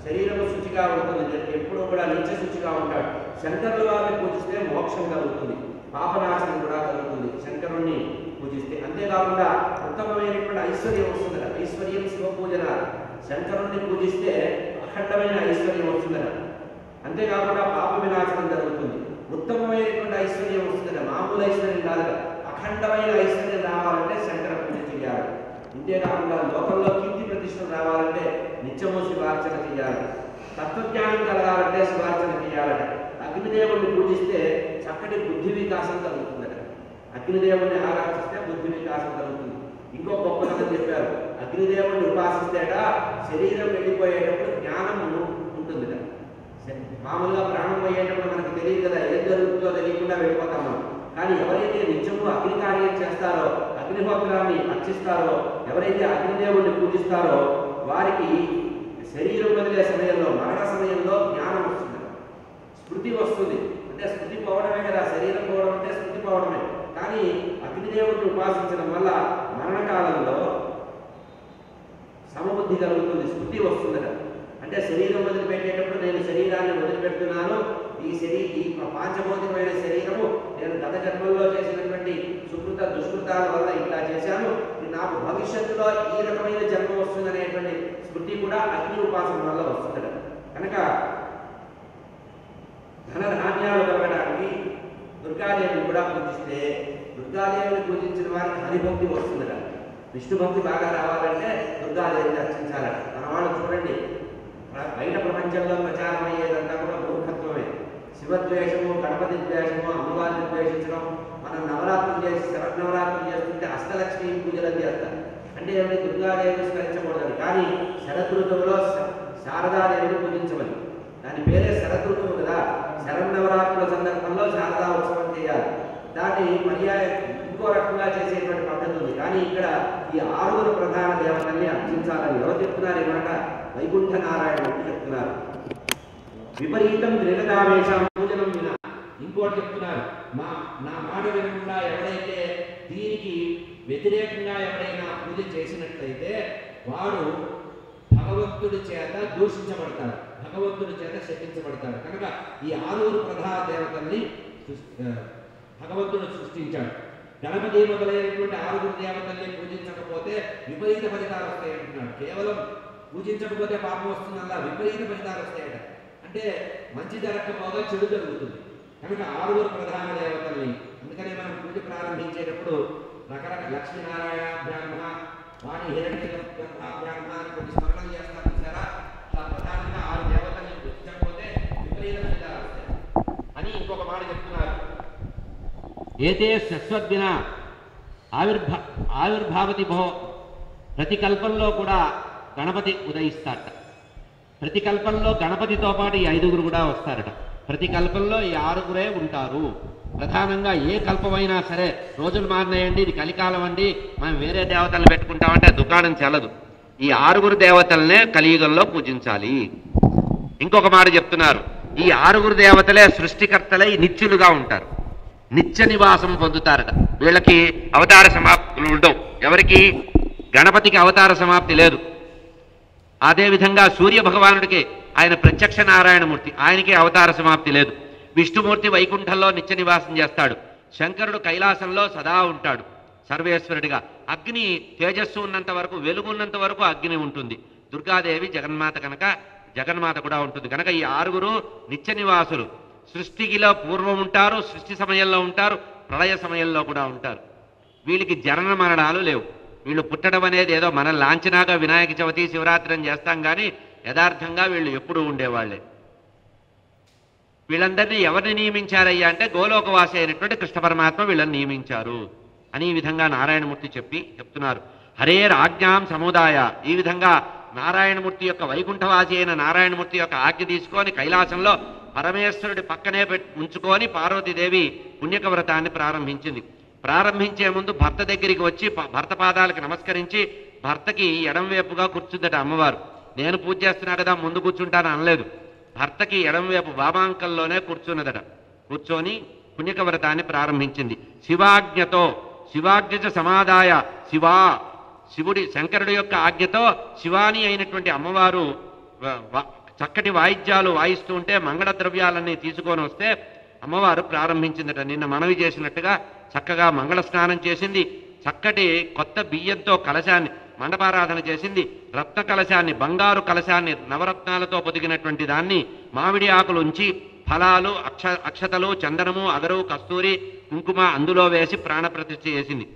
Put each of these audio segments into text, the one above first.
శరీరము శుచిగా ఉంటుంది, ఎప్పుడూ కూడా నిత్య శుచిగా ఉంటాడు. శంకరుల వారిని పూజిస్తే మోక్షం కలుగుతుంది, పాపనాశనం కూడా కలుగుతుంది శంకరుణ్ణి పూజిస్తే. అంతేకాకుండా ఉత్తమమైనటువంటి ఐశ్వర్యం వస్తుంది. ఐశ్వర్యం శివ పూజన. శంకరుణ్ణి పూజిస్తే అఖండమైన ఐశ్వర్యం వస్తుందట. అంతేకాకుండా పాప వినాశనం జరుగుతుంది. ఉత్తమమైనటువంటి ఐశ్వర్యం వస్తుందట. మామూలు ఐశ్వర్యం కాదు, అఖండమైన ఐశ్వర్యం రావాలంటే శంకర పూజ చేయాలి. అంతేకాకుండా లోకంలో కీర్తి ప్రతిష్టలు రావాలంటే నిత్యము శివార్చన చేయాలి. తత్వజ్ఞానం కలగాలంటే శివార్చన చేయాలట. అగ్నిదేవుడిని పూజిస్తే చక్కటి బుద్ధి వికాసం కలుగుతుందట. అగ్నిదేవుడిని ఆరాధిస్తే బుద్ధి వికాసం కలుగుతుంది. ఇంకో గొప్ప కథ చెప్పారు. అగ్నిదేవుడిని ఉపాసిస్తేట శరీరం వెళ్ళిపోయేటప్పుడు జ్ఞానం ఉంటుందిట. మామూలుగా ప్రాణం పోయేటప్పుడు మనకు తెలియదు కదా, ఏం జరుగుతుందో తెలియకుండా వెళ్ళిపోతాం మనం. కానీ ఎవరైతే నిత్యము అగ్ని కార్యం చేస్తారో, అగ్నిహోత్రాన్ని అర్చిస్తారో, ఎవరైతే అగ్నిదేవుడిని పూజిస్తారో వారికి శరీరం వదిలే సమయంలో, మరణ సమయంలో జ్ఞానం వస్తుంది, స్మృతి వస్తుంది. అంటే స్మృతి పోవడమే కదా, శరీరం పోవడం అంటే స్మృతి పోవడమే. కానీ అగ్నిదేవుడిని ఉపాసించడం వల్ల మరణకాలంలో సమబుద్ధి కలుగుతుంది, స్మృతి వస్తుందట. అంటే శరీరం వదిలిపెట్టేటప్పుడు నేను శరీరాన్ని వదిలిపెడుతున్నాను, ఈ పాంచభౌతికమైన శరీరము నేను గత జన్మల్లో చేసినటువంటి సుకృత దుష్కృతాల వల్ల ఇట్లా చేశాను, నాకు భవిష్యత్తులో ఈ రకమైన జన్మ వస్తుందనేటువంటి స్మృతి కూడా అగ్ని ఉపాసన వల్ల వస్తుందట. కనుక ధనధాన్యాలు కలగడానికి దుర్గాదేవిని కూడా పూజిస్తే, దుర్గాదేవిని పూజించిన వారికి హరిభక్తి వస్తుందట. విష్ణుభక్తి బాగా రావాలంటే దుర్గాదేవిని అర్చించాలట. మన వాళ్ళు చూడండి, బయట ప్రపంచంలో ప్రచారం అయ్యేదంతా కూడా మూర్ఖత్వమే. శివద్వేషము, గణపతి ద్వేషము, అమ్మవారిని ద్వేషించడం. మనం నవరాత్రులు చేసి శరన్నవరాత్రులు చేస్తుంటే అష్టలక్ష్మి పూజలు చేస్తారు. అంటే ఏమిటి? దుర్గాదేవిని స్మరించకూడదని. కానీ శరదృతువులో శారదాదేవిని పూజించమని. దాని పేరే శరదృతువు కదా. శరన్నవరాత్రుల సందర్భంలో శారదా ఉత్సవం చేయాలి. దాన్ని పర్యాయ ఇంకో రకంగా చేసేటువంటి పద్ధతి ఉంది. కానీ ఇక్కడ ఈ 6 ప్రధాన దేవతల్ని అర్చించాలని ఎవరు చెప్తున్నారు? ఈ మాట వైకుంఠ నారాయణుడు చెప్తున్నారు. విపరీతం త్రిగతావేషం పూజనం విన. ఇంకోటి చెప్తున్నారు, నా మాట వినకుండా ఎవరైతే దీనికి వ్యతిరేకంగా ఎవరైనా పూజ చేసినట్లయితే వాడు భగవంతుడి చేత దూషించబడతాడు, భగవంతుడి చేత శపించబడతాడు. కనుక ఈ 6 ప్రధాన దేవతల్ని భగవంతుడు సృష్టించాడు. గణపతి మొదలైనటువంటి 6 దేవతల్ని పూజించకపోతే విపరీత ఫలితాలు వస్తాయి అంటున్నాడు. కేవలం పూజించకపోతే పాపం వస్తుందల్లా, విపరీత ఫలితాలు వస్తాయట. అంటే మంచి జరగకపోగా చెడు జరుగుతుంది. కనుక 6 ప్రధాన దేవతల్ని, అందుకనే మనం పూజ ప్రారంభించేటప్పుడు రకరకాల లక్ష్మీనారాయణ బ్రహ్మ, వాణి హిరణ్య బ్రహ్మ అని కొన్ని స్మరణలు చేస్తారు చూసారా. ప్రధానంగా 6 దేవతల్ని పూజించకపోతే విపరీత ఫలితాలు వస్తాయి అని ఇంకొక మాట చెప్తున్నారు. ఏతే శశ్వద్దిన ఆవిర్భావతి భో. ప్రతి కల్పంలో కూడా గణపతి ఉదయిస్తారట. ప్రతి కల్పంలో గణపతితో పాటు ఈ 5 కూడా వస్తారట. ప్రతి కల్పంలో ఈ 6 ఉంటారు. ప్రధానంగా ఏ కల్పమైనా సరే రోజులు మారినాయండి, ఇది కలికాలం అండి, మనం వేరే దేవతలను పెట్టుకుంటామంటే దుకాణం చెల్లదు. ఈ 6 దేవతలనే కలియుగంలో పూజించాలి. ఇంకొక మాట చెప్తున్నారు, ఈ 6 దేవతలే సృష్టికర్తలై నిత్యులుగా ఉంటారు, నిత్య నివాసం పొందుతారట. వీళ్ళకి అవతార సమాప్తులు ఉండవు. ఎవరికి? గణపతికి అవతార సమాప్తి లేదు. అదేవిధంగా సూర్య భగవానుడికి, ఆయన ప్రత్యక్ష నారాయణమూర్తి, ఆయనకి అవతార సమాప్తి లేదు. విష్ణుమూర్తి వైకుంఠంలో నిత్య నివాసం చేస్తాడు. శంకరుడు కైలాసంలో సదా ఉంటాడు సర్వేశ్వరుడిగా. అగ్ని తేజస్సు ఉన్నంత వరకు, వెలుగున్నంత వరకు అగ్ని ఉంటుంది. దుర్గాదేవి జగన్మాత కనుక జగన్మాత కూడా ఉంటుంది. కనుక ఈ 6 నిత్య నివాసులు. సృష్టికిలో పూర్వం ఉంటారు, సృష్టి సమయంలో ఉంటారు, ప్రళయ సమయంలో కూడా ఉంటారు. వీళ్ళకి జనన మరణాలు లేవు. వీళ్ళు పుట్టడం అనేది ఏదో మన లాంఛనాగా వినాయక చవితి శివరాత్రి అని చేస్తాం, కానీ యథార్థంగా వీళ్ళు ఎప్పుడూ ఉండేవాళ్లే. వీళ్ళందరినీ ఎవరిని నియమించారయ్యా అంటే గోలోకవాసి అయినటువంటి కృష్ణ పరమాత్మ వీళ్ళని నియమించారు అని ఈ విధంగా నారాయణమూర్తి చెప్తున్నారు. హరే రాజ్ఞాం సముదాయ. ఈ విధంగా నారాయణమూర్తి యొక్క, వైకుంఠవాసి అయిన నారాయణమూర్తి యొక్క ఆజ్ఞ తీసుకొని కైలాసంలో పరమేశ్వరుడి పక్కనే ఉంచుకొని పార్వతీదేవి పుణ్యక వ్రతాన్ని ప్రారంభించింది. ప్రారంభించే ముందు భర్త దగ్గరికి వచ్చి భర్త పాదాలకు నమస్కరించి భర్తకి ఎడంవైపుగా కూర్చుందట అమ్మవారు. నేను పూజ చేస్తున్నా కదా ముందు కూర్చుంటాను అనలేదు. భర్తకి ఎడంవైపు వామాంకంలోనే కూర్చున్నదట. కూర్చొని పుణ్యక వ్రతాన్ని ప్రారంభించింది. శివాజ్ఞతో, శివాజ్ఞ సమాదాయ శివుడి శంకరుడి యొక్క ఆజ్ఞతో శివాని అయినటువంటి అమ్మవారు చక్కటి వాయిద్యాలు వాయిస్తూ ఉంటే మంగళ ద్రవ్యాలన్నీ తీసుకొని వస్తే అమ్మవారు ప్రారంభించిందట. నిన్న మనవి చేసినట్టుగా చక్కగా మంగళ స్నానం చేసింది. చక్కటి కొత్త బియ్యంతో కలశాన్ని మండపారాధన చేసింది. రత్న కలశాన్ని, బంగారు కలశాన్ని, నవరత్నాలతో పొదిగినటువంటి దాన్ని మామిడి ఆకులు ఉంచి ఫలాలు, అక్షతలు, చందనము, అగరు, కస్తూరి, కుంకుమ అందులో వేసి ప్రాణప్రతిష్ఠ చేసింది.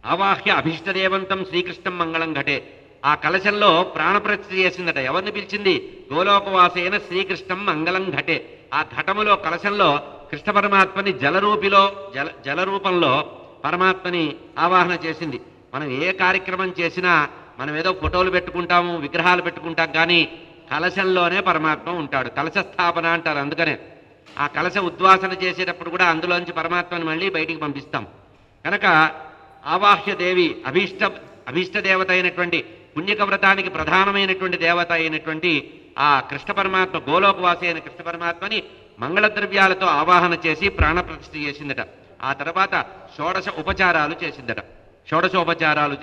అవాహ్య అభీష్టదేవంతం శ్రీకృష్ణం మంగళం ఘటే. ఆ కలశంలో ప్రాణప్రతిష్ఠ చేసిందట. ఎవరిని పిలిచింది? గోలోకవాసైన శ్రీకృష్ణం మంగళం ఘటే. ఆ ఘటములో కలశంలో కృష్ణ పరమాత్మని జలరూపంలో పరమాత్మని ఆవాహన చేసింది. మనం ఏ కార్యక్రమం చేసినా మనం ఏదో ఫోటోలు పెట్టుకుంటాము, విగ్రహాలు పెట్టుకుంటాం, కానీ కలశంలోనే పరమాత్మ ఉంటాడు. కలశ స్థాపన అంటారు. అందుకనే ఆ కలశ ఉద్వాసన చేసేటప్పుడు కూడా అందులోంచి పరమాత్మని మళ్ళీ బయటికి పంపిస్తాం. కనుక ఆవాహ్య దేవి అభీష్ట దేవత అయినటువంటి పుణ్యక వ్రతానికి ప్రధానమైనటువంటి దేవత అయినటువంటి ఆ కృష్ణ పరమాత్మ, గోలోకవాసి అయిన కృష్ణ పరమాత్మని మంగళ ద్రవ్యాలతో ఆవాహన చేసి ప్రాణప్రతిష్ఠ చేసిందట. ఆ తర్వాత షోడశ ఉపచారాలు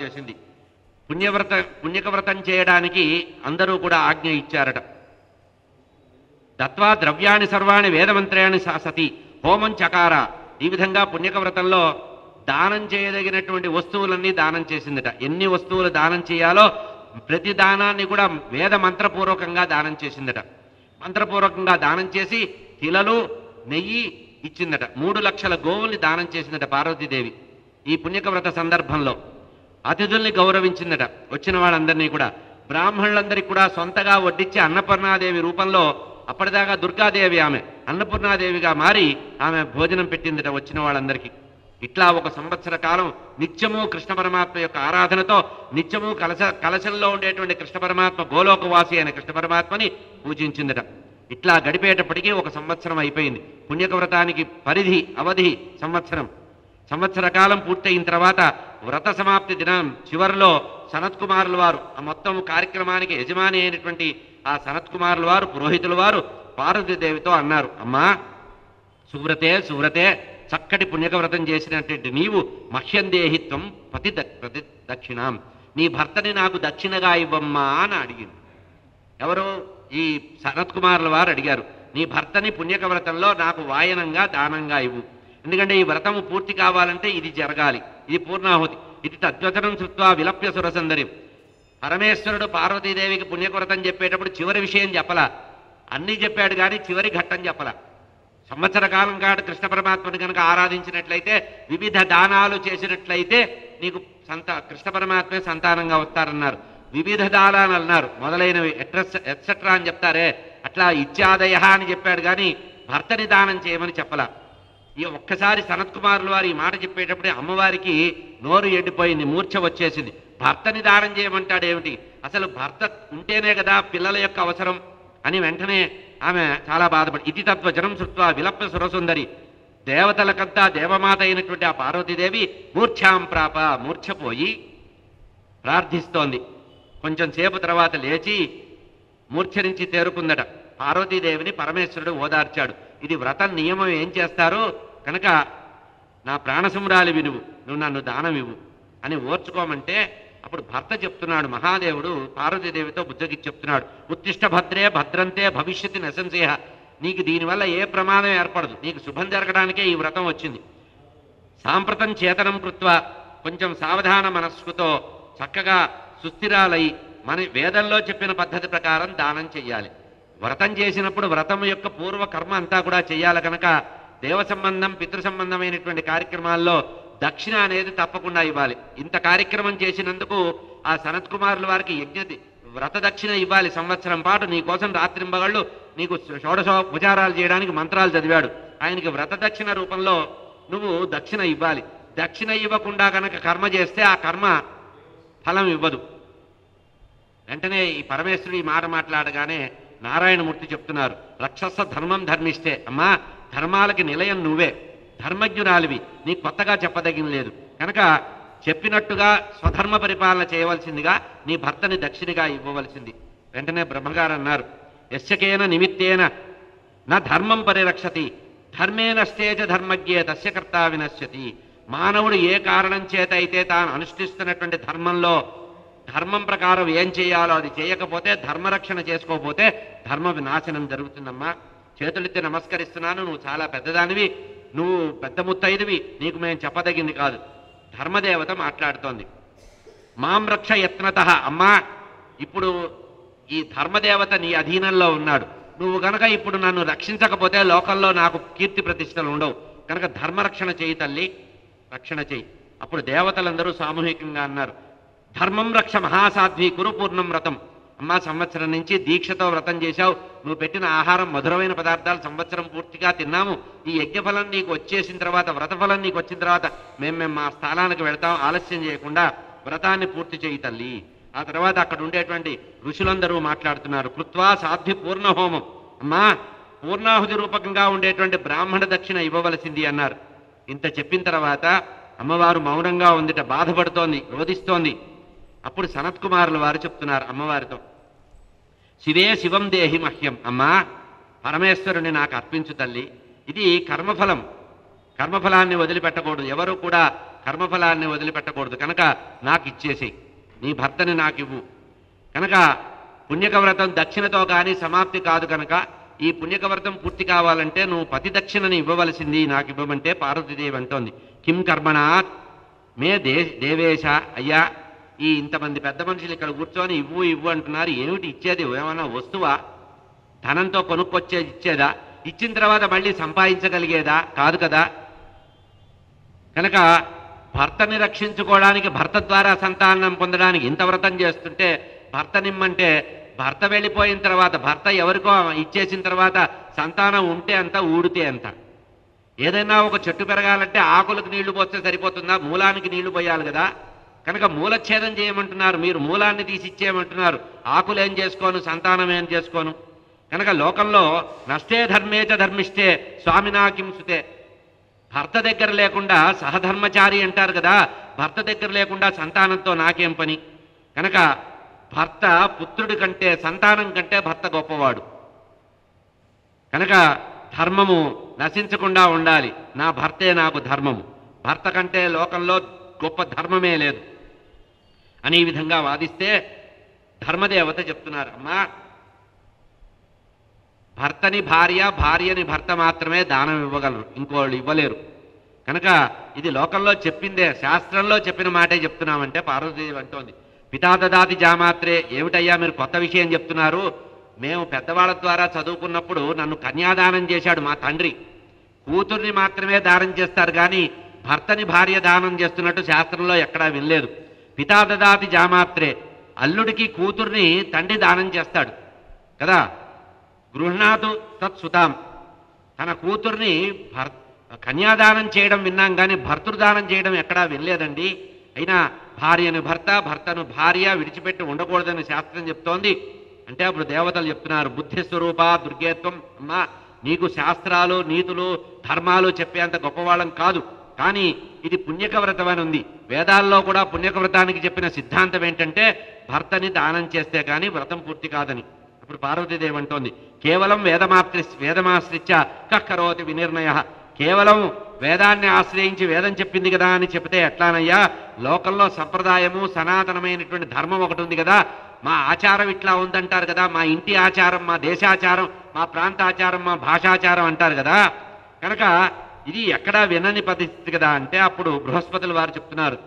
చేసింది. పుణ్యక వ్రతం చేయడానికి అందరూ కూడా ఆజ్ఞ ఇచ్చారట. దత్వా ద్రవ్యాన్ని సర్వాణి వేదమంత్రాన్ని శాసతి హోమం చకార. ఈ విధంగా పుణ్యక వ్రతంలో దానం చేయదగినటువంటి వస్తువులన్నీ దానం చేసిందట. ఎన్ని వస్తువులు దానం చేయాలో ప్రతి దానాన్ని కూడా వేద మంత్రపూర్వకంగా దానం చేసిందట. మంత్రపూర్వకంగా దానం చేసి తిలలు, నెయ్యి ఇచ్చిందట. 3 లక్షల గోవుల్ని దానం చేసిందట పార్వతీదేవి. ఈ పుణ్యక వ్రత సందర్భంలో అతిథుల్ని గౌరవించిందట. వచ్చిన వాళ్ళందరినీ కూడా, బ్రాహ్మణులందరికీ కూడా సొంతగా వడ్డించి అన్నపూర్ణాదేవి రూపంలో, అప్పటిదాకా దుర్గాదేవి ఆమె అన్నపూర్ణాదేవిగా మారి ఆమె భోజనం పెట్టిందట వచ్చిన వాళ్ళందరికీ. ఇట్లా 1 సంవత్సర కాలం నిత్యము కృష్ణ పరమాత్మ యొక్క ఆరాధనతో, నిత్యము కలశంలో ఉండేటువంటి కృష్ణ పరమాత్మ, గోలోకవాసి అయిన కృష్ణ పరమాత్మని పూజించిందట. ఇట్లా గడిపేటప్పటికీ 1 సంవత్సరం అయిపోయింది. పుణ్యక వ్రతానికి అవధి సంవత్సర కాలం పూర్తయిన తర్వాత వ్రత సమాప్తి దినం చివరిలో సనత్కుమారుల వారు, ఆ మొత్తం కార్యక్రమానికి యజమాని అయినటువంటి ఆ సనత్కుమారుల వారు, పురోహితుల వారు పార్వతీదేవితో అన్నారు, అమ్మా సువ్రతే, చక్కటి పుణ్యక వ్రతం చేసినటువంటి నీవు మహ్యందేహిత్వం ప్రతి దక్షిణాం, నీ భర్తని నాకు దక్షిణగా ఇవ్వమ్మా అని అడిగింది. ఎవరు? ఈ సనత్కుమారుల వారు అడిగారు, నీ భర్తని పుణ్యక వ్రతంలో నాకు వాయనంగా, దానంగా ఇవ్వు. ఎందుకంటే ఈ వ్రతము పూర్తి కావాలంటే ఇది జరగాలి, ఇది పూర్ణాహుతి. ఇది తద్వచనం శృత్వా విలప్య సురసుందరి. పరమేశ్వరుడు పార్వతీదేవికి పుణ్యక వ్రతం చెప్పేటప్పుడు చివరి విషయం చెప్పలా, అన్నీ చెప్పాడు కానీ చివరి ఘట్టం చెప్పలా. సంవత్సర కాలం కాదు కృష్ణ పరమాత్మని కనుక ఆరాధించినట్లయితే, వివిధ దానాలు చేసినట్లయితే నీకు కృష్ణ పరమాత్మే సంతానంగా వస్తారన్నారు. వివిధ దానాలు అన్నారు, మొదలైనవి ఎట్సెట్రా అని చెప్తారే, అట్లా ఇత్యాదయ అని చెప్పాడు కానీ భర్తని దానం చేయమని చెప్పలా. ఈ ఒక్కసారి సనత్కుమారుల వారు ఈ మాట చెప్పేటప్పుడే అమ్మవారికి నోరు ఎండిపోయింది, మూర్ఛ వచ్చేసింది. భర్తని దానం చేయమంటాడేమిటి, అసలు భర్త ఉంటేనే కదా పిల్లల యొక్క అవసరం అని వెంటనే ఆమె చాలా బాధపడి, ఇది తత్వజనం శృత్వా విలప్య సురసుందరి. దేవతలకంతా దేవమాత అయినటువంటి ఆ పార్వతీదేవి మూర్ఛపోయి ప్రార్థిస్తోంది. కొంచెం సేపు తర్వాత లేచి మూర్ఛ నుంచి తేరుకుందట. పార్వతీదేవిని పరమేశ్వరుడు ఓదార్చాడు. ఇది వ్రతం నియమం, ఏం చేస్తారు కనుక నా ప్రాణసమురాలివి నువ్వు నన్ను దానం ఇవ్వు అని ఓర్చుకోమంటే, అప్పుడు భర్త చెప్తున్నాడు, మహాదేవుడు పార్వతీదేవితో బుద్ధగిచ్చి చెప్తున్నాడు, ఉత్తిష్ట భద్రే భద్రంతే భవిష్యత్తు నశంసేహ. నీకు దీనివల్ల ఏ ప్రమాదం ఏర్పడదు, నీకు శుభం జరగడానికే ఈ వ్రతం వచ్చింది. సాంప్రతం చేతనం కృత్వ, కొంచెం సావధాన మనస్సుతో చక్కగా సుస్థిరాలై మన వేదంలో చెప్పిన పద్ధతి ప్రకారం దానం చెయ్యాలి. వ్రతం చేసినప్పుడు వ్రతం యొక్క పూర్వ కర్మ అంతా కూడా చెయ్యాలి. కనుక దేవ సంబంధం, పితృ సంబంధమైనటువంటి కార్యక్రమాల్లో దక్షిణ అనేది తప్పకుండా ఇవ్వాలి. ఇంత కార్యక్రమం చేసినందుకు ఆ సనత్కుమారుల వారికి వ్రత దక్షిణ ఇవ్వాలి. సంవత్సరం పాటు నీ కోసం రాత్రింబగళ్ళు నీకు షోడశోపచారాలు చేయడానికి మంత్రాలు చదివాడు. ఆయనకి వ్రత దక్షిణ రూపంలో నువ్వు దక్షిణ ఇవ్వాలి. దక్షిణ ఇవ్వకుండా కనుక కర్మ చేస్తే ఆ కర్మ ఫలం ఇవ్వదు. వెంటనే ఈ పరమేశ్వరుడు ఈ మాట మాట్లాడగానే నారాయణమూర్తి చెప్తున్నారు, రక్షస ధర్మం ధర్మిస్తే. అమ్మా, ధర్మాలకి నిలయం నువ్వే, ధర్మజ్ఞురాలివి, నీ కొత్తగా చెప్పదగిన లేదు. కనుక చెప్పినట్టుగా స్వధర్మ పరిపాలన చేయవలసిందిగా నీ భర్తని దక్షిణగా ఇవ్వవలసింది. వెంటనే బ్రహ్మగారు అన్నారు, యస్యకేన నిమిత్తేన నా ధర్మం పరిరక్షతి ధర్మేనష్టేజ ధర్మజ్ఞే తస్య కర్తా వినశ్యతి. మానవుడు ఏ కారణం చేత అయితే తాను అనుష్ఠిస్తున్నటువంటి ధర్మంలో ధర్మం ప్రకారం ఏం చేయాలో అది చేయకపోతే, ధర్మరక్షణ చేసుకోకపోతే ధర్మ వినాశనం జరుగుతుందమ్మా. చేతులెత్తి నమస్కరిస్తున్నాను, నువ్వు చాలా పెద్దదానివి, నువ్వు పెద్ద ముత్తైదువి, నీకు మేము చెప్పదగింది కాదు. ధర్మదేవత మాట్లాడుతోంది. మాం రక్ష యత్నత. అమ్మా, ఇప్పుడు ఈ ధర్మదేవత నీ అధీనంలో ఉన్నాడు. నువ్వు గనక ఇప్పుడు నన్ను రక్షించకపోతే లోకంలో నాకు కీర్తి ప్రతిష్టలు ఉండవు. కనుక ధర్మరక్షణ చేయి తల్లి, రక్షణ చేయి. అప్పుడు దేవతలందరూ సామూహికంగా అన్నారు, ధర్మం రక్ష మహాసాధ్వి కురు పూర్ణం వ్రతం. అమ్మా, సంవత్సరం నుంచి దీక్షతో వ్రతం చేశావు, నువ్వు పెట్టిన ఆహారం మధురమైన పదార్థాలు సంవత్సరం పూర్తిగా తిన్నాము. ఈ యజ్ఞఫలం నీకు వచ్చేసిన తర్వాత, వ్రతఫలం నీకు వచ్చిన తర్వాత మేము మా స్థానానికి వెళ్తాం, ఆలస్యం చేయకుండా వ్రతాన్ని పూర్తి చేయి తల్లి. ఆ తర్వాత అక్కడ ఉండేటువంటి ఋషులందరూ మాట్లాడుతున్నారు, కృత్వా సాధ్వి పూర్ణహోమం. అమ్మా, పూర్ణాహుతి రూపకంగా ఉండేటువంటి బ్రాహ్మణ దక్షిణ ఇవ్వవలసింది అన్నారు. ఇంత చెప్పిన తర్వాత అమ్మవారు మౌనంగా ఉందిట, బాధపడుతోంది, రోధిస్తోంది. అప్పుడు సనత్కుమారుల వారు చెప్తున్నారు అమ్మవారితో, శివే శివం దేహి మహ్యం. అమ్మా, పరమేశ్వరుని నాకు అర్పించు తల్లి, ఇది కర్మఫలం, కర్మఫలాన్ని వదిలిపెట్టకూడదు, ఎవరు కూడా కర్మఫలాన్ని వదిలిపెట్టకూడదు. కనుక నాకు ఇచ్చేసేయి, నీ భర్తని నాకివ్వు. కనుక పుణ్యక వ్రతం దక్షిణతో కానీ సమాప్తి కాదు. కనుక ఈ పుణ్యక వ్రతం పూర్తి కావాలంటే నువ్వు పతి దక్షిణని ఇవ్వవలసింది, నాకు ఇవ్వమంటే పార్వతీదేవి అంటోంది, కిం కర్మణాత్ మే దేవేశ. అయ్యా, ఈ ఇంతమంది పెద్ద మనుషులు ఇక్కడ కూర్చొని ఇవ్వు ఇవ్వు అంటున్నారు, ఏమిటి ఇచ్చేది? ఏమన్నా వస్తువా? ధనంతో కొనుక్కొచ్చేది ఇచ్చేదా? ఇచ్చిన తర్వాత మళ్ళీ సంపాదించగలిగేదా? కాదు కదా. కనుక భర్తని రక్షించుకోవడానికి, భర్త ద్వారా సంతానం పొందడానికి ఇంత వ్రతం చేస్తుంటే భర్తనిమ్మంటే, భర్త వెళ్ళిపోయిన తర్వాత, భర్త ఎవరికో ఇచ్చేసిన తర్వాత సంతానం ఉంటే అంత, ఊడితే అంత. ఏదైనా ఒక చెట్టు పెరగాలంటే ఆకులకు నీళ్లు పోస్తే సరిపోతుందా? మూలానికి నీళ్లు పోయాలి కదా. కనుక మూలఛేదం చేయమంటున్నారు, మీరు మూలాన్ని తీసి ఇచ్చేయమంటున్నారు. ఆకులు ఏం చేసుకోను, సంతానం ఏం చేసుకోను. కనుక లోకంలో నష్టే ధర్మేచ ధర్మిష్టే స్వామినా కింసుతే. భర్త దగ్గర లేకుండా సహధర్మచారి అంటారు కదా, భర్త దగ్గర లేకుండా సంతానంతో నాకేం పని. కనుక భర్త పుత్రుడి కంటే, సంతానం కంటే భర్త గొప్పవాడు. కనుక ధర్మము నశించకుండా ఉండాలి, నా భర్తే నాకు ధర్మము, భర్త కంటే లోకంలో గొప్ప ధర్మమే లేదు అని ఈ విధంగా వాదిస్తే ధర్మదేవత చెప్తున్నారు, అమ్మా, భర్తని భార్య, భార్యని భర్త మాత్రమే దానం ఇవ్వగలరు, ఇంకోళ్ళు ఇవ్వలేరు. కనుక ఇది లోకంలో చెప్పిందే, శాస్త్రంలో చెప్పిన మాటే చెప్తున్నామంటే పార్వతీదేవి అంటోంది, పితా దదాతి జామాత్రే. ఏమిటయ్యా మీరు కొత్త విషయం చెప్తున్నారు? మేము పెద్దవాళ్ళ ద్వారా చదువుకున్నప్పుడు నన్ను కన్యాదానం చేశాడు మా తండ్రి. కూతుర్ని మాత్రమే దానం చేస్తారు కానీ భర్తని భార్య దానం చేస్తున్నట్టు శాస్త్రంలో ఎక్కడా వినలేదు. పితా దదాతి జామాత్రే, అల్లుడికి కూతుర్ని తండ్రి దానం చేస్తాడు కదా. గృహ్ణాతు తత్సుతాం, తన కూతుర్ని కన్యాదానం చేయడం విన్నాం కానీ భర్తృదానం చేయడం ఎక్కడా వినలేదండి. అయినా భార్యను భర్త, భర్తను భార్య విడిచిపెట్టి ఉండకూడదని శాస్త్రం చెప్తోంది. అంటే అప్పుడు దేవతలు చెప్తున్నారు, బుద్ధి స్వరూప దుర్గేత్వం. అమ్మా, నీకు శాస్త్రాలు, నీతులు, ధర్మాలు చెప్పేంత గొప్పవాళ్ళం కాదు, కానీ ఇది పుణ్యక వ్రతం అని ఉంది. వేదాల్లో కూడా పుణ్యక వ్రతానికి చెప్పిన సిద్ధాంతం ఏంటంటే భర్తని దానం చేస్తే కానీ వ్రతం పూర్తి కాదని. అప్పుడు పార్వతీదేవి అంటోంది, కేవలం వేదమాశ్రిత్య కరోతి వినిర్ణయ. కేవలం వేదాన్ని ఆశ్రయించి వేదం చెప్పింది కదా అని చెప్తే ఎట్లానయ్యా? లోకంలో సంప్రదాయము, సనాతనమైనటువంటి ధర్మం ఒకటి ఉంది కదా, మా ఆచారం ఇట్లా ఉందంటారు కదా, మా ఇంటి ఆచారం, మా దేశాచారం, మా ప్రాంతాచారం, మా భాషాచారం అంటారు కదా. కనుక ఇది ఎక్కడా వినని పరిస్థితి కదా. అంటే అప్పుడు బృహస్పతులు వారు చెప్తున్నారు,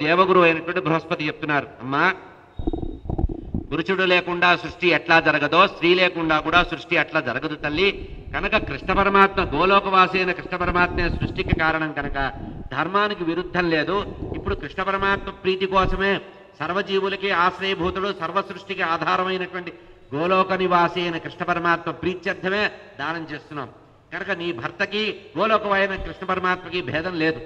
దేవగురు అయినటువంటి బృహస్పతి చెప్తున్నారు, అమ్మా, పురుషుడు లేకుండా సృష్టి ఎట్లా జరగదో స్త్రీ లేకుండా కూడా సృష్టి అట్లా జరగదు తల్లి. కనుక కృష్ణ పరమాత్మ, గోలోకవాసి అయిన కృష్ణ పరమాత్మ సృష్టికి కారణం కనుక ధర్మానికి విరుద్ధం లేదు. ఇప్పుడు కృష్ణ పరమాత్మ ప్రీతి కోసమే సర్వజీవులకి ఆశ్రయభూతుడు, సర్వ సృష్టికి ఆధారమైనటువంటి గోలోక నివాసి అయిన కృష్ణ పరమాత్మ ప్రీత్యర్థమే దానం చేస్తున్నాం. కనుక నీ భర్తకి గోలోకమైన కృష్ణ పరమాత్మకి భేదం లేదు,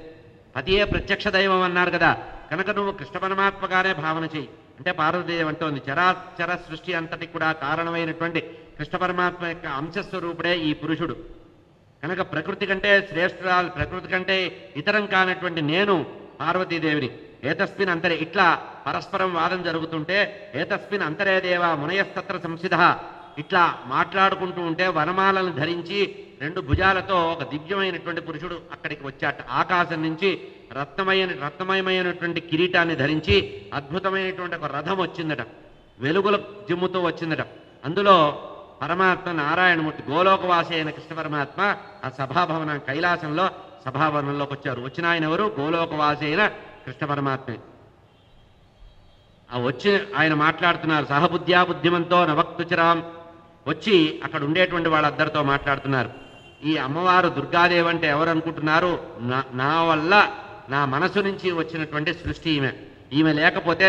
పతియే ప్రత్యక్ష దైవం అన్నారు కదా. కనుక నువ్వు కృష్ణ పరమాత్మగానే భావన చెయ్యి. అంటే పార్వతీదేవి అంటోంది, చరాచర సృష్టి అంతటి కూడా కారణమైనటువంటి కృష్ణ పరమాత్మ యొక్క అంశస్వరూపుడే ఈ పురుషుడు. కనుక ప్రకృతి కంటే శ్రేష్ఠురాలు, ప్రకృతి కంటే ఇతరం కానటువంటి నేను పార్వతీదేవిని. ఏతస్మిన్ అంతరే, ఇట్లా పరస్పరం వాదం జరుగుతుంటే ఏతస్మిన్ అంతరే దేవ మునయస్తత్ర సంసిధ, ఇట్లా మాట్లాడుకుంటూ ఉంటే వనమాలను ధరించి 2 భుజాలతో ఒక దివ్యమైనటువంటి పురుషుడు అక్కడికి వచ్చాట. ఆకాశం నుంచి రత్నమయమైనటువంటి కిరీటాన్ని ధరించి అద్భుతమైనటువంటి ఒక రథం వచ్చిందట, వెలుగుల జిమ్ముతో వచ్చిందట. అందులో పరమాత్మ నారాయణమూర్తి గోలోకవాసి అయిన కృష్ణ పరమాత్మ ఆ సభాభవనం కైలాసంలో సభాభవనంలోకి వచ్చారు. వచ్చిన ఆయన ఎవరు? గోలోకవాసి అయిన కృష్ణ పరమాత్మే. ఆ వచ్చి ఆయన మాట్లాడుతున్నారు. సహబుద్ధ్యా బుద్ధిమంతో నవక్తుచరాం. వచ్చి అక్కడ ఉండేటువంటి వాళ్ళందరితో మాట్లాడుతున్నారు. ఈ అమ్మవారు దుర్గాదేవి అంటే ఎవరు అనుకుంటున్నారు? నా వల్ల, నా మనసు నుంచి వచ్చినటువంటి సృష్టి ఈమె. ఈమె లేకపోతే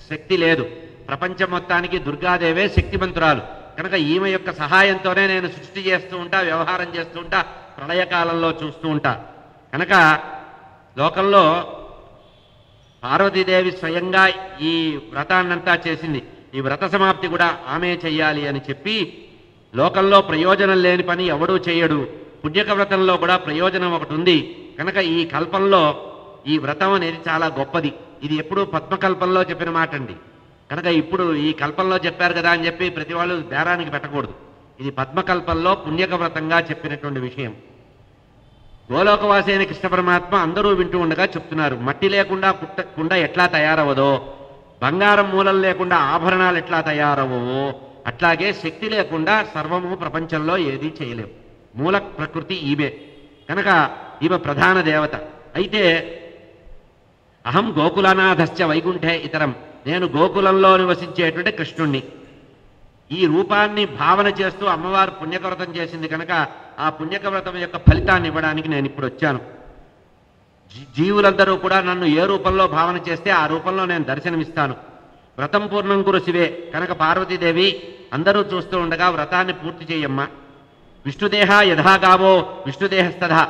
శక్తి లేదు. ప్రపంచం మొత్తానికి దుర్గాదేవే శక్తిమంతురాలు కనుక ఈమె యొక్క సహాయంతోనే నేను సృష్టి చేస్తూ ఉంటా, వ్యవహారం చేస్తూ ఉంటా, ప్రళయకాలంలో చూస్తూ ఉంటా. కనుక లోకంలో పార్వతీదేవి స్వయంగా ఈ వ్రతాన్నంతా చేసింది. ఈ వ్రత సమాప్తి కూడా ఆమె చెయ్యాలి అని చెప్పి, లోకంలో ప్రయోజనం లేని పని ఎవడూ చేయడు, పుణ్యక వ్రతంలో కూడా ప్రయోజనం ఒకటి ఉంది కనుక ఈ కల్పంలో ఈ వ్రతం అనేది చాలా గొప్పది. ఇది ఎప్పుడు పద్మకల్పంలో చెప్పిన మాట అండి. కనుక ఇప్పుడు ఈ కల్పంలో చెప్పారు కదా అని చెప్పి ప్రతి వాళ్ళు బేరానికి పెట్టకూడదు. ఇది పద్మకల్పంలో పుణ్యక వ్రతంగా చెప్పినటువంటి విషయం. గోలోకవాసి అయిన కృష్ణ పరమాత్మ అందరూ వింటూ ఉండగా చెప్తున్నారు. మట్టి లేకుండా కుండ ఎట్లా తయారవదో, బంగారం మూలం లేకుండా ఆభరణాలు ఎట్లా తయారవో, అట్లాగే శక్తి లేకుండా సర్వము ప్రపంచంలో ఏదీ చేయలేము. మూల ప్రకృతి ఈమె కనుక ఈమె ప్రధాన దేవత. అయితే అహం గోకులనాథశ్చ వైకుంఠే ఇతరం, నేను గోకులంలో నివసించేటువంటి కృష్ణుణ్ణి. ఈ రూపాన్ని భావన చేస్తూ అమ్మవారు పుణ్యకవ్రతం చేసింది కనుక ఆ పుణ్యకవ్రతం యొక్క ఫలితాన్ని ఇవ్వడానికి నేను ఇప్పుడు వచ్చాను. జీవులందరూ కూడా నన్ను ఏ రూపంలో భావన చేస్తే ఆ రూపంలో నేను దర్శనమిస్తాను. వ్రతం పూర్ణం కురు శివే కనుక పార్వతీదేవి అందరూ చూస్తూ ఉండగా వ్రతాన్ని పూర్తి చేయమ్మా. విష్ణుదేహ యథాగావో విష్ణుదేహస్తథా,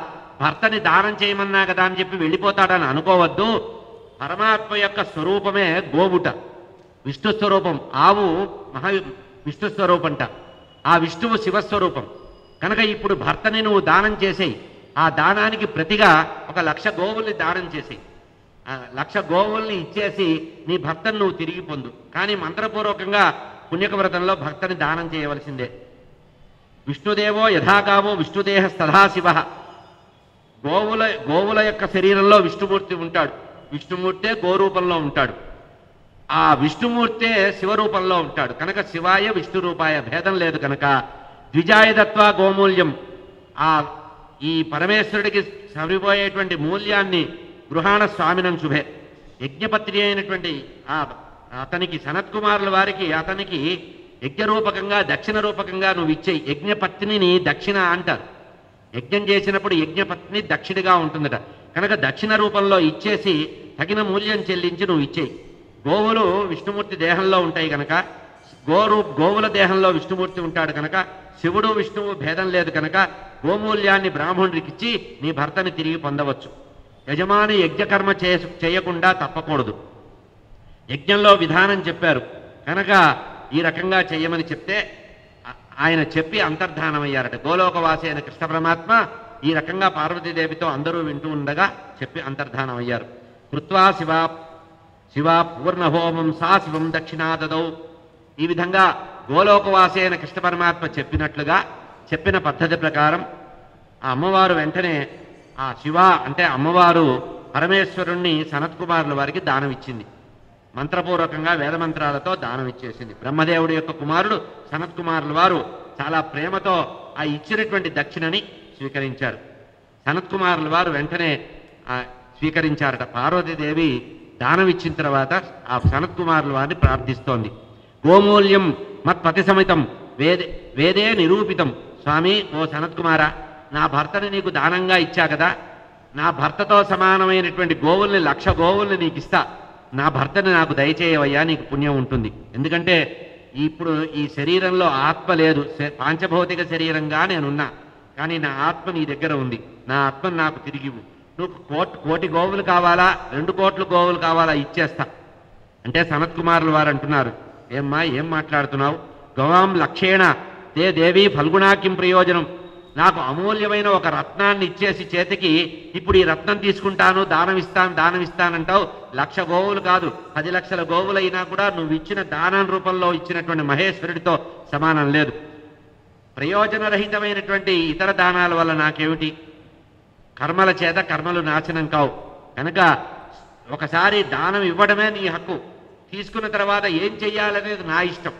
భర్తని దానం చేయమన్నా కదా అని చెప్పి వెళ్ళిపోతాడని అనుకోవద్దు. పరమాత్మ యొక్క స్వరూపమే గోవుట, విష్ణు స్వరూపం. ఆవు విష్ణు స్వరూపంట, ఆ విష్ణువు శివస్వరూపం కనుక ఇప్పుడు భర్తని నువ్వు దానం చేసేయి. ఆ దానానికి ప్రతిగా 1,00,000 గోవుల్ని దానం చేసేయి. 1,00,000 గోవుల్ని ఇచ్చేసి నీ భర్తను నువ్వు తిరిగి పొందు. కానీ మంత్రపూర్వకంగా పుణ్యక వ్రతంలో భర్తని దానం చేయవలసిందే. విష్ణుదేవో యథాగావో విష్ణుదేహ సదాశివ, గోవుల యొక్క శరీరంలో విష్ణుమూర్తి ఉంటాడు. విష్ణుమూర్తే గోరూపంలో ఉంటాడు. ఆ విష్ణుమూర్తే శివరూపంలో ఉంటాడు కనుక శివాయ విష్ణు రూపాయ భేదం లేదు కనుక ద్విజాయదత్వ గోమూల్యం, ఈ పరమేశ్వరుడికి సరిపోయేటువంటి మూల్యాన్ని గృహాణ స్వామినం శుభే. యజ్ఞపత్రి అయినటువంటి అతనికి సనత్కుమారుల వారికి అతనికి యజ్ఞరూపకంగా దక్షిణ రూపకంగా నువ్వు ఇచ్చేయి. యజ్ఞపత్నిని దక్షిణ అంటారు. యజ్ఞం చేసినప్పుడు యజ్ఞపత్ని దక్షిణగా ఉంటుందట కనుక దక్షిణ రూపంలో ఇచ్చేసి తగిన మూల్యం చెల్లించి నువ్వు ఇచ్చేయి. గోవులు విష్ణుమూర్తి దేహంలో ఉంటాయి కనుక గోవుల దేహంలో విష్ణుమూర్తి ఉంటాడు కనుక శివుడు విష్ణువు భేదం లేదు కనుక గోమూల్యాన్ని బ్రాహ్మణుడికిచ్చి నీ భర్తని తిరిగి పొందవచ్చు. యజమాని యజ్ఞకర్మ చేయకుండా తప్పకూడదు. యజ్ఞంలో విధానం చెప్పారు కనుక ఈ రకంగా చెయ్యమని చెప్తే ఆయన చెప్పి అంతర్ధానమయ్యారట. గోలోకవాసి అయిన కృష్ణ పరమాత్మ ఈ రకంగా పార్వతీదేవితో అందరూ వింటూ ఉండగా చెప్పి అంతర్ధానమయ్యారు. కృత్వా శివ పూర్ణహోమం సా శివం దక్షిణాదదౌ. ఈ విధంగా గోలోకవాసి అయిన కృష్ణ పరమాత్మ చెప్పినట్లుగా చెప్పిన పద్ధతి ప్రకారం ఆ అమ్మవారు వెంటనే ఆ శివ అంటే అమ్మవారు పరమేశ్వరుణ్ణి సనత్కుమారుల వారికి దానం ఇచ్చింది. మంత్రపూర్వకంగా వేదమంత్రాలతో దానం ఇచ్చేసింది. బ్రహ్మదేవుడి యొక్క కుమారుడు సనత్కుమారుల వారు చాలా ప్రేమతో ఆ ఇచ్చినటువంటి దక్షిణని స్వీకరించారు. సనత్కుమారుల వారు వెంటనే స్వీకరించారట. పార్వతీదేవి దానం ఇచ్చిన తర్వాత ఆ సనత్కుమారుల వారిని ప్రార్థిస్తోంది. గోమూల్యం మత్పతి సమితం వేదే నిరూపితం. స్వామి, ఓ సనత్కుమార, నా భర్తని నీకు దానంగా ఇచ్చా కదా, నా భర్తతో సమానమైనటువంటి గోవుల్ని 1,00,000 గోవుల్ని నీకు ఇస్తా, నా భర్తని నాకు దయచేయవయ్యా, నీకు పుణ్యం ఉంటుంది. ఎందుకంటే ఇప్పుడు ఈ శరీరంలో ఆత్మ లేదు, పాంచభౌతిక శరీరంగా నేనున్నా, కానీ నా ఆత్మ నీ దగ్గర ఉంది. నా ఆత్మను నాకు తిరిగివు. నువ్వు 1,00,00,000 గోవులు కావాలా, 2 కోట్ల గోవులు కావాలా, ఇచ్చేస్తా అంటే సనత్కుమారుల వారు అంటున్నారు, ఏమ్మా ఏం మాట్లాడుతున్నావు? గవాం లక్షేణ తే దేవి ఫల్గుణాకిం ప్రయోజనం. నాకు అమూల్యమైన ఒక రత్నాన్ని ఇచ్చేసి చేతికి ఇప్పుడు ఈ రత్నం తీసుకుంటాను, దానం ఇస్తానంటావు. 1,00,000 గోవులు కాదు, 10 లక్షల గోవులైనా కూడా నువ్వు ఇచ్చిన దానం రూపంలో ఇచ్చినటువంటి మహేశ్వరుడితో సమానం లేదు. ప్రయోజనరహితమైనటువంటి ఇతర దానాల వల్ల నాకేమిటి? కర్మల చేత కర్మలు నాశనం కావు. కనుక ఒకసారి దానం ఇవ్వడమే నీ హక్కు. తీసుకున్న తర్వాత ఏం చెయ్యాలనేది నా ఇష్టం,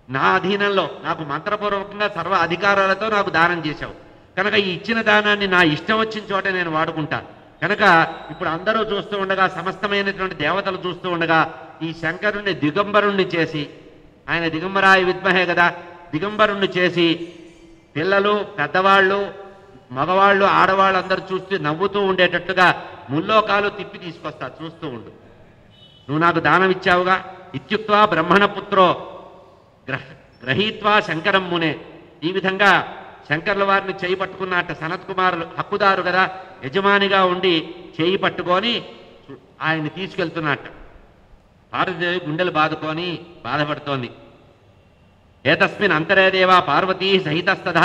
నా అధీనంలో, నాకు మంత్రపూర్వకంగా సర్వ అధికారాలతో నాకు దానం చేశావు కనుక ఈ ఇచ్చిన దానాన్ని నా ఇష్టం వచ్చిన చోట నేను వాడుకుంటాను. కనుక ఇప్పుడు అందరూ చూస్తూ ఉండగా, సమస్తమైనటువంటి దేవతలు చూస్తూ ఉండగా, ఈ శంకరుణ్ణి దిగంబరుణ్ణి చేసి, ఆయన దిగంబరాయ విద్మహే కదా, దిగంబరుణ్ణి చేసి పిల్లలు, పెద్దవాళ్ళు, మగవాళ్ళు, ఆడవాళ్ళు అందరూ చూస్తూ నవ్వుతూ ఉండేటట్టుగా ముల్లోకాలు తిప్పి తీసుకొస్తా, చూస్తూ ఉండు. నువ్వు నాకు దానం ఇచ్చావుగా. ఇత్యుక్త్వా బ్రహ్మణపుత్రో గ్రహీత్వా శంకరం మునే. ఈ విధంగా శంకర్ల వారిని చేయి పట్టుకున్నట్ట సనత్ కుమారులు హక్కుదారు కదా, యజమానిగా ఉండి చేయి పట్టుకొని ఆయన్ని తీసుకెళ్తున్నట్ట. పార్వతీదేవి గుండెలు బాదుకొని బాధపడుతోంది. ఏతస్మిన్ అంతరే దేవా పార్వతీ సహితస్తథ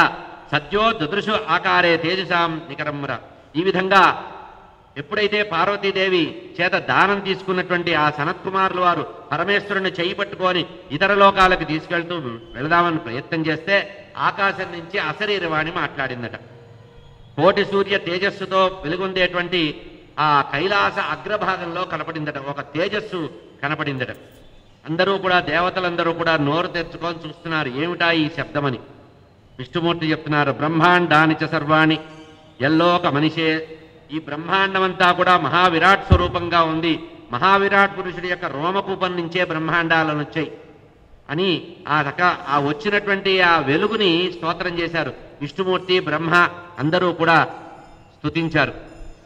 సద్యో దదృశు ఆకారే తేజసాం నికరమ్ర. ఈ విధంగా ఎప్పుడైతే పార్వతీదేవి చేత దానం తీసుకున్నటువంటి ఆ సనత్కుమారులు వారు పరమేశ్వరుని చేయి పట్టుకొని ఇతర లోకాలకు తీసుకెళ్తూ వెళదామని ప్రయత్నం చేస్తే ఆకాశం నుంచి అశరీరవాణి మాట్లాడిందట. కోటి సూర్య తేజస్సుతో వెలుగొందేటువంటి ఆ కైలాస అగ్రభాగంలో కనపడిందట, ఒక తేజస్సు కనపడిందట. అందరూ కూడా, దేవతలందరూ కూడా నోరు తెచ్చుకొని చూస్తున్నారు, ఏమిటా ఈ శబ్దమని. విష్ణుమూర్తి చెప్తున్నారు, బ్రహ్మాండాని చ సర్వాణి ఎల్లోక మనిషే. ఈ బ్రహ్మాండమంతా కూడా మహావిరాట్ స్వరూపంగా ఉంది, మహావిరాట్ పురుషుడి యొక్క రోమకూపం నుంచే బ్రహ్మాండాలను వచ్చాయి అని ఆ వచ్చినటువంటి ఆ వెలుగుని స్తోత్రం చేశారు. విష్ణుమూర్తి, బ్రహ్మ అందరూ కూడా స్తుతించారు.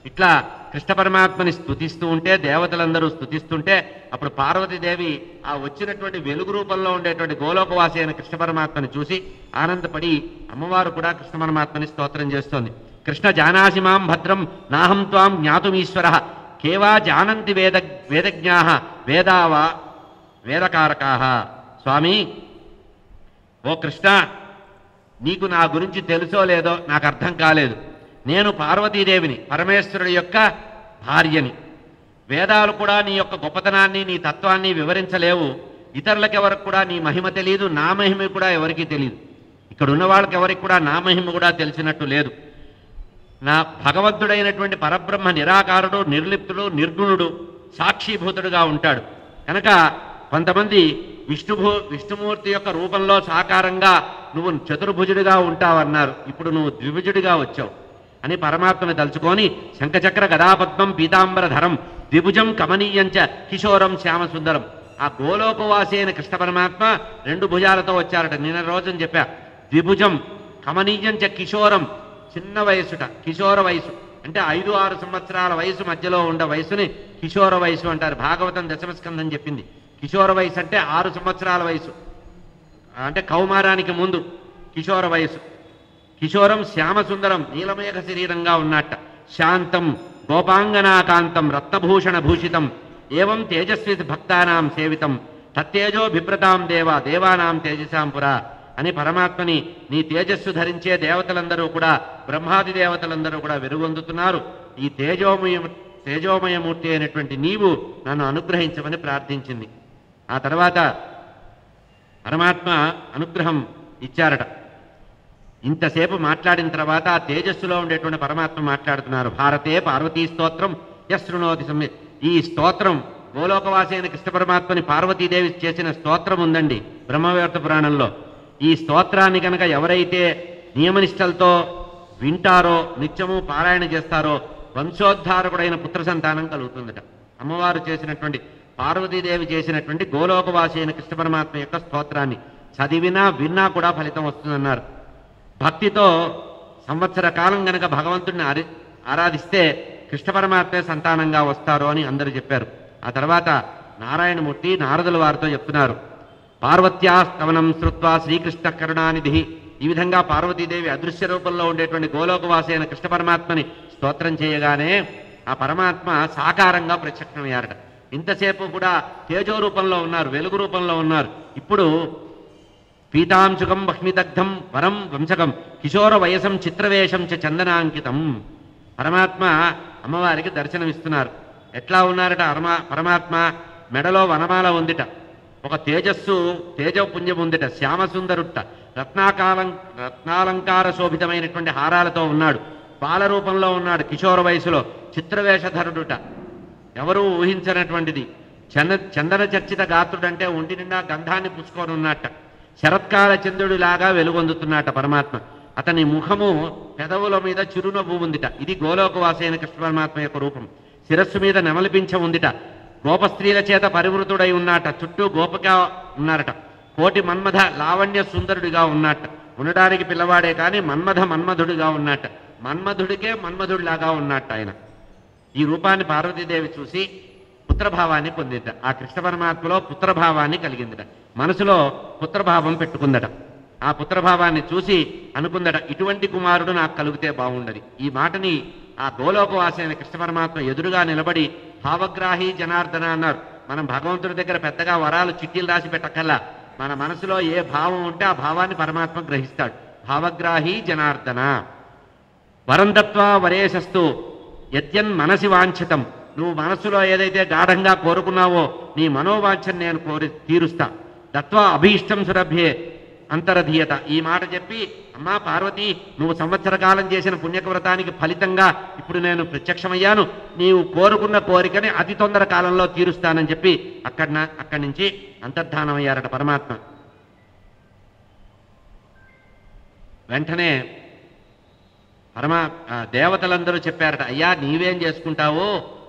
ఇట్లా కృష్ణ పరమాత్మని స్తుతిస్తూ ఉంటే, దేవతలందరూ స్తుతిస్తుంటే, అప్పుడు పార్వతీదేవి ఆ వచ్చినటువంటి వెలుగు రూపంలో ఉండేటువంటి గోలోకవాసి అయిన కృష్ణ పరమాత్మని చూసి ఆనందపడి అమ్మవారు కూడా కృష్ణ పరమాత్మని స్తోత్రం చేస్తోంది. కృష్ణ జానాసి మాం భద్రం నాహం త్వాం జ్ఞాతుమీశ్వర కేవా జానంతి వేదజ్ఞా వేదావా వేదకారకా. స్వామి, ఓ కృష్ణ, నీకు నా గురించి తెలుసో లేదో నాకు అర్థం కాలేదు. నేను పార్వతీదేవిని, పరమేశ్వరుడి యొక్క భార్యని. వేదాలు కూడా నీ యొక్క గొప్పతనాన్ని, నీ తత్వాన్ని వివరించలేవు. ఇతరులకెవరికి కూడా నీ మహిమ తెలియదు, నా మహిమ కూడా ఎవరికీ తెలియదు. ఇక్కడ ఉన్న వాళ్ళకి ఎవరికి కూడా నా మహిమ కూడా తెలిసినట్టు లేదు. నా భగవంతుడైనటువంటి పరబ్రహ్మ నిరాకారుడు, నిర్లిప్తుడు, నిర్గుణుడు, సాక్షిభూతుడుగా ఉంటాడు. కనుక కొంతమంది విష్ణుమూర్తి యొక్క రూపంలో సాకారంగా నువ్వు చతుర్భుజుడిగా ఉంటావన్నారు, ఇప్పుడు నువ్వు ద్విభుజుడిగా వచ్చావు అని పరమాత్మని తలుచుకొని శంఖచక్ర గదాపద్మం పీతాంబరధరం ద్విభుజం కమనీయంచ కిశోరం శ్యామసుందరం. ఆ గోలోకవాసి అయిన కృష్ణ పరమాత్మ 2 భుజాలతో వచ్చారట. నిన్న రోజున చెప్పా, ద్విభుజం కమనీయంచ కిశోరం, చిన్న వయసుట, కిశోర వయసు అంటే 5-6 సంవత్సరాల వయసు మధ్యలో ఉండే వయసుని కిశోర వయసు అంటారు. భాగవతం దశమస్కంధం చెప్పింది. కిశోర వయసు అంటే 6 సంవత్సరాల వయసు, అంటే కౌమారానికి ముందు కిశోర వయసు. కిశోరం శ్యామసుందరం, నీలమేఘ శరీరంగా ఉన్నట్ట. శాంతం గోపాంగనాకాంతం రత్నభూషణ భూషితం ఏవం తేజస్వి భక్తానాం సేవితం తత్తేజో బిభ్రతాం దేవానాం తేజసాం పురా అని పరమాత్మని నీ తేజస్సు ధరించే దేవతలందరూ కూడా, బ్రహ్మాది దేవతలందరూ కూడా వెలుగొందుతున్నారు. ఈ తేజోమయమూర్తి అయినటువంటి నీవు నన్ను అనుగ్రహించమని ప్రార్థించింది. ఆ తర్వాత పరమాత్మ అనుగ్రహం ఇచ్చారట. ఇంతసేపు మాట్లాడిన తర్వాత ఆ తేజస్సులో ఉండేటువంటి పరమాత్మ మాట్లాడుతున్నారు. భారతే పార్వతీ స్తోత్రం యశృణోతి సమ్యక్. ఈ స్తోత్రం గోలోకవాసి అయిన కృష్ణ పరమాత్మని పార్వతీదేవి చేసిన స్తోత్రం ఉందండి బ్రహ్మవేత్త పురాణంలో. ఈ స్తోత్రాన్ని కనుక ఎవరైతే నియమనిష్టలతో వింటారో, నిత్యము పారాయణ చేస్తారో, వంశోద్ధారకుడైన పుత్ర సంతానం కలుగుతుందట. అమ్మవారు చేసినటువంటి, పార్వతీదేవి చేసినటువంటి గోలోకవాసి అయిన కృష్ణ పరమాత్మ యొక్క స్తోత్రాన్ని చదివినా విన్నా కూడా ఫలితం వస్తుందన్నారు. భక్తితో సంవత్సర కాలం గనక భగవంతుడిని ఆరాధిస్తే కృష్ణ పరమాత్మే సంతానంగా వస్తారు అని అందరూ చెప్పారు. ఆ తర్వాత నారాయణమూర్తి నారదుల వారితో చెప్తున్నారు, పార్వత్యా స్తవనం శ్రుత్వా శ్రీకృష్ణ కరుణానిధి. ఈ విధంగా పార్వతీదేవి అదృశ్య రూపంలో ఉండేటువంటి గోలోకవాసి అయిన కృష్ణ పరమాత్మని స్తోత్రం చేయగానే ఆ పరమాత్మ సాకారంగా ప్రత్యక్షమయ్యారట. ఇంతసేపు కూడా తేజో రూపంలో ఉన్నారు, వెలుగు రూపంలో ఉన్నారు. ఇప్పుడు పీతాంశుకం వహ్మిదగ్ధం వరం వంశకం కిశోర వయసం చిత్రవేషం చ చందనాంకితం. పరమాత్మ అమ్మవారికి దర్శనమిస్తున్నారు. ఎట్లా ఉన్నారట పరమాత్మ? మెడలో వనమాల ఉందిట, ఒక తేజపుంజం ఉందిట, శ్యామసుందరుట్ట, రత్నాలంకార శోభితమైనటువంటి హారాలతో ఉన్నాడు. బాల రూపంలో ఉన్నాడు, కిషోర వయసులో చిత్రవేషధరుడుట, ఎవరూ ఊహించనటువంటిది. చందన చర్చిత గాత్రుడంటే ఒంటి నిండా గంధాన్ని పుచ్చుకొని ఉన్నట్ట, శరత్కాల చంద్రుడిలాగా వెలుగొందుతున్నట్ట పరమాత్మ. అతని ముఖము పెదవుల మీద చిరునవ్వు ఉందిట. ఇది గోలోకవాసైన కృష్ణ పరమాత్మ యొక్క రూపం. శిరస్సు మీద నెమలిపించ ఉందిట. గోపస్త్రీల చేత పరివృతుడై ఉన్నట్ట, చుట్టూ గోపగా ఉన్నారట. కోటి మన్మథ లావణ్య సుందరుడిగా ఉన్నట్ట. ఉండడానికి పిల్లవాడే కానీ మన్మధుడిగా ఉన్నట్ట. మన్మధుడికే మన్మధుడిలాగా ఉన్నట్ట ఆయన. ఈ రూపాన్ని పార్వతీదేవి చూసి పుత్రభావాన్ని పొందిందట. ఆ కృష్ణ పరమాత్మలో పుత్రభావాన్ని కలిగిందట. మనసులో పుత్రభావం పెట్టుకుందట. ఆ పుత్రభావాన్ని చూసి అనుకుందట, ఇటువంటి కుమారుడు నాకు కలిగితే బాగుండని. ఈ మాటని ఆ గోలోకవాసైన కృష్ణ పరమాత్మ ఎదురుగా నిలబడి భావగ్రాహి జనార్దన అన్నారు. మనం భగవంతుడి దగ్గర పెద్దగా వరాలు చిట్టీలు రాసి పెట్టక్కల్లా, మన మనసులో ఏ భావం ఉంటే ఆ భావాన్ని పరమాత్మ గ్రహిస్తాడు. భావగ్రాహి జనార్దన. వరం దత్వా వరేశస్తు యద్యన్ మనసి వాంఛితం. నువ్వు మనసులో ఏదైతే గాఢంగా కోరుకున్నావో నీ మనోవాంఛను నేను తీరుస్తా. దత్వా అభీష్టం సురభ్యే అంతరధీయత. ఈ మాట చెప్పి, అమ్మా పార్వతి, నువ్వు సంవత్సర కాలం చేసిన పుణ్యవ్రతానికి ఫలితంగా ఇప్పుడు నేను ప్రత్యక్షమయ్యాను. నీవు కోరుకున్న కోరికని అతి తొందర కాలంలో తీరుస్తానని చెప్పి అక్కడి నుంచి అంతర్ధానమయ్యారట పరమాత్మ. వెంటనే దేవతలందరూ చెప్పారట, అయ్యా నీవేం చేసుకుంటావో,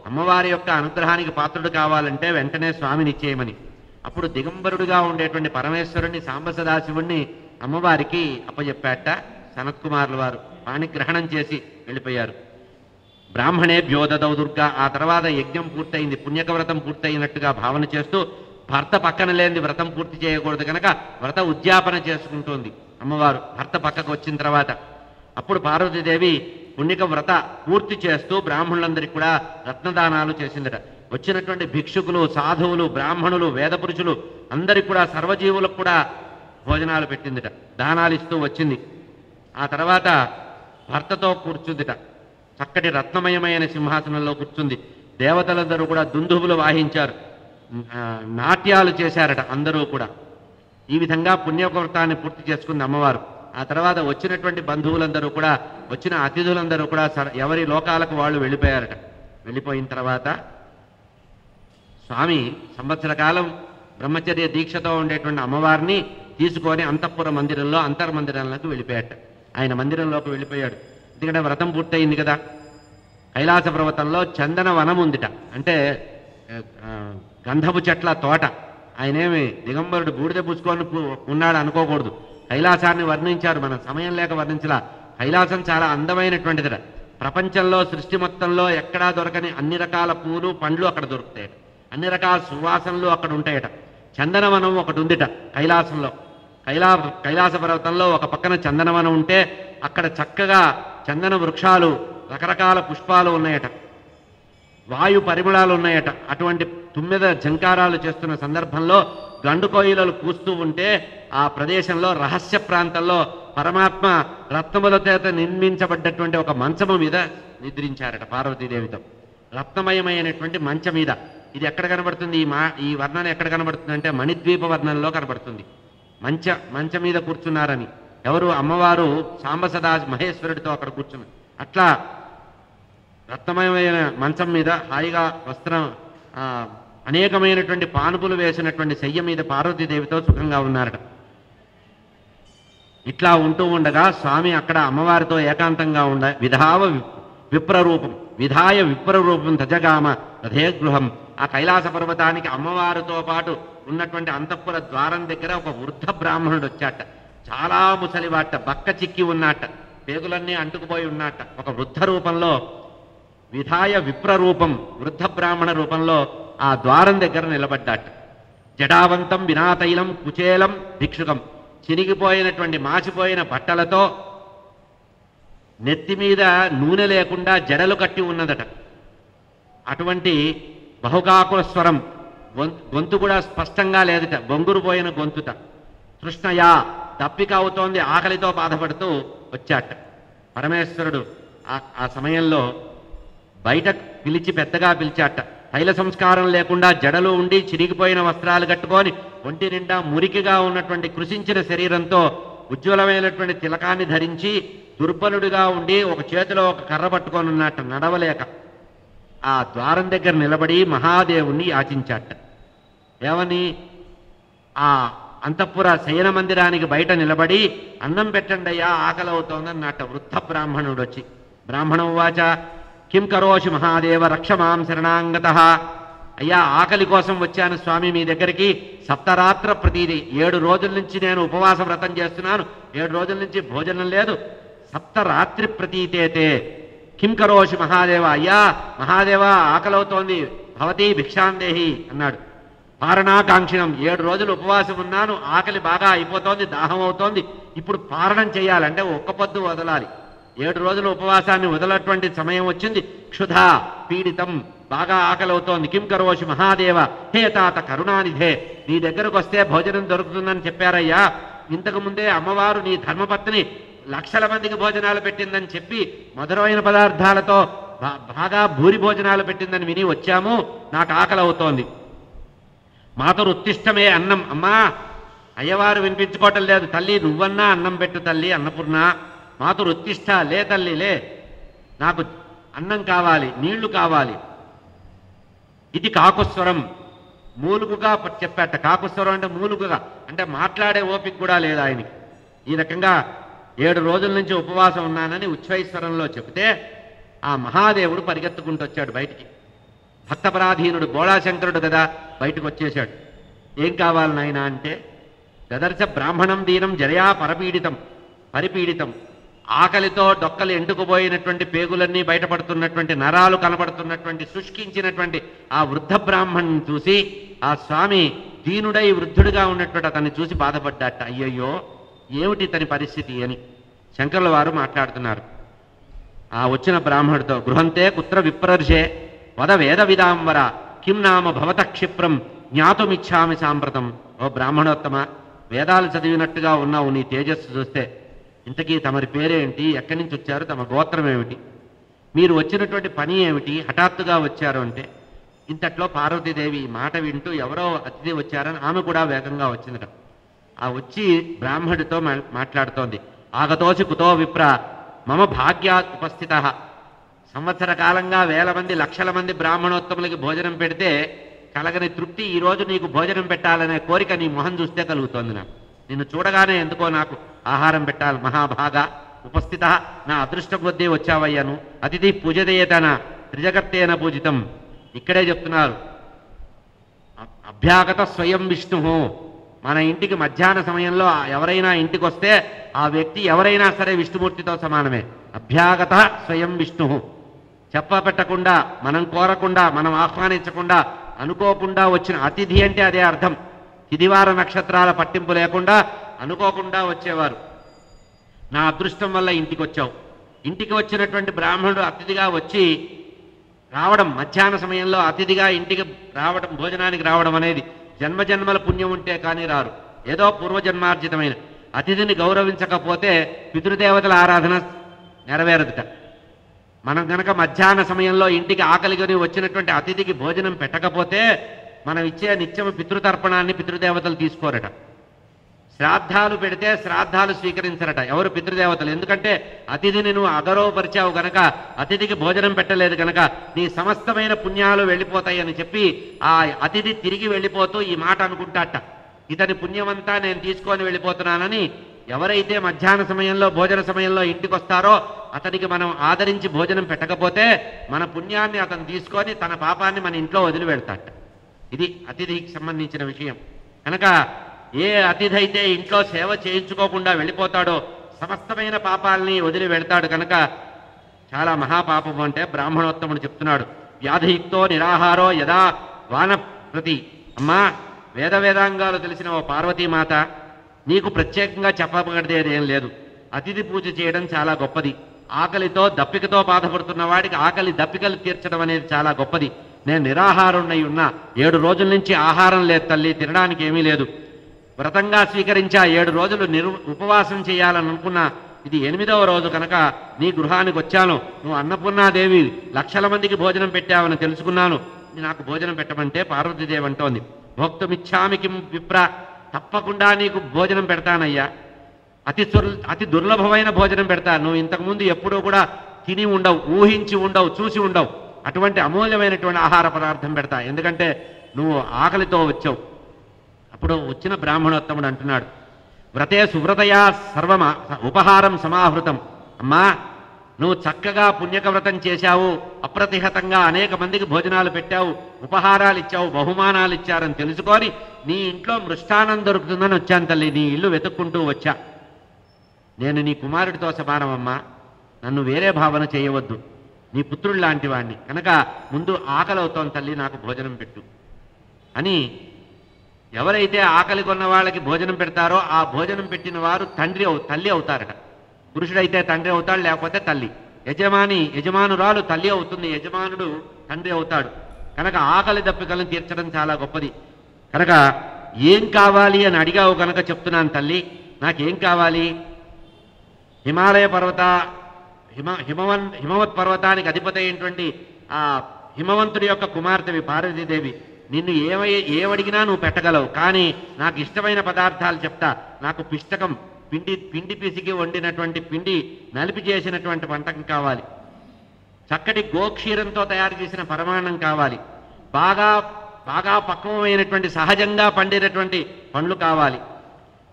అమ్మవారి యొక్క అనుగ్రహానికి పాత్రుడు కావాలంటే వెంటనే స్వామిని ఇచ్చేయమని. అప్పుడు దిగంబరుడుగా ఉండేటువంటి పరమేశ్వరుణ్ణి, సాంబ సదాశివుణ్ణి అమ్మవారికి అప్పచెప్పాట సనత్కుమారుల వారు. పాణిగ్రహణం చేసి వెళ్ళిపోయారు. బ్రాహ్మణే భ్యోదదౌ దుర్గా. ఆ తర్వాత యజ్ఞం పూర్తయింది, పుణ్యక వ్రతం పూర్తయినట్టుగా భావన చేస్తూ, భర్త పక్కన లేనిది వ్రతం పూర్తి చేయకూడదు కనుక వ్రత ఉద్యాపన చేసుకుంటోంది అమ్మవారు భర్త పక్కకు వచ్చిన తర్వాత. అప్పుడు పార్వతీదేవి పుణ్యక వ్రత పూర్తి చేస్తూ బ్రాహ్మణులందరికీ కూడా రత్నదానాలు చేసిందట. వచ్చినటువంటి భిక్షుకులు, సాధువులు, బ్రాహ్మణులు, వేదపురుషులు అందరికీ కూడా, సర్వజీవులకు కూడా భోజనాలు పెట్టిందిట, దానాలు ఇస్తూ వచ్చింది. ఆ తర్వాత భర్తతో కూర్చుందిట. చక్కటి రత్నమయమైన సింహాసనంలో కూర్చుంది. దేవతలందరూ కూడా దుందుబులు వాయించారు, నాట్యాలు చేశారట అందరూ కూడా. ఈ విధంగా పుణ్యవ్రతాన్ని పూర్తి చేసుకుంది అమ్మవారు. ఆ తర్వాత వచ్చినటువంటి బంధువులందరూ కూడా, వచ్చిన అతిథులందరూ కూడా ఎవరి లోకాలకు వాళ్ళు వెళ్ళిపోయారట. వెళ్ళిపోయిన తర్వాత స్వామి సంవత్సర కాలం బ్రహ్మచర్య దీక్షతో ఉండేటువంటి అమ్మవారిని తీసుకొని అంతఃపుర మందిరంలో, అంతర్మందిరంలోకి వెళ్ళిపోయాట. ఆయన మందిరంలోకి వెళ్ళిపోయాడు. ఎందుకంటే వ్రతం పూర్తయింది కదా. కైలాస పర్వతంలో చందన వనం ఉందిట, అంటే గంధపు చెట్ల తోట. ఆయనేమి దిగంబరుడు బూడిద పూసుకొని ఉన్నాడు అనుకోకూడదు. కైలాసాన్ని వర్ణించారు, మన సమయం లేక వర్ణించలా. కైలాసం చాలా అందమైనటువంటిదిట. ప్రపంచంలో సృష్టి మొత్తంలో ఎక్కడా దొరకని అన్ని రకాల పూలు, పండ్లు అక్కడ దొరుకుతాయి. అన్ని రకాల సువాసనలు అక్కడ ఉంటాయట. చందనవనం ఒకటి ఉందిట కైలాసంలో. కైలాస పర్వతంలో ఒక పక్కన చందనవనం ఉంటే అక్కడ చక్కగా చందన వృక్షాలు, రకరకాల పుష్పాలు ఉన్నాయట, వాయు పరిమళాలు ఉన్నాయట. అటువంటి తుమ్మెద జంకారాలు చేస్తున్న సందర్భంలో గండు కోయిలలు కూస్తూ ఉంటే ఆ ప్రదేశంలో రహస్య ప్రాంతంలో పరమాత్మ రత్నముల చేత నిర్మించబడ్డటువంటి ఒక మంచము మీద నిద్రించారట పార్వతీదేవితో. రత్నమయమైనటువంటి మంచం మీద. ఇది ఎక్కడ కనబడుతుంది? ఈ వర్ణన ఎక్కడ కనబడుతుంది అంటే మణిద్వీప వర్ణనలో కనబడుతుంది. మంచం మీద కూర్చున్నారని. ఎవరు? అమ్మవారు సాంబ సదా మహేశ్వరుడితో అక్కడ కూర్చున్నారు. అట్లా రత్నమయమైన మంచం మీద హాయిగా వస్త్రం, అనేకమైనటువంటి పానుపులు వేసినటువంటి శయ్య మీద పార్వతీదేవితో సుఖంగా ఉన్నారట. ఇట్లా ఉంటూ ఉండగా స్వామి అక్కడ అమ్మవారితో ఏకాంతంగా విధాయ విప్రరూపం తజగామ రథేగృహం. ఆ కైలాస పర్వతానికి అమ్మవారితో పాటు ఉన్నటువంటి అంతఃపుర ద్వారం దగ్గర ఒక వృద్ధ బ్రాహ్మణుడు వచ్చాట. చాలా ముసలివాట, బక్క చిక్కి ఉన్నట్ట, పేగులన్నీ అంటుకుపోయి ఉన్నట్ట. ఒక వృద్ధ రూపంలో, విధాయ విప్రరూపం, వృద్ధ బ్రాహ్మణ రూపంలో ఆ ద్వారం దగ్గర నిలబడ్డాట. జడావంతం వినాతైలం కుచేలం భిక్షుకం. చిరిగిపోయినటువంటి మాసిపోయిన బట్టలతో, నెత్తి మీద నూనె లేకుండా జడలు కట్టి ఉన్నదట. అటువంటి బహుకాకుల స్వరం, గొంతు కూడా స్పష్టంగా లేదట, బొంగురు పోయిన గొంతుట. తృష్ణయా, దప్పిక అవుతోంది, ఆకలితో బాధపడుతూ వచ్చాట. పరమేశ్వరుడు ఆ సమయంలో బయట పిలిచి పెద్దగా పిలిచాట. తైల సంస్కారం లేకుండా జడలు ఉండి చిరిగిపోయిన వస్త్రాలు కట్టుకొని ఒంటి నిండా మురికిగా ఉన్నటువంటి కృషించిన శరీరంతో ఉజ్వలమైనటువంటి తిలకాన్ని ధరించి దుర్బలుడిగా ఉండి ఒక చేతిలో ఒక కర్ర పట్టుకొని ఉన్నట్టు నడవలేక ఆ ద్వారం దగ్గర నిలబడి మహాదేవుణ్ణి యాచించాట. ఏమని? ఆ అంతఃపుర శయన మందిరానికి బయట నిలబడి అన్నం పెట్టండి అయ్యా, ఆకలి అవుతోందన్నట్ట వృద్ధ బ్రాహ్మణుడు వచ్చి. బ్రాహ్మణం వాచ కిం కరోషి మహాదేవ రక్షమాం శరణాంగత. అయ్యా, ఆకలి కోసం వచ్చాను స్వామి మీ దగ్గరికి. సప్తరాత్ర ప్రతీది 7 రోజుల నుంచి నేను ఉపవాస వ్రతం చేస్తున్నాను, 7 రోజుల నుంచి భోజనం లేదు. సప్తరాత్రి ప్రతీతేతే కిం కరోషి మహాదేవ. అయ్యా మహాదేవ, ఆకలవుతోంది, భవతి భిక్షాందేహి అన్నాడు. పారణాకాంక్షిణం, 7 రోజులు ఉపవాసం ఉన్నాను, ఆకలి బాగా అయిపోతోంది, దాహం అవుతోంది, ఇప్పుడు పారణం చేయాలంటే ఒక్క పొద్దు వదలాలి. 7 రోజుల ఉపవాసాన్ని వదలటువంటి సమయం వచ్చింది. క్షుధా పీడితం, బాగా ఆకలి అవుతోంది. కిం కరోషి మహాదేవ హే తాత కరుణానిధే, నీ దగ్గరకు వస్తే భోజనం దొరుకుతుందని చెప్పారయ్యా. ఇంతకు ముందే అమ్మవారు నీ ధర్మపత్ని లక్షల మందికి భోజనాలు పెట్టిందని చెప్పి మధురమైన పదార్థాలతో బాగా భూరి భోజనాలు పెట్టిందని విని వచ్చాము, నాకు ఆకలి అవుతోంది. మాతరు ఉత్తిష్టమే అన్నం. అమ్మా, అయ్యవారు వినిపించుకోవటం లేదు. తల్లి నువ్వన్నా అన్నం పెట్టు తల్లి అన్నపూర్ణ. మాతరు ఉత్తిష్ట, లే తల్లి లే, నాకు అన్నం కావాలి, నీళ్లు కావాలి. ఇది కాకుస్వరం, మూలుగుగా చెప్పాట. కాకుస్వరం అంటే మూలుగుగా, అంటే మాట్లాడే ఓపిక కూడా లేదు ఆయనకి. ఈ రకంగా 7 రోజుల నుంచి ఉపవాసం ఉన్నానని ఉచ్ఛ్వైస్వరంలో చెబితే ఆ మహాదేవుడు పరిగెత్తుకుంటూ వచ్చాడు బయటికి. భక్తపరాధీనుడు బోళాశంకరుడు కదా, బయటకు వచ్చేశాడు. ఏం కావాలి నాయన అంటే, దదర్శ బ్రాహ్మణం దీనం జరయా పరిపీడితం. ఆకలితో డొక్కలు ఎండుకుపోయినటువంటి పేగులన్నీ బయటపడుతున్నటువంటి, నరాలు కనబడుతున్నటువంటి, శుష్కించినటువంటి ఆ వృద్ధ బ్రాహ్మణ్ని చూసి ఆ స్వామి దీనుడై వృద్ధుడిగా ఉన్నటువంటి అతన్ని చూసి బాధపడ్డాట. అయ్యయ్యో, ఏమిటి తన పరిస్థితి అని శంకరుల వారు మాట్లాడుతున్నారు. ఆ వచ్చిన బ్రాహ్మణుడితో, గృహంతే కుత్ర విప్రర్షే వద వేద విదాంబర కిం నామ భవత క్షిప్రం జ్ఞాతుమిచ్చామి సాంప్రతం. ఓ బ్రాహ్మణోత్తమ, వేదాలు చదివినట్టుగా ఉన్నావు, నీ తేజస్సు చూస్తే. ఇంతకీ తమరి పేరేంటి, ఎక్కడి నుంచి వచ్చారు, తమ గోత్రం ఏమిటి, మీరు వచ్చినటువంటి పని ఏమిటి, హఠాత్తుగా వచ్చారు అంటే. ఇంతట్లో పార్వతీదేవి ఈ మాట వింటూ ఎవరో అతిథి వచ్చారని ఆమె కూడా వేగంగా వచ్చిందట. ఆ వచ్చి బ్రాహ్మణుడితో మాట్లాడుతోంది. ఆగతోసి కుతో విప్ర మమ భాగ్యాత్ ఉపస్థిత. సంవత్సర కాలంగా 1000 మంది 1,00,000 మంది బ్రాహ్మణోత్తములకి భోజనం పెడితే కలగని తృప్తి ఈరోజు నీకు భోజనం పెట్టాలనే కోరిక నీ మొహం చూస్తే కలుగుతోంది. నాకు నిన్ను చూడగానే ఎందుకో నాకు ఆహారం పెట్టాలి. మహాభాగ ఉపస్థిత, నా అదృష్ట కొద్దీ వచ్చావయ్యాను. అతిథి పూజదేయతన త్రిజగత్తేన పూజితం. ఇక్కడే చెప్తున్నారు, అభ్యాగత స్వయం విష్ణు. మన ఇంటికి మధ్యాహ్న సమయంలో ఎవరైనా ఇంటికి వస్తే ఆ వ్యక్తి ఎవరైనా సరే విష్ణుమూర్తితో సమానమే. అభ్యాగత స్వయం విష్ణు. చెప్పపెట్టకుండా, మనం కోరకుండా, మనం ఆహ్వానించకుండా, అనుకోకుండా వచ్చిన అతిథి అంటే అదే అర్థం. తిదివార నక్షత్రాల పట్టింపు లేకుండా అనుకోకుండా వచ్చేవారు. నా అదృష్టం వల్ల ఇంటికి వచ్చావు. ఇంటికి వచ్చినటువంటి బ్రాహ్మణుడు అతిథిగా వచ్చి రావడం, మధ్యాహ్న సమయంలో అతిథిగా ఇంటికి రావడం, భోజనానికి రావడం అనేది జన్మజన్మల పుణ్యం ఉంటే కానీ రారు. ఏదో పూర్వజన్మార్జితమైన. అతిథిని గౌరవించకపోతే పితృదేవతల ఆరాధన నెరవేరదుట. మనం కనుక మధ్యాహ్న సమయంలో ఇంటికి ఆకలికొని వచ్చినటువంటి అతిథికి భోజనం పెట్టకపోతే మనం ఇచ్చే నిత్యం పితృతర్పణాన్ని పితృదేవతలు తీసుకోరట. శ్రాద్ధాలు పెడితే శ్రాద్ధాలు స్వీకరించరట ఎవరు? పితృదేవతలు. ఎందుకంటే అతిథిని నువ్వు అగౌరవపరిచావు గనక, అతిథికి భోజనం పెట్టలేదు గనక నీ సమస్తమైన పుణ్యాలు వెళ్ళిపోతాయని చెప్పి ఆ అతిథి తిరిగి వెళ్ళిపోతూ ఈ మాట అనుకుంటాట, ఇతని పుణ్యమంతా నేను తీసుకొని వెళ్ళిపోతున్నానని. ఎవరైతే మధ్యాహ్న సమయంలో భోజన సమయంలో ఇంటికి వస్తారో అతనికి మనం ఆదరించి భోజనం పెట్టకపోతే మన పుణ్యాన్ని అతను తీసుకొని తన పాపాన్ని మన ఇంట్లో వదిలి వెళ్తాట. ఇది అతిథికి సంబంధించిన విషయం. కనుక ఏ అతిథి అయితే ఇంట్లో సేవ చేయించుకోకుండా వెళ్ళిపోతాడో సమస్తమైన పాపాలని వదిలి వెళ్తాడు. కనుక చాలా మహాపాపం అంటే బ్రాహ్మణోత్తముడు చెప్తున్నాడు. వ్యాధియుక్తో నిరాహారో యదా వానప్రతి. అమ్మా, వేదాంగాలు తెలిసిన ఓ పార్వతీమాత, నీకు ప్రత్యేకంగా చెప్పబడేదేం లేదు. అతిథి పూజ చేయడం చాలా గొప్పది. ఆకలితో దప్పికతో బాధపడుతున్న వాడికి ఆకలి దప్పికలు తీర్చడం అనేది చాలా గొప్పది. నేను నిరాహారుణ్ణై ఉన్నా, 7 రోజుల నుంచి ఆహారం లేదు తల్లి, తినడానికి ఏమీ లేదు. వ్రతంగా స్వీకరించా 7 రోజులు ఉపవాసం చేయాలని అనుకున్నా. ఇది 8వ రోజు కనుక నీ గృహానికి వచ్చాను. నువ్వు అన్నపూర్ణాదేవి 1,00,000 మందికి భోజనం పెట్టావని తెలుసుకున్నాను. నాకు భోజనం పెట్టమంటే పార్వతీదేవి అంటోంది, భోక్తుమిచ్చామి కిం విప్ర. తప్పకుండా నీకు భోజనం పెడతానయ్యా. అతి దుర్లభమైన భోజనం పెడతా. నువ్వు ఇంతకుముందు ఎప్పుడూ కూడా తిని ఉండవు, ఊహించి ఉండవు, చూసి ఉండవు. అటువంటి అమూల్యమైనటువంటి ఆహార పదార్థం పెడతా. ఎందుకంటే నువ్వు ఆకలితో వచ్చావు. అప్పుడు వచ్చిన బ్రాహ్మణోత్తముడు అంటున్నాడు, వ్రతే సువ్రతయా సర్వమ ఉపహారం సమాహృతం. అమ్మా, నువ్వు చక్కగా పుణ్యక వ్రతం చేశావు, అప్రతిహతంగా అనేక మందికి భోజనాలు పెట్టావు, ఉపహారాలు ఇచ్చావు, బహుమానాలు ఇచ్చారని తెలుసుకొని నీ ఇంట్లో మృష్టానం దొరుకుతుందని వచ్చాను తల్లి. నీ ఇల్లు వెతుక్కుంటూ వచ్చా. నేను నీ కుమారుడితో సమానమమ్మా, నన్ను వేరే భావన చేయవద్దు, నీ పుత్రుడు లాంటి వాడిని కనుక ముందు ఆకలి అవుతోంది తల్లి, నాకు భోజనం పెట్టు అని ఎవరైతే ఆకలి కొన్న వాళ్ళకి భోజనం పెడతారో ఆ భోజనం పెట్టిన వారు తల్లి అవుతారట. పురుషుడైతే తండ్రి అవుతాడు, లేకపోతే తల్లి. యజమానురాలు తల్లి అవుతుంది, యజమానుడు తండ్రి అవుతాడు. కనుక ఆకలి దప్పికలను తీర్చడం చాలా గొప్పది. కనుక ఏం కావాలి అని అడిగావు కనుక చెప్తున్నాను తల్లి, నాకేం కావాలి? హిమాలయ హిమవత్ పర్వతానికి అధిపతి అయినటువంటి ఆ హిమవంతుడి యొక్క కుమార్తెవి పార్వతీదేవి. నిన్ను ఏమడిగినా నువ్వు పెట్టగలవు, కానీ నాకు ఇష్టమైన పదార్థాలు చెప్తా. నాకు పిష్టకం, పిండి పిసికి వండినటువంటి పిండి నలిపి చేసినటువంటి వంటకం కావాలి. చక్కటి గోక్షీరంతో తయారు చేసిన పరమాన్నం కావాలి. బాగా పక్వమైనటువంటి సహజంగా పండినటువంటి పండ్లు కావాలి.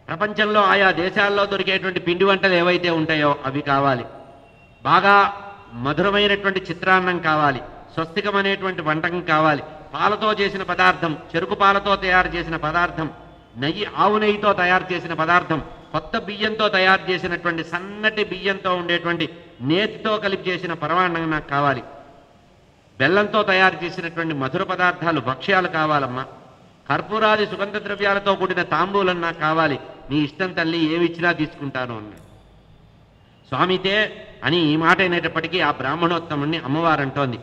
ప్రపంచంలో ఆయా దేశాల్లో దొరికేటువంటి పిండి వంటలు ఏవైతే ఉంటాయో అవి కావాలి. బాగా మధురమైనటువంటి చిత్రాన్నం కావాలి. స్వస్తికం అనేటువంటి వంటకం కావాలి. పాలతో చేసిన పదార్థం, చెరుకు పాలతో తయారు చేసిన పదార్థం, ఆవు నెయ్యితో తయారు చేసిన పదార్థం, కొత్త బియ్యంతో తయారు చేసినటువంటి సన్నటి బియ్యంతో ఉండేటువంటి నేతితో కలిపి చేసిన పరమాన్నం నాకు కావాలి. బెల్లంతో తయారు చేసినటువంటి మధుర పదార్థాలు, భక్ష్యాలు కావాలమ్మా. కర్పూరాది సుగంధ ద్రవ్యాలతో కూడిన తాంబూలం నాకు కావాలి. నీ ఇష్టం తల్లి, ఏమిచ్చినా తీసుకుంటాను అన్నాడు. స్వామితే అని ఈ మాట అయినప్పటికీ ఆ బ్రాహ్మణోత్తముణ్ణి అమ్మవారంటోంది,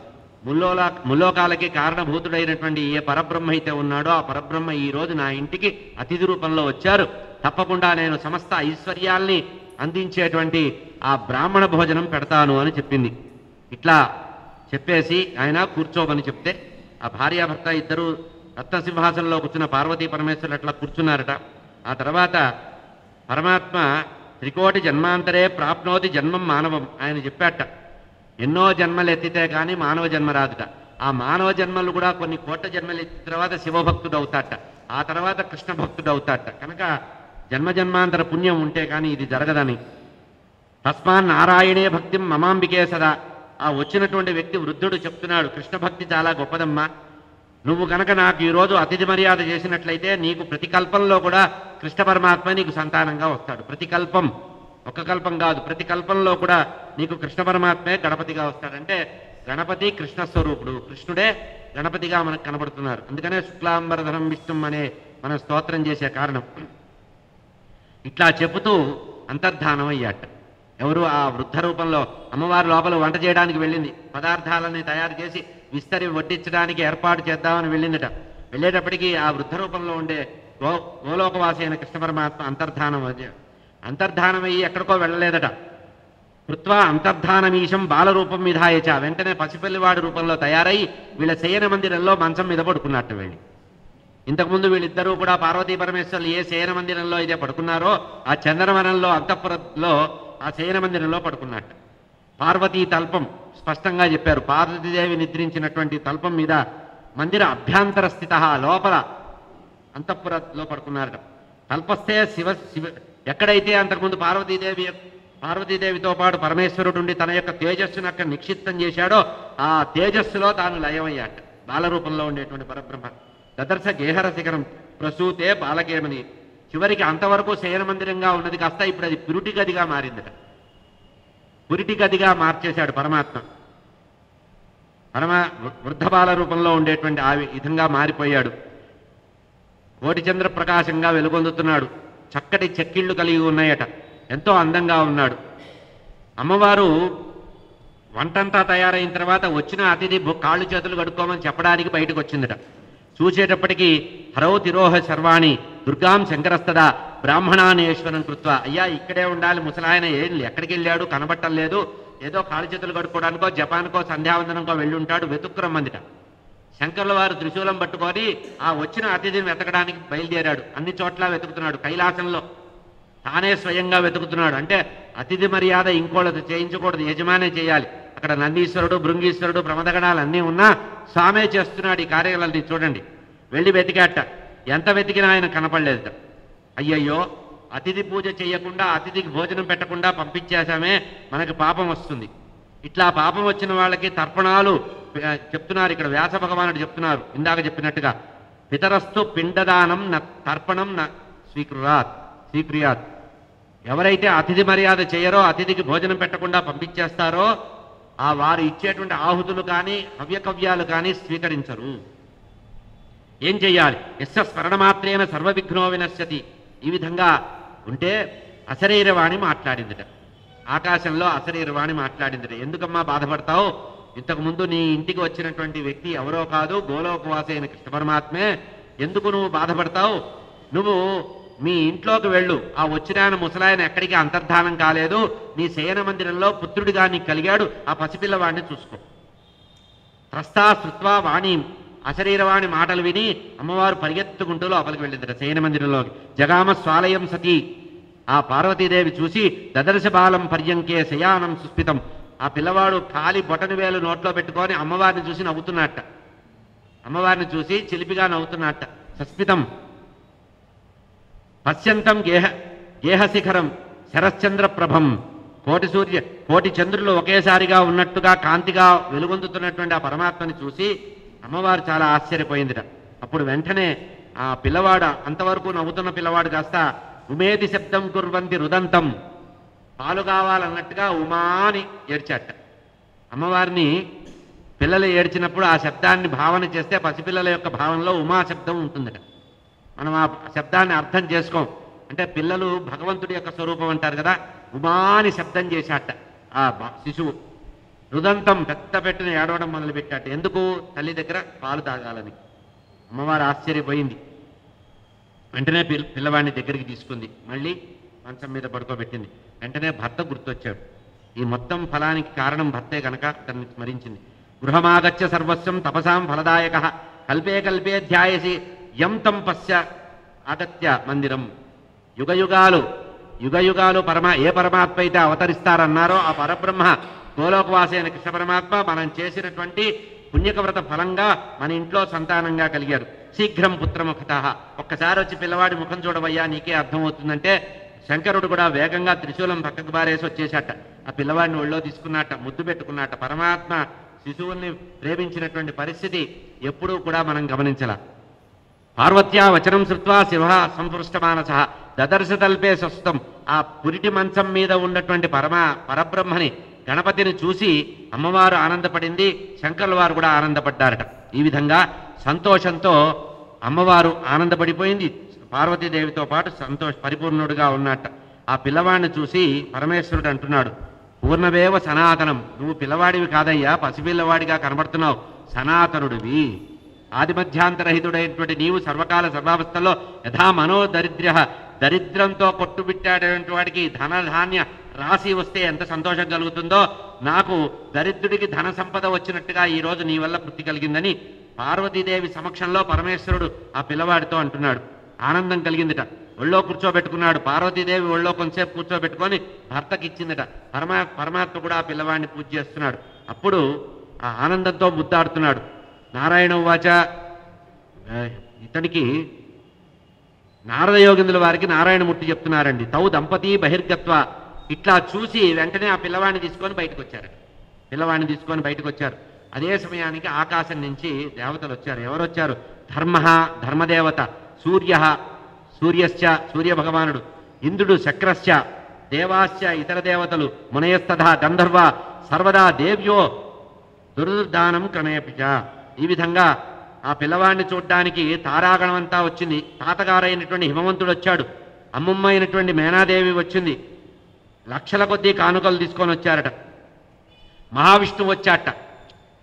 ముల్లోకాలకి కారణభూతుడైనటువంటి ఏ పరబ్రహ్మ అయితే ఉన్నాడో ఆ పరబ్రహ్మ ఈ రోజు నా ఇంటికి అతిథి రూపంలో వచ్చారు. తప్పకుండా నేను సమస్త ఐశ్వర్యాల్ని అందించేటువంటి ఆ బ్రాహ్మణ భోజనం పెడతాను అని చెప్పింది. ఇట్లా చెప్పేసి ఆయన కూర్చోమని చెప్తే ఆ భార్యాభర్త ఇద్దరు రత్నసింహాసనంలో కూర్చున్న పార్వతీ పరమేశ్వరులు అట్లా కూర్చున్నారట. ఆ తర్వాత పరమాత్మ త్రికోటి జన్మాంతరే ప్రాప్నోతి జన్మం మానవం ఆయన చెప్పాట. ఎన్నో జన్మలు ఎత్తితే కానీ మానవ జన్మ రాదుట. ఆ మానవ జన్మలు కూడా కొన్ని కోట్ల జన్మలు ఎత్తిన తర్వాత శివభక్తుడు అవుతాట, ఆ తర్వాత కృష్ణ భక్తుడు అవుతాట. కనుక జన్మజన్మాంతర పుణ్యం ఉంటే కానీ ఇది జరగదని. తస్మాన్ నారాయణే భక్తిం మమాంబికే సదా. ఆ వచ్చినటువంటి వ్యక్తి వృద్ధుడు చెప్తున్నాడు, కృష్ణ భక్తి చాలా గొప్పదమ్మా. నువ్వు కనుక నాకు ఈరోజు అతిథి మర్యాద చేసినట్లయితే నీకు ప్రతి కల్పంలో కూడా కృష్ణ పరమాత్మ నీకు సంతానంగా వస్తాడు. ప్రతి కల్పం, ఒక కల్పం కాదు, ప్రతి కల్పంలో కూడా నీకు కృష్ణ పరమాత్మే గణపతిగా వస్తాడంటే గణపతి కృష్ణ స్వరూపుడు, కృష్ణుడే గణపతిగా మనకు కనబడుతున్నారు. అందుకనే శుక్లాంబరధరం విష్ణుం అనే మనం స్తోత్రం చేసే కారణం. ఇట్లా చెబుతూ అంతర్ధానం అయ్యాట. ఎవరు? ఆ వృద్ధ రూపంలో అమ్మవారి లోపల వంట చేయడానికి వెళ్ళింది. పదార్థాలని తయారు చేసి విస్తరి వడ్డించడానికి ఏర్పాటు చేద్దామని వెళ్ళిందట. వెళ్ళేటప్పటికీ ఆ వృద్ధ రూపంలో ఉండే గోలోకవాసి అయిన కృష్ణ పరమాత్మ అంతర్ధానమయ్యి ఎక్కడికో వెళ్ళలేదట. కృత్వా అంతర్ధానమీశం బాలరూపం విధాయచ. వెంటనే పసిపిల్లివాడి రూపంలో తయారై వీళ్ళ శయన మందిరంలో మంచం మీద పడుకున్నట్టు వెళ్ళి. ఇంతకుముందు వీళ్ళిద్దరూ కూడా పార్వతీ పరమేశ్వరులు ఏ శయన మందిరంలో అయితే పడుకున్నారో ఆ చంద్రవనంలో అంతఃపురంలో ఆ శయన మందిరంలో పడుకున్నట్టు. పార్వతీ తల్పం స్పష్టంగా చెప్పారు. పార్వతీదేవి నిద్రించినటువంటి తల్పం మీద మందిర అభ్యంతర స్థిత, లోపల అంతఃపురంలో పడుకున్నారట. తల్పస్తే శివ ఎక్కడైతే అంతకుముందు పార్వతీదేవితో పాటు పరమేశ్వరుడు ఉండి తన యొక్క తేజస్సును అక్కడ నిక్షిప్తం చేశాడో ఆ తేజస్సులో తాను లయమయ్యాట. బాలరూపంలో ఉండేటువంటి పరబ్రహ్మ. దదర్శ గేహర శిఖరం ప్రసూతే బాలకేమని. చివరికి అంతవరకు శయన మందిరంగా ఉన్నది కాస్త ఇప్పుడు అది పురిటి గదిగా మారిందట. పురిటి గదిగా మార్చేశాడు పరమాత్మ. వృద్ధ బాల రూపంలో ఉండేటువంటి ఆ విధంగా మారిపోయాడు. కోటి చంద్ర ప్రకాశంగా వెలుగొందుతున్నాడు. చక్కటి చెక్కిళ్ళు కలిగి ఉన్నాయట. ఎంతో అందంగా ఉన్నాడు. అమ్మవారు వంటంతా తయారైన తర్వాత వచ్చిన అతిథి కాళ్ళు చేతులు కడుక్కోమని చెప్పడానికి బయటకు వచ్చిందట. చూసేటప్పటికీ హరౌ తిరోహ సర్వాణి దుర్గాం శంకరస్తదా బ్రాహ్మణానేశ్వరం కృత్వ. అయ్యా ఇక్కడే ఉండాలి, ముసలాయన ఏం ఎక్కడికి వెళ్ళాడు కనబట్టం లేదు, ఏదో కాళ్ళు చేతులు కడుక్కోవడానికో జపానికో సంధ్యావందనంకో వెళ్ళి ఉంటాడు, వెతుక్కురమ్మందిట. శంకర్ల వారు త్రిశూలం పట్టుకొని ఆ వచ్చిన అతిథిని వెతకడానికి బయలుదేరాడు. అన్ని చోట్ల వెతుకుతున్నాడు. కైలాసంలో తానే స్వయంగా వెతుకుతున్నాడు. అంటే అతిథి మర్యాద ఇంకోళ్ళతో చేయించకూడదు, యజమానే చేయాలి. అక్కడ నందీశ్వరుడు, భృంగీశ్వరుడు, ప్రమదగణాలు అన్నీ ఉన్నా స్వామే చేస్తున్నాడు ఈ కార్యాలన్నీ. చూడండి, వెళ్ళి వెతికాట. ఎంత వెతికినా ఆయన కనపడలేదు. అయ్యయ్యో, అతిథి పూజ చేయకుండా, అతిథికి భోజనం పెట్టకుండా పంపించేశామే, మనకి పాపం వస్తుంది. ఇట్లా పాపం వచ్చిన వాళ్ళకి తర్పణాలు చెప్తున్నారు ఇక్కడ. వ్యాస భగవానుడు చెప్తున్నారు ఇందాక చెప్పినట్టుగా, పితరస్తు పిండదానం న తర్పణం న స్వీకృయాత్. ఎవరైతే అతిథి మర్యాద చేయరో, అతిథికి భోజనం పెట్టకుండా పంపించేస్తారో, ఆ వారు ఇచ్చేటువంటి ఆహుతులు కానీ హవ్యకవ్యాలు కానీ స్వీకరించరు. ఏం చెయ్యాలి? యస్య స్మరణమాత్రేన సర్వ విఘ్నో వినశ్యతి. ఈ విధంగా ఉంటే అశరీరవాణి మాట్లాడిందిట. ఆకాశంలో అశరీరవాణి మాట్లాడిందిట. ఎందుకమ్మా బాధపడతావు? ఇంతకుముందు నీ ఇంటికి వచ్చినటువంటి వ్యక్తి ఎవరో కాదు, గోలోకవాసి అయిన కృష్ణ పరమాత్మే. ఎందుకు నువ్వు బాధపడతావు? నువ్వు మీ ఇంట్లోకి వెళ్ళు. ఆ వచ్చిన ముసలాయన ఎక్కడికి అంతర్ధానం కాలేదు. నీ శయన మందిరంలో పుత్రుడిగా నీకు కలిగాడు. ఆ పసిపిల్లవాడిని చూసుకో. త్రస్తా శృత్వా వాణి, అశరీరవాణి మాటలు విని అమ్మవారు పరిగెత్తుకుంటూ లోపలికి వెళ్ళిందట శయన మందిరంలోకి. జగామ స్వాలయం సతీ. ఆ పార్వతీదేవి చూసి దదర్శ బాలం పర్యంకే శయానం సుస్మితం. ఆ పిల్లవాడు ఖాళీ బొటని వేలు నోట్లో పెట్టుకొని అమ్మవారిని చూసి నవ్వుతున్నట్ట. అమ్మవారిని చూసి చిలిపిగా నవ్వుతున్నట్ట. సస్మితం పశ్యంతం గేహశిఖరం శరశ్చంద్ర ప్రభం. కోటి చంద్రులు ఒకేసారిగా ఉన్నట్టుగా కాంతిగా వెలుగొందుతున్నటువంటి ఆ పరమాత్మని చూసి అమ్మవారు చాలా ఆశ్చర్యపోయిందిట. అప్పుడు వెంటనే ఆ పిల్లవాడు, అంతవరకు నవ్వుతున్న పిల్లవాడు కాస్త ఉమేది శబ్దం కుర్వంతి రుదంతం, పాలు కావాలన్నట్టుగా ఉమాని ఏడ్చాట. అమ్మవారిని పిల్లలు ఏడ్చినప్పుడు ఆ శబ్దాన్ని భావన చేస్తే పసిపిల్లల యొక్క భావనలో ఉమా శబ్దం ఉంటుందట. మనం ఆ శబ్దాన్ని అర్థం చేసుకోం. అంటే పిల్లలు భగవంతుడి యొక్క స్వరూపం అంటారు కదా, ఉమాని శబ్దం చేశాట ఆ శిశువు. రుదంతం పెద్ద పెట్టిన ఏడవడం మొదలుపెట్టాట. ఎందుకు? తల్లి దగ్గర పాలు తాగాలని. అమ్మవారు ఆశ్చర్యపోయింది. వెంటనే పిల్లవాడిని దగ్గరికి తీసుకుంది, మళ్ళీ మంచం మీద పడుకోబెట్టింది. వెంటనే భర్త గుర్తొచ్చాడు. ఈ మొత్తం ఫలానికి కారణం భర్తే కనుక తనని స్మరించింది. గృహమాగచ్చ సర్వస్వం తపసాం ఫలదాయక కల్పే కల్పే ధ్యాయసి యం తం పశ్య ఆగత్య మందిరం. యుగయుగాలు ఏ పరమాత్మ అయితే అవతరిస్తారన్నారో ఆ పరబ్రహ్మ గోలోకవాసి అయిన కృష్ణ పరమాత్మ మనం చేసినటువంటి పుణ్యకవ్రత ఫలంగా మన ఇంట్లో సంతానంగా కలిగారు. శీఘ్రం పుత్రముఖత. ఒక్కసారి వచ్చి పిల్లవాడి ముఖం చూడవయ్యా, నీకే అర్థమవుతుందంటే శంకరుడు కూడా వేగంగా త్రిశూలం పక్కకు బారేసి వచ్చేసాట. ఆ పిల్లవాడిని ఒళ్ళో తీసుకున్నట్ట, ముద్దు పెట్టుకున్నట్ట. పరమాత్మ శిశువుల్ని ప్రేమించినటువంటి పరిస్థితి ఎప్పుడూ కూడా మనం గమనించాల. పార్వత్యా వచనం శృత్వా శివ సంపృష్టమానస దదర్శతల్పే స్వస్థం. ఆ పురిటి మంచం మీద ఉన్నటువంటి పరబ్రహ్మని గణపతిని చూసి అమ్మవారు ఆనందపడింది, శంకరుల వారు కూడా ఆనందపడ్డారట. ఈ విధంగా సంతోషంతో అమ్మవారు ఆనందపడిపోయింది. పార్వతీదేవితో పాటు పరిపూర్ణుడుగా ఉన్నట్ట. ఆ పిల్లవాడిని చూసి పరమేశ్వరుడు అంటున్నాడు, పూర్ణవేవ సనాతనం. నువ్వు పిల్లవాడివి కాదయ్యా, పసిపిల్లవాడిగా కనబడుతున్నావు, సనాతనుడివి. ఆదిమధ్యాంతరహితుడైనటువంటి నీవు సర్వకాల సర్వావస్థల్లో యథా మనోదరిద్ర్య, దరిద్రంతో కొట్టుబిట్టాడేటువంటి వాడికి ధనధాన్య రాశి వస్తే ఎంత సంతోషం కలుగుతుందో, నాకు దరిద్రుడికి ధన సంపద వచ్చినట్టుగా ఈరోజు నీ వల్ల తృప్తి కలిగిందని పార్వతీదేవి సమక్షంలో పరమేశ్వరుడు ఆ పిల్లవాడితో అంటున్నాడు. ఆనందం కలిగిందిట. ఒళ్ళో కూర్చోబెట్టుకున్నాడు. పార్వతీదేవి ఒళ్ళో కొంతసేపు కూర్చోబెట్టుకొని భర్తకి ఇచ్చిందట. పరమాత్మ కూడా ఆ పిల్లవాడిని పూజ చేస్తున్నాడు. అప్పుడు ఆ ఆనందంతో ముద్దాడుతున్నాడు. నారాయణ ఉవాచ. ఇతనికి నారద యోగిందుల వారికి నారాయణమూర్తి చెప్తున్నారండి. తౌ దంపతి బహిర్గత్వ. ఇట్లా చూసి వెంటనే ఆ పిల్లవాడిని తీసుకొని బయటకు వచ్చారు. పిల్లవాడిని తీసుకొని బయటకు వచ్చారు. అదే సమయానికి ఆకాశం నుంచి దేవతలు వచ్చారు. ఎవరొచ్చారు? ధర్మదేవత, సూర్యశ్చ సూర్య భగవానుడు, ఇంద్రుడు, శక్రశ్చ, దేవాశ్చ ఇతర దేవతలు, మునయస్తథా గంధర్వ సర్వదా దేవ్యో దుర్దానం క్రమేపిచ. ఈ విధంగా ఆ పిల్లవాడిని చూడ్డానికి తారాగణం అంతా వచ్చింది. తాతగారైనటువంటి హిమవంతుడు వచ్చాడు. అమ్మమ్మ అయినటువంటి మేనాదేవి వచ్చింది. లక్షల కొద్దీ కానుకలు తీసుకొని వచ్చారట. మహావిష్ణువు వచ్చాట.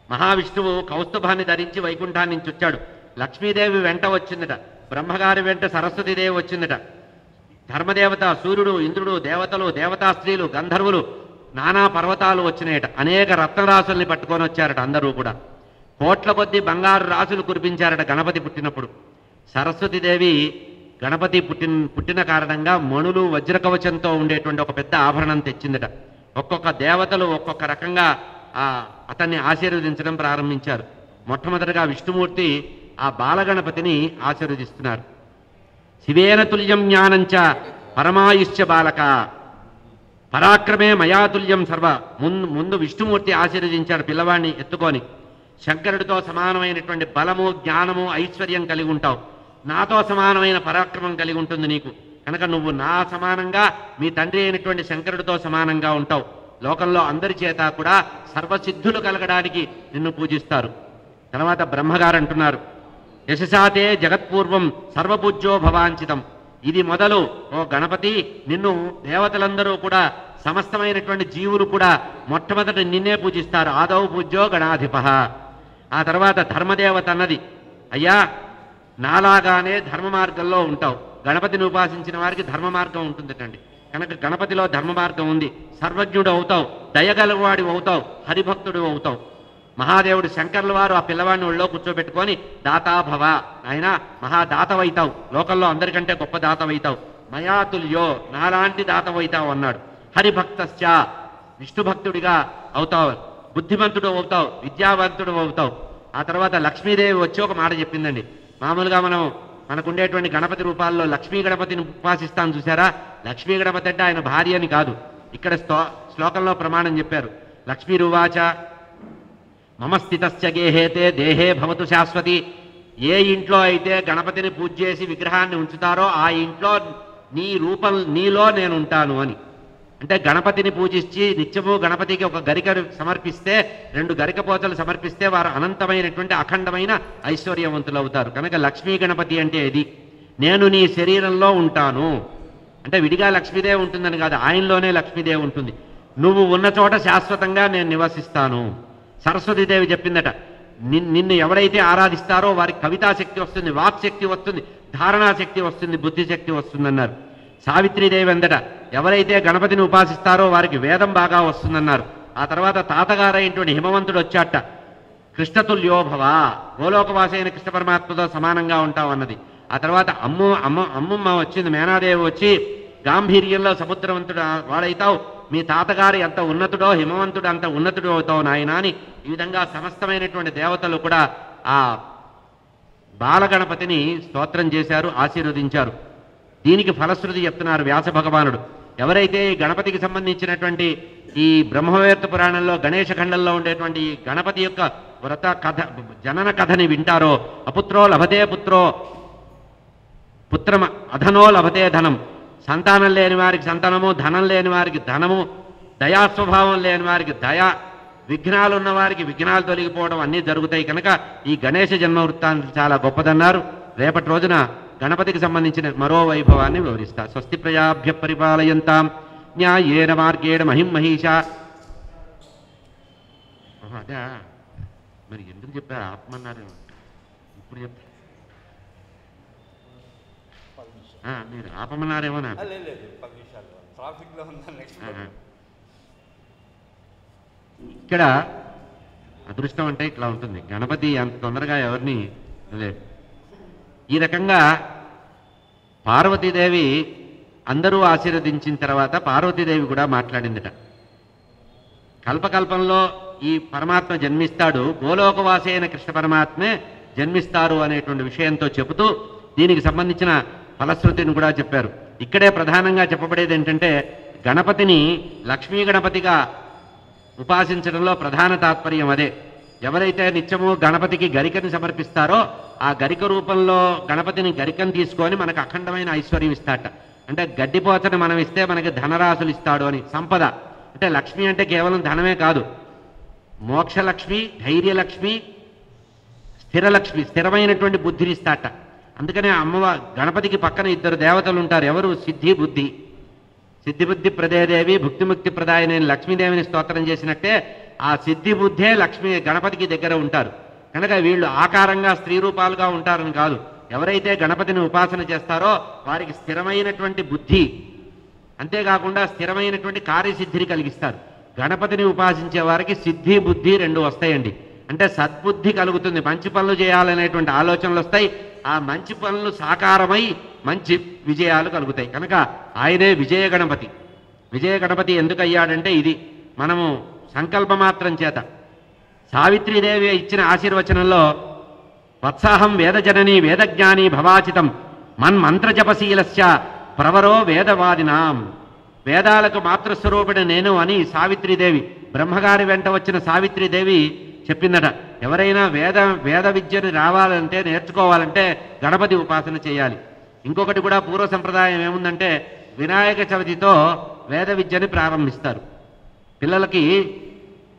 మహావిష్ణువు కౌస్తుభాన్ని ధరించి వైకుంఠాన్ని నుంచి వచ్చాడు. లక్ష్మీదేవి వెంట వచ్చిందట. బ్రహ్మగారి వెంట సరస్వతీదేవి వచ్చిందట. ధర్మదేవత, సూర్యుడు, ఇంద్రుడు, దేవతలు, దేవతా స్త్రీలు, గంధర్వులు, నానా పర్వతాలు వచ్చినాయట. అనేక రత్నరాసుల్ని పట్టుకొని వచ్చారట. అందరూ కూడా కోట్ల కొద్దీ బంగారు రాసులు కురిపించారట గణపతి పుట్టినప్పుడు. సరస్వతీదేవి గణపతి పుట్టిన కారణంగా మణులు వజ్రకవచంతో ఉండేటువంటి ఒక పెద్ద ఆభరణం తెచ్చిందట. ఒక్కొక్క దేవతలు ఒక్కొక్క రకంగా అతన్ని ఆశీర్వదించడం ప్రారంభించారు. మొట్టమొదటిగా విష్ణుమూర్తి ఆ బాలగణపతిని ఆశీర్వదిస్తున్నారు. శివేన తుల్యం జ్ఞానంచ పరమాయుష్య బాలక పరాక్రమే మయాతుల్యం సర్వ. ముందు విష్ణుమూర్తి ఆశీర్వదించాడు పిల్లవాడిని ఎత్తుకొని. శంకరుడితో సమానమైనటువంటి బలము, జ్ఞానము, ఐశ్వర్యం కలిగి ఉంటావు. నాతో సమానమైన పరాక్రమం కలిగి ఉంటుంది నీకు. కనుక నువ్వు నా సమానంగా మీ తండ్రి అయినటువంటి శంకరుడితో సమానంగా ఉంటావు. లోకంలో అందరి చేత కూడా సర్వసిద్ధులు కలగడానికి నిన్ను పూజిస్తారు. తర్వాత బ్రహ్మగారు అంటున్నారు, యశసాతే జగత్పూర్వం సర్వపూజ్యో భవాంచితం. ఇది మొదలు ఓ గణపతి, నిన్ను దేవతలందరూ కూడా సమస్తమైనటువంటి జీవులు కూడా మొట్టమొదట నిన్నే పూజిస్తారు. ఆదౌ పూజ్యో గణాధిప. ఆ తర్వాత ధర్మదేవత అన్నది, అయ్యా నాలాగానే ధర్మ మార్గంలో ఉంటావు. గణపతిని ఉపాసించిన వారికి ధర్మ మార్గం ఉంటుందటండి. కనుక గణపతిలో ధర్మ మార్గం ఉంది. సర్వజ్ఞుడు అవుతావు, దయగలవాడి అవుతావు, హరిభక్తుడు అవుతావు. మహాదేవుడు శంకర్ల వారు ఆ పిల్లవాడిని ఒళ్ళో కూర్చోబెట్టుకొని దాతాభవ, ఆయన మహాదాతవైతావు, లోకంలో అందరికంటే గొప్ప దాతవైతావు, మయాతుల్యో నాలాంటి దాతవైతావు అన్నాడు. హరిభక్తశ్చ విష్ణుభక్తుడిగా అవుతావు, బుద్ధిమంతుడు అవుతావు, విద్యావంతుడు అవుతావు. ఆ తర్వాత లక్ష్మీదేవి వచ్చి ఒక మాట చెప్పిందండి. మామూలుగా మనకుండేటువంటి గణపతి రూపాల్లో లక్ష్మీ గణపతిని ఉపాసిస్తాను చూసారా? లక్ష్మీ గణపతి అంటే ఆయన భార్య అని కాదు. ఇక్కడ శ్లోకంలో ప్రమాణం చెప్పారు. లక్ష్మీరువాచ మమ స్థితస్య గేహేతే దేహే భవతు శాశ్వతి. ఏ ఇంట్లో అయితే గణపతిని పూజ చేసి విగ్రహాన్ని ఉంచుతారో ఆ ఇంట్లో నీ రూపం నీలో నేను ఉంటాను అని. అంటే గణపతిని పూజించి నిత్యము గణపతికి ఒక గరిక సమర్పిస్తే, 2 గరిక పోతలు సమర్పిస్తే వారు అనంతమైనటువంటి అఖండమైన ఐశ్వర్యవంతులు అవుతారు. కనుక లక్ష్మీ గణపతి అంటే ఇది. నేను నీ శరీరంలో ఉంటాను అంటే విడిగా లక్ష్మీదేవి ఉంటుందని కాదు, ఆయనలోనే లక్ష్మీదేవి ఉంటుంది. నువ్వు ఉన్న చోట శాశ్వతంగా నేను నివసిస్తాను. సరస్వతీదేవి చెప్పిందట, నిన్ను ఎవరైతే ఆరాధిస్తారో వారికి కవితాశక్తి వస్తుంది, వాక్శక్తి వస్తుంది, ధారణాశక్తి వస్తుంది, బుద్ధిశక్తి వస్తుందన్నారు. సావిత్రీదేవి అందట, ఎవరైతే గణపతిని ఉపాసిస్తారో వారికి వేదం బాగా వస్తుందన్నారు. ఆ తర్వాత తాతగారైనటువంటి హిమవంతుడు వచ్చాట, కృష్ణతుల్యోభవ, గోలోకవాసి అయిన కృష్ణ పరమాత్మతో సమానంగా ఉంటావు అన్నది. ఆ తర్వాత అమ్మమ్మ వచ్చింది, మేనాదేవి వచ్చి గాంభీర్యంలో సముద్రవంతుడు వాడైతావు, మీ తాతగారు ఎంత ఉన్నతుడో హిమవంతుడు అంత ఉన్నతుడు అవుతావు నాయన అని. ఈ విధంగా సమస్తమైనటువంటి దేవతలు కూడా ఆ బాలగణపతిని స్తోత్రం చేశారు, ఆశీర్వదించారు. దీనికి ఫలశ్రుతి చెప్తున్నారు వ్యాస భగవానుడు. ఎవరైతే గణపతికి సంబంధించినటువంటి ఈ బ్రహ్మవేత్త పురాణంలో గణేశ ఖండంలో ఉండేటువంటి గణపతి యొక్క వ్రత కథ, జనన కథని వింటారో, అపుత్రో లభతే పుత్రో పుత్రం అధనో లభతే ధనం. సంతానం లేని వారికి సంతానము, ధనం లేని వారికి ధనము, దయాస్వభావం లేని వారికి దయ, విఘ్నాలు ఉన్న వారికి విఘ్నాలు తొలగిపోవడం అన్నీ జరుగుతాయి. కనుక ఈ గణేశ జన్మ వృత్తాంతం చాలా గొప్పదన్నారు. రేపటి రోజున గణపతికి సంబంధించిన మరో వైభవాన్ని వివరిస్తా. స్వస్తి ప్రజాభ్య పరిపాలయంతాం న్యాయేన మార్గేణ మహిం మహిషా. అదే మరి ఎందుకు చెప్పారు ఆత్మన్నారు ఇప్పుడు చెప్తా. మీరు ఆపమన్నారేమో నా ఇక్కడ అదృష్టం అంటే ఇట్లా ఉంటుంది. గణపతి అంత తొందరగా ఎవరిని లేదు. ఈ రకంగా పార్వతీదేవి అందరూ ఆశీర్వదించిన తర్వాత పార్వతీదేవి కూడా మాట్లాడిందట. కల్పకల్పంలో ఈ పరమాత్మ జన్మిస్తాడు, గోలోకవాసి అయిన కృష్ణ పరమాత్మే జన్మిస్తారు అనేటువంటి విషయంతో చెబుతూ దీనికి సంబంధించిన ఫలశ్రుతిని కూడా చెప్పారు. ఇక్కడే ప్రధానంగా చెప్పబడేది ఏంటంటే, గణపతిని లక్ష్మీ గణపతిగా ఉపాసించడంలో ప్రధాన తాత్పర్యం అదే. ఎవరైతే నిత్యము గణపతికి గరికని సమర్పిస్తారో ఆ గరిక రూపంలో గణపతిని గరికను తీసుకొని మనకు అఖండమైన ఐశ్వర్యం ఇస్తాట. అంటే గడ్డిపోతను మనం ఇస్తే మనకి ధనరాశులు ఇస్తాడు అని. సంపద అంటే లక్ష్మి అంటే కేవలం ధనమే కాదు, మోక్షలక్ష్మి, ధైర్యలక్ష్మి, స్థిరలక్ష్మి, స్థిరమైనటువంటి బుద్ధిని ఇస్తాట. అందుకనే గణపతికి పక్కన 2 దేవతలు ఉంటారు. ఎవరు? సిద్ధి బుద్ధి. సిద్ధిబుద్ధి ప్రదేదేవి భుక్తిముక్తి ప్రదాయని లక్ష్మీదేవిని స్తోత్రం చేసినట్టే ఆ సిద్ధి బుద్ధే లక్ష్మీ గణపతికి దగ్గర ఉంటారు. కనుక వీళ్ళు ఆకారంగా స్త్రీ రూపాలుగా ఉంటారని కాదు. ఎవరైతే గణపతిని ఉపాసన చేస్తారో వారికి స్థిరమైనటువంటి బుద్ధి, అంతేకాకుండా స్థిరమైనటువంటి కార్యసిద్ధిని కలిగిస్తారు. గణపతిని ఉపాసించే వారికి సిద్ధి బుద్ధి 2 వస్తాయండి. అంటే సద్బుద్ధి కలుగుతుంది, మంచి పనులు చేయాలనేటువంటి ఆలోచనలు వస్తాయి. ఆ మంచి పనులు సాకారమై మంచి విజయాలు కలుగుతాయి. కనుక ఆయనే విజయ గణపతి. విజయ గణపతి ఎందుకు అయ్యాడంటే ఇది మనము సంకల్పమాత్రం చేత సావిత్రీదేవి ఇచ్చిన ఆశీర్వచనంలో వత్సాహం వేదజననీ వేదజ్ఞానీ భవాచితం మన్మంత్రజపశీలస్య ప్రవరో వేదవాదినాం. వేదాలకు మాతృస్వరూపిణి నేను అని సావిత్రీదేవి, బ్రహ్మగారి వెంట వచ్చిన సావిత్రీదేవి చెప్పిందట. ఎవరైనా వేద విద్యను రావాలంటే, నేర్చుకోవాలంటే గణపతి ఉపాసన చేయాలి. ఇంకొకటి కూడా పూర్వ సంప్రదాయం ఏముందంటే వినాయక చవితితో వేద విద్యని ప్రారంభిస్తారు పిల్లలకి.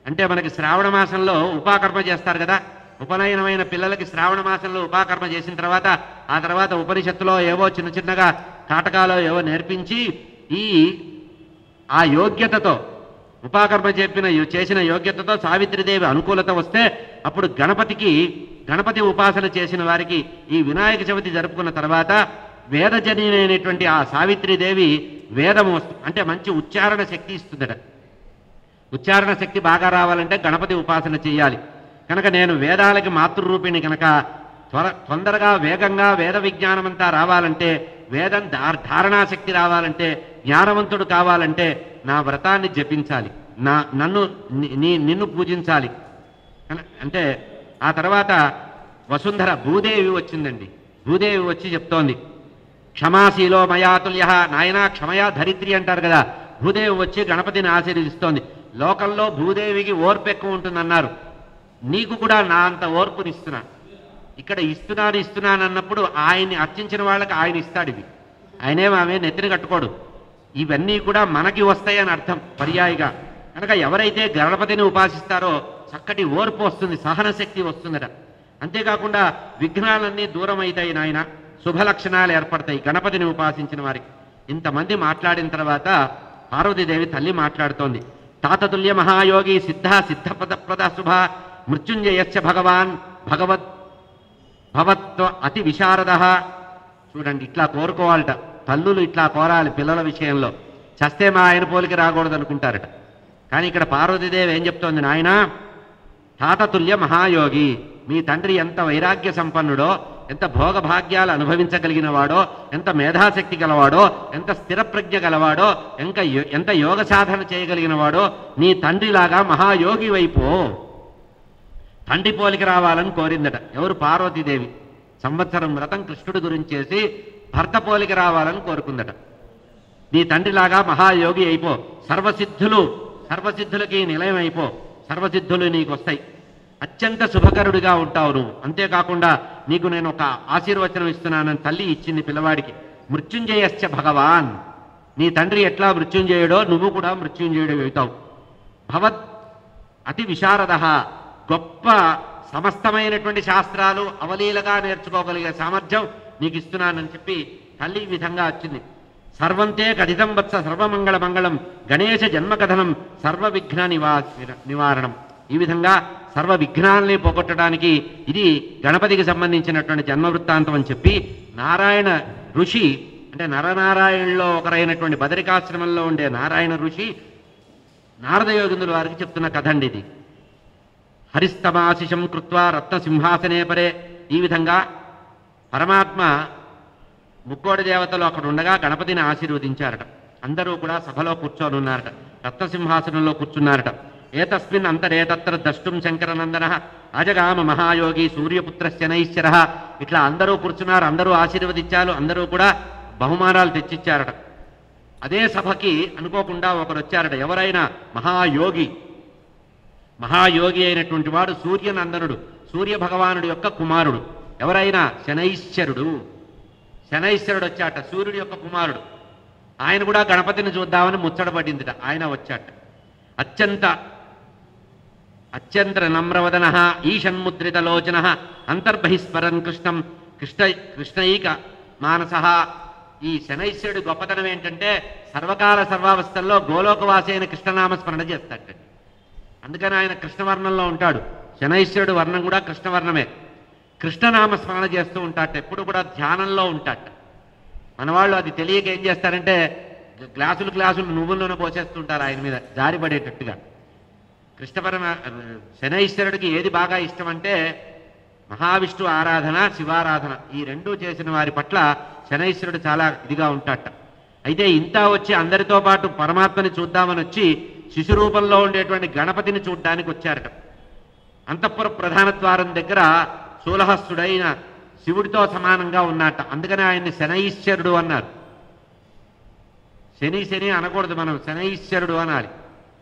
అంటే మనకి శ్రావణ మాసంలో ఉపాకర్మ చేస్తారు కదా, ఉపనయనమైన పిల్లలకి శ్రావణ మాసంలో ఉపాకర్మ చేసిన తర్వాత ఆ తర్వాత ఉపనిషత్తులో ఏవో చిన్న చిన్నగా కాటకాలో ఏవో నేర్పించి ఆ యోగ్యతతో ఉపాకర్మ చేసిన యోగ్యతతో సావిత్రిదేవి అనుకూలత వస్తే అప్పుడు గణపతి ఉపాసన చేసిన వారికి ఈ వినాయక చవితి జరుపుకున్న తర్వాత వేదజనీనైనటువంటి ఆ సావిత్రిదేవి వేదము అంటే మంచి ఉచ్చారణ శక్తి ఇస్తుందట. ఉచ్చారణ శక్తి బాగా రావాలంటే గణపతి ఉపాసన చేయాలి. కనుక నేను వేదాలకి మాతృరూపిణి కనుక తొందరగా వేగంగా వేద విజ్ఞానం అంతా రావాలంటే, వేదం ధారణాశక్తి రావాలంటే, జ్ఞానవంతుడు కావాలంటే నా వ్రతాన్ని జపించాలి, నిన్ను పూజించాలి. అంటే ఆ తర్వాత వసుంధర భూదేవి వచ్చిందండి. భూదేవి వచ్చి చెప్తోంది, క్షమాశీలో మయాతుల్య, నాయనా క్షమయా ధరిత్రి అంటారు కదా. భూదేవి వచ్చి గణపతిని ఆశీర్వదిస్తోంది. లోకంలో భూదేవికి ఓర్పు ఎక్కువ ఉంటుందన్నారు. నీకు కూడా నా అంత ఓర్పునిస్తున్నాను. ఇక్కడ ఇస్తున్నాను అన్నప్పుడు ఆయన్ని అర్చించిన వాళ్ళకి ఆయన ఇస్తాడు. ఇవి ఆయనేమో ఆమె నెత్తిని కట్టుకోడు. ఇవన్నీ కూడా మనకి వస్తాయని అర్థం పర్యాయిగా. కనుక ఎవరైతే గణపతిని ఉపాసిస్తారో చక్కటి ఓర్పు వస్తుంది, సహన శక్తి వస్తుందట. అంతేకాకుండా విఘ్నాలన్నీ దూరం అవుతాయి నాయన, శుభలక్షణాలు ఏర్పడతాయి గణపతిని ఉపాసించిన వారికి. ఇంతమంది మాట్లాడిన తర్వాత పార్వతీదేవి తల్లి మాట్లాడుతోంది. తాతతుల్య మహాయోగి సిద్ధపద శుభ మృత్యుంజయస్య భగవాన్ భవత్వ అతి విశారద. చూడండి, ఇట్లా కోరుకోవాలట తల్లులు, ఇట్లా కోరాలి పిల్లల విషయంలో. చస్తే మా ఆయన పోలికి రాకూడదు అనుకుంటారట. కానీ ఇక్కడ పార్వతీదేవి ఏం చెప్తోంది, నాయన తాతతుల్య మహాయోగి, మీ తండ్రి ఎంత వైరాగ్య సంపన్నుడో, ఎంత భోగభాగ్యాలు అనుభవించగలిగిన వాడో, ఎంత మేధాశక్తి గలవాడో, ఎంత స్థిరప్రజ్ఞ గలవాడో, ఎంత యోగ సాధన చేయగలిగిన వాడో, నీ తండ్రిలాగా మహాయోగి వైపు తండ్రి పోలికి రావాలని కోరిందట. ఎవరు? పార్వతీదేవి. సంవత్సరం వ్రతం కృష్ణుడి గురించి చేసి భర్త పోలికి రావాలని కోరుకుందట. నీ తండ్రిలాగా మహాయోగి అయిపో, సర్వసిద్ధులకి నిలయం అయిపో, సర్వసిద్ధులు నీకు వస్తాయి, అత్యంత శుభకరుడిగా ఉంటావు నువ్వు. అంతేకాకుండా నీకు నేను ఒక ఆశీర్వచనం ఇస్తున్నానని తల్లి ఇచ్చింది పిల్లవాడికి. మృత్యుంజయశ్చ భగవాన్, నీ తండ్రి ఎట్లా మృత్యుంజయుడో నువ్వు కూడా మృత్యుంజయుడు అవుతావు. భవత్ అతి విశారద, గొప్ప సమస్తమైనటువంటి శాస్త్రాలు అవలీలగా నేర్చుకోగలిగే సామర్థ్యం నీకు ఇస్తున్నానని చెప్పి తల్లి ఈ విధంగా వచ్చింది. సర్వంతే కథితం వత్స సర్వమంగళ మంగళం గణేశ జన్మకథనం సర్వ విఘ్న నివారణం. ఈ విధంగా సర్వ విఘ్నాల్ని పోగొట్టడానికి ఇది గణపతికి సంబంధించినటువంటి జన్మ వృత్తాంతం అని చెప్పి నారాయణ ఋషి, అంటే నరనారాయణలో ఒకరైనటువంటి బదరికాశ్రమంలో ఉండే నారాయణ ఋషి నారద యోగిందుల వారికి చెప్తున్న కథ అండి ఇది. హరిస్తమాశిషం కృత్వా రత్నసింహాసనే పరే. ఈ విధంగా పరమాత్మ ముక్కోడి దేవతలు అక్కడ ఉండగా గణపతిని ఆశీర్వదించారట. అందరూ కూడా సభలో కూర్చొని ఉన్నారట, రత్నసింహాసనంలో కూర్చున్నారట. ఏతస్మిన్ అంతరేతత్ర ద్రష్టుం శంకరనందన అజగామ మహాయోగి సూర్యపుత్ర శనైశ్వర. ఇట్లా అందరూ కూర్చున్నారు, అందరూ ఆశీర్వదించారు, అందరూ కూడా బహుమానాలు తెచ్చిచ్చారట. అదే సభకి అనుకోకుండా ఒకరు వచ్చారట. ఎవరైనా మహాయోగి అయినటువంటి వాడు సూర్యనందనుడు, సూర్య భగవానుడి యొక్క కుమారుడు. ఎవరైనా శనైశ్వరుడు వచ్చాట, సూర్యుడి యొక్క కుమారుడు. ఆయన కూడా గణపతిని చూద్దామని ముచ్చటపడిందిట. ఆయన వచ్చాట. అత్యంత నమ్రవదన ఈషన్ముద్రిత లోచన అంతర్బహిస్మరన్ కృష్ణైక మానస. ఈ శనైశ్వరుడి గొప్పతనం ఏంటంటే సర్వకాల సర్వావస్థల్లో గోలోకవాసి అయిన కృష్ణనామస్మరణ చేస్తాడు. అందుకని ఆయన కృష్ణవర్ణంలో ఉంటాడు. శనైశ్వరుడు వర్ణం కూడా కృష్ణవర్ణమే. కృష్ణనామస్మరణ చేస్తూ ఉంటాట, ఎప్పుడు కూడా ధ్యానంలో ఉంటాట. మన వాళ్ళు అది తెలియక ఏం చేస్తారంటే గ్లాసులు నువ్వుల్లోనే పోసేస్తుంటారు ఆయన మీద జారిపడేటట్టుగా. శనైశ్వరుడికి ఏది బాగా ఇష్టం అంటే మహావిష్ణు ఆరాధన, శివారాధన ఈ రెండూ చేసిన వారి పట్ల శనైశ్వరుడు చాలా ఇదిగా ఉంటాడట. అయితే ఇంత వచ్చి అందరితో పాటు పరమాత్మని చూద్దామని వచ్చి శిశు రూపంలో ఉండేటువంటి గణపతిని చూడ్డానికి వచ్చారట. అంతఃపుర ప్రధాన ద్వారం దగ్గర శూలహస్తుడైన శివుడితో సమానంగా ఉన్నట్ట. అందుకని ఆయన్ని శనైశ్వరుడు అన్నారు. శని శని అనకూడదు, మనం శనైశ్వరుడు అనాలి.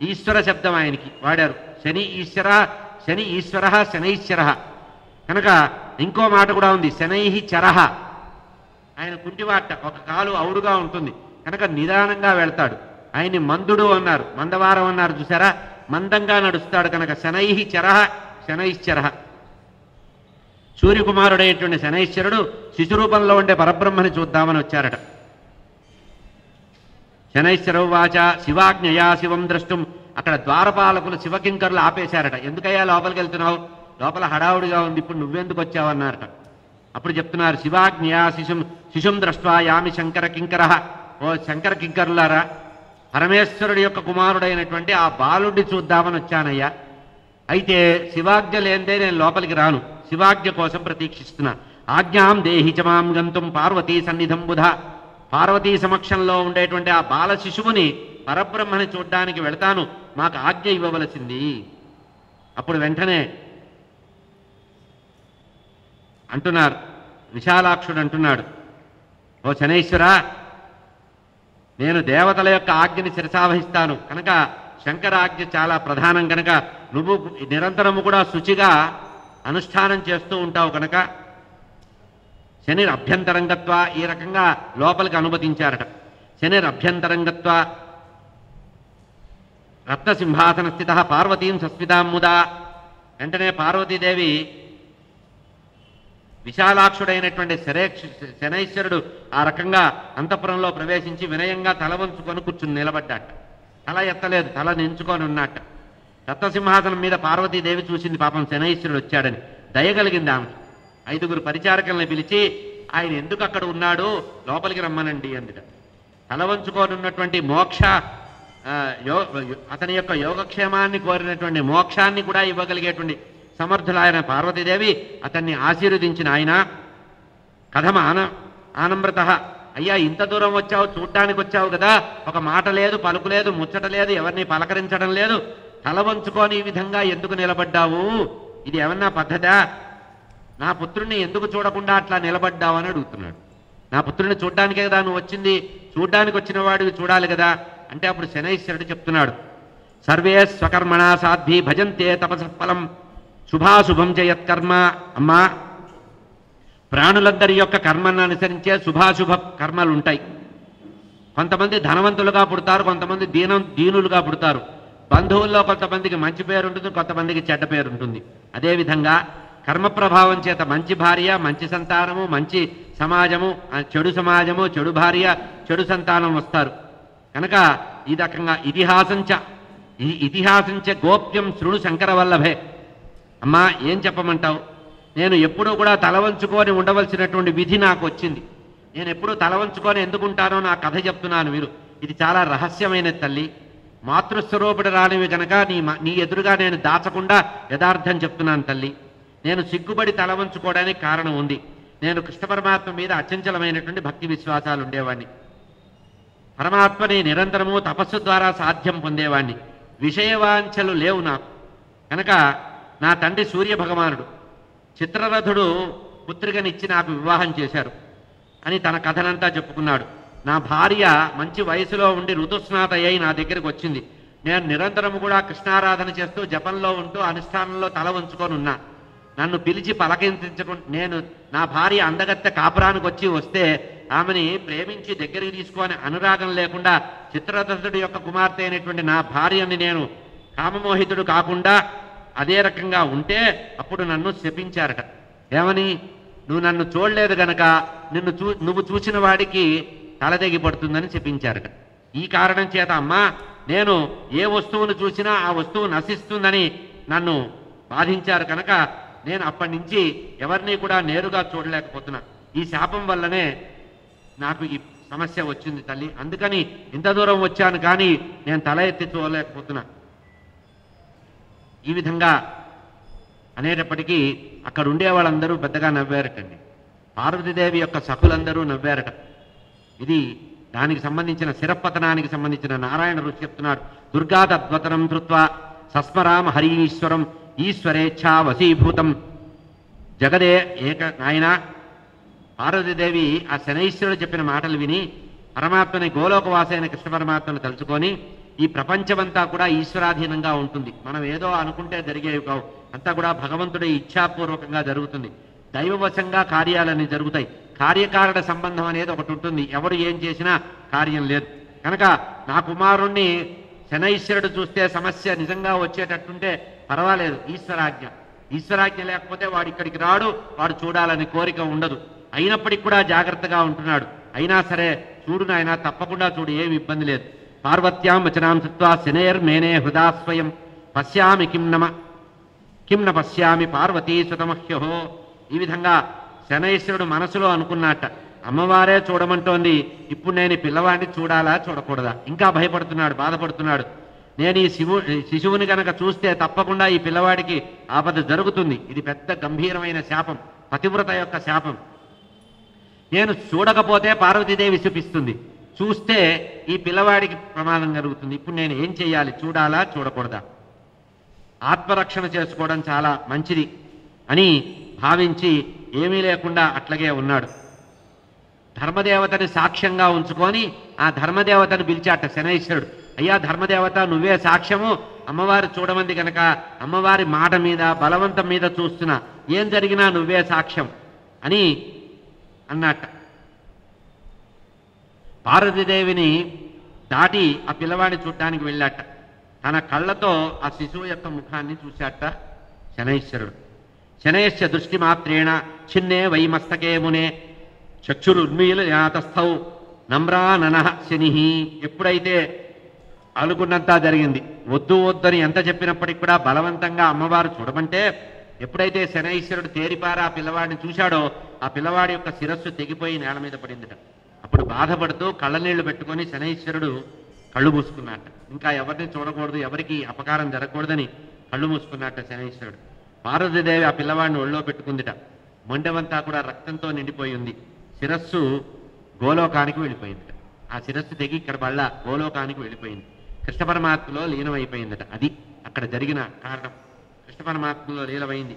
ఈశ్వర శబ్దం ఆయనకి వాడారు. శని ఈశ్వర, శని ఈశ్వర, శనైశ్వర. కనుక ఇంకో మాట కూడా ఉంది, శనైహి చరహ. ఆయన కుంటివాట, ఒక కాలు ఔరుగా ఉంటుంది కనుక నిదానంగా వెళ్తాడు. ఆయన్ని మందుడు అన్నారు, మందవారం అన్నారు చూసారా, మందంగా నడుస్తాడు కనుక శనైహి చరహ, శనైశ్చర. సూర్యకుమారుడైనటువంటి శనైశ్వరుడు శిశురూపంలో ఉండే పరబ్రహ్మని చూద్దామని వచ్చారట. శనైశ్వరవాచ శివాజ్ఞయా శివం ద్రష్టుం. అక్కడ ద్వారపాలకులు శివకింకరులు ఆపేశారట. ఎందుకయ్యా లోపలికి వెళ్తున్నావు, లోపల హడావుడిగా ఉంది, ఇప్పుడు నువ్వెందుకు వచ్చావన్నారట. అప్పుడు చెప్తున్నారు, శివాజ్ఞయా శిశుం ద్రష్ట్వా యామి శంకర కింకర. ఓ శంకర కింకరులారా, పరమేశ్వరుడి యొక్క కుమారుడైనటువంటి ఆ బాలుడిని చూద్దామని వచ్చానయ్యా. అయితే శివాజ్ఞ లేనిదే నేను లోపలికి రాను, శివాజ్ఞ కోసం ప్రతీక్షిస్తున్నా. ఆజ్ఞాం దేహి చ మాం గంతుం పార్వతీ సన్నిధం బుధ. పార్వతీ సమక్షంలో ఉండేటువంటి ఆ బాల శిశువుని పరబ్రహ్మని చూడ్డానికి వెళతాను, మాకు ఆజ్ఞ ఇవ్వవలసింది. అప్పుడు వెంటనే అంటున్నారు, విశాలాక్షుడు అంటున్నాడు, ఓ శనైశ్వర, నేను దేవతల యొక్క ఆజ్ఞని శిరసావహిస్తాను కనుక శంకర ఆజ్ఞ చాలా ప్రధానం కనుక నువ్వు నిరంతరము కూడా శుచిగా అనుష్ఠానం చేస్తూ ఉంటావు కనుక శని అభ్యంతరంగత్వ. ఈ రకంగా లోపలికి అనుమతించారట. శని అభ్యంతరంగత్వ రత్నసింహాసన స్థిత పార్వతీం సస్మితాం ముదా. వెంటనే పార్వతీదేవి విశాలాక్షుడైనటువంటి శనైశ్వరుడు ఆ రకంగా అంతఃపురంలో ప్రవేశించి వినయంగా తల వంచుకొని కూర్చుని నిలబడ్డాట. తల ఎత్తలేదు, తల నించుకొని ఉన్నట్ట. రత్నసింహాసనం మీద పార్వతీదేవి చూసింది, పాపం శనైశ్వరుడు వచ్చాడని దయగలిగింది ఆమె. 5 పరిచారకుల్ని పిలిచి ఆయన ఎందుకు అక్కడ ఉన్నాడు, లోపలికి రమ్మనండి అందుట. తల వంచుకొని ఉన్నటువంటి మోక్ష అతని యొక్క యోగక్షేమాన్ని కోరినటువంటి మోక్షాన్ని కూడా ఇవ్వగలిగేటువంటి సమర్థులైన పార్వతీదేవి అతన్ని ఆశీర్వదించిన ఆయన కథమ ఆనమ్రత. అయ్యా ఇంత దూరం వచ్చావు, చూడ్డానికి వచ్చావు కదా, ఒక మాట లేదు, పలుకు లేదు, ముచ్చట లేదు, ఎవరిని పలకరించడం లేదు, తల వంచుకొని ఈ విధంగా ఎందుకు నిలబడ్డావు, ఇది ఏమన్నా పద్ధతా, నా పుత్రుణ్ణి ఎందుకు చూడకుండా అట్లా నిలబడ్డావు అని అడుగుతున్నాడు. నా పుత్రుడిని చూడ్డానికే కదా నువ్వు వచ్చింది, చూడ్డానికి వచ్చిన వాడివి చూడాలి కదా అంటే అప్పుడు శనైశ్వరుడు చెప్తున్నాడు, సర్వే స్వకర్మణా సాధ్వి భజంతే తపసఫలం శుభాశుభం చేయత్కర్మ. అమ్మా, ప్రాణులందరి యొక్క కర్మను అనుసరించే శుభాశుభ కర్మలు ఉంటాయి. కొంతమంది ధనవంతులుగా పుడతారు, కొంతమంది దీనులుగా పుడతారు. బంధువుల్లో కొంతమందికి మంచి పేరు ఉంటుంది, కొంతమందికి చెడ్డ పేరు ఉంటుంది. అదేవిధంగా కర్మ ప్రభావం చేత మంచి భార్య, మంచి సంతానము, మంచి సమాజము, చెడు సమాజము, చెడు భార్య, చెడు సంతానం వస్తారు. కనుక ఈ రకంగా ఇతిహాసంచ గోప్యం శృణు శంకర వల్లభే. అమ్మా ఏం చెప్పమంటావు, నేను ఎప్పుడూ కూడా తల వంచుకొని ఉండవలసినటువంటి విధి నాకు వచ్చింది. నేను ఎప్పుడూ తల వంచుకొని ఎందుకుంటానో నా కథ చెప్తున్నాను మీరు. ఇది చాలా రహస్యమైన తల్లి, మాతృస్వరూపుడు రానివి కనుక నీ ఎదురుగా నేను దాచకుండా యథార్థం చెప్తున్నాను తల్లి. నేను సిగ్గుపడి తల వంచుకోవడానికి కారణం ఉంది. నేను కృష్ణ పరమాత్మ మీద అచంచలమైనటువంటి భక్తి విశ్వాసాలు ఉండేవాడిని. పరమాత్మని నిరంతరము తపస్సు ద్వారా సాధ్యం పొందేవాడిని. విషయవాంఛలు లేవు నాకు. కనుక నా తండ్రి సూర్య భగవానుడు చిత్రరథుడు పుత్రికనిచ్చి నాకు వివాహం చేశారు అని తన కథనంతా చెప్పుకున్నాడు. నా భార్య మంచి వయసులో ఉండి ఋతుస్నాత అయి నా దగ్గరికి వచ్చింది. నేను నిరంతరము కూడా కృష్ణారాధన చేస్తూ జపంలో ఉంటూ అనుష్ఠానంలో తల వంచుకొని ఉన్నా. నన్ను పిలిచి పలకరించకుండా నేను నా భార్య అందగత్తె కాపురానికి వస్తే ఆమెని ప్రేమించి దగ్గరికి తీసుకొని అనురాగం లేకుండా చిత్రరథుడి యొక్క కుమార్తె అయినటువంటి నా భార్యని నేను కామమోహితుడు కాకుండా అదే రకంగా ఉంటే అప్పుడు నన్ను శపించారట. ఏమని, నువ్వు నన్ను చూడలేదు గనక నువ్వు చూసిన వాడికి తలదెగి పడుతుందని శపించారట. ఈ కారణం చేత అమ్మా నేను ఏ వస్తువును చూసినా ఆ వస్తువు నశిస్తుందని నన్ను బాధించారు కనుక నేను అప్పటి నుంచి ఎవరిని కూడా నేరుగా చూడలేకపోతున్నా. ఈ శాపం వల్లనే నాకు ఈ సమస్య వచ్చింది తల్లి. అందుకని ఇంత దూరం వచ్చాను కానీ నేను తల ఎత్తి చూడలేకపోతున్నా. ఈ విధంగా అనేటప్పటికీ అక్కడ ఉండే వాళ్ళందరూ పెద్దగా నవ్వారటండి. పార్వతీదేవి యొక్క సఖులందరూ నవ్వారట. ఇది దానికి సంబంధించిన శిరపతనానికి సంబంధించిన నారాయణ ఋషి చెప్తున్నాడు. దుర్గా తద్వతనం ధృత్వా సస్మరామ హరీశ్వరం ఈశ్వరేచ్ఛా వశీభూతం జగదే ఏక. నాయన పార్వతీదేవి ఆ శనైశ్వరుడు చెప్పిన మాటలు విని పరమాత్మని గోలోకవాసైన కృష్ణ పరమాత్మను తలుచుకొని ఈ ప్రపంచమంతా కూడా ఈశ్వరాధీనంగా ఉంటుంది. మనం ఏదో అనుకుంటే జరిగేవి కావు, అంతా కూడా భగవంతుడి ఇచ్ఛాపూర్వకంగా జరుగుతుంది. దైవవశంగా కార్యాలన్నీ జరుగుతాయి. కార్యకారణ సంబంధం అనేది ఒకటి ఉంటుంది. ఎవరు ఏం చేసినా కార్యం లేదు. కనుక నా కుమారుణ్ణి శనైశ్వరుడు చూస్తే సమస్య నిజంగా వచ్చేటట్టుంటే పర్వాలేదు, ఈశ్వరాజ్ఞ. ఈశ్వరాజ్ఞ లేకపోతే వాడు ఇక్కడికి రాడు, వాడు చూడాలని కోరిక ఉండదు. అయినప్పటికీ కూడా జాగ్రత్తగా ఉంటున్నాడు. అయినా సరే చూడు నాయన, తప్పకుండా చూడు, ఏమి ఇబ్బంది లేదు. పార్వత్యాం వచనాం చుత్వా శనేర్మేనే హృదాస్వయం పశ్యామి కిం న పశ్యామి పార్వతీ సుతమహ్యహో. ఈ విధంగా శనైశ్వరుడు మనసులో అనుకున్నట్ట, అమ్మవారే చూడమంటోంది, ఇప్పుడు నేను ఈ పిల్లవాడిని చూడాలా చూడకూడదా? ఇంకా భయపడుతున్నాడు, బాధపడుతున్నాడు. నేను ఈ శిశువుని కనుక చూస్తే తప్పకుండా ఈ పిల్లవాడికి ఆపద జరుగుతుంది. ఇది పెద్ద గంభీరమైన శాపం, పతివ్రత యొక్క శాపం. నేను చూడకపోతే పార్వతీదేవి చూపిస్తుంది, చూస్తే ఈ పిల్లవాడికి ప్రమాదం జరుగుతుంది. ఇప్పుడు నేను ఏం చెయ్యాలి? చూడాలా చూడకూడదా? ఆత్మరక్షణ చేసుకోవడం చాలా మంచిది అని భావించి ఏమీ లేకుండా అట్లాగే ఉన్నాడు. ధర్మదేవతని సాక్ష్యంగా ఉంచుకొని ఆ ధర్మదేవతను పిలిచాట శనైశ్వరుడు. అయ్యా ధర్మదేవత, నువ్వే సాక్ష్యము, అమ్మవారు చూడమంది కనుక అమ్మవారి మాట మీద బలవంతం మీద చూస్తున్నా, ఏం జరిగినా నువ్వే సాక్ష్యం అని అన్నట్ట. పార్వతీదేవిని దాటి ఆ పిల్లవాడిని చూడ్డానికి వెళ్ళాట. తన కళ్ళతో ఆ శిశువు యొక్క ముఖాన్ని చూశాట శనైశ్వరుడు. శనైశ్చ దృష్టి మాత్రేణ చిన్నే వైమస్తకే మునే చక్షురున్మీలయాతస్థౌ నమ్రాననః శని. ఎప్పుడైతే అనుకున్నంతా జరిగింది, వద్దు వద్దని ఎంత చెప్పినప్పటికి కూడా బలవంతంగా అమ్మవారు చూడమంటే, ఎప్పుడైతే శనైశ్వరుడు తేరిపారా ఆ పిల్లవాడిని చూశాడో ఆ పిల్లవాడి యొక్క శిరస్సు తెగిపోయి నేల మీద పడిందిట. అప్పుడు బాధపడుతూ కళ్ళనీళ్లు పెట్టుకొని శనైశ్వరుడు కళ్ళు మూసుకున్నట్ట. ఇంకా ఎవరిని చూడకూడదు, ఎవరికి అపకారం జరగకూడదని కళ్ళు మూసుకున్నట్ట శనైశ్వరుడు. పార్వతీదేవి ఆ పిల్లవాడిని ఒళ్ళో పెట్టుకుందిట. మొండెమంతా కూడా రక్తంతో నిండిపోయి ఉంది. శిరస్సు గోలోకానికి వెళ్ళిపోయిందిట. ఆ శిరస్సు తెగి ఇక్కడ బళ్ళ గోలోకానికి వెళ్ళిపోయింది, కృష్ణ పరమాత్మలో లీనమైపోయిందట. అది అక్కడ జరిగిన కారణం. కృష్ణ పరమాత్మలో లీనమైంది.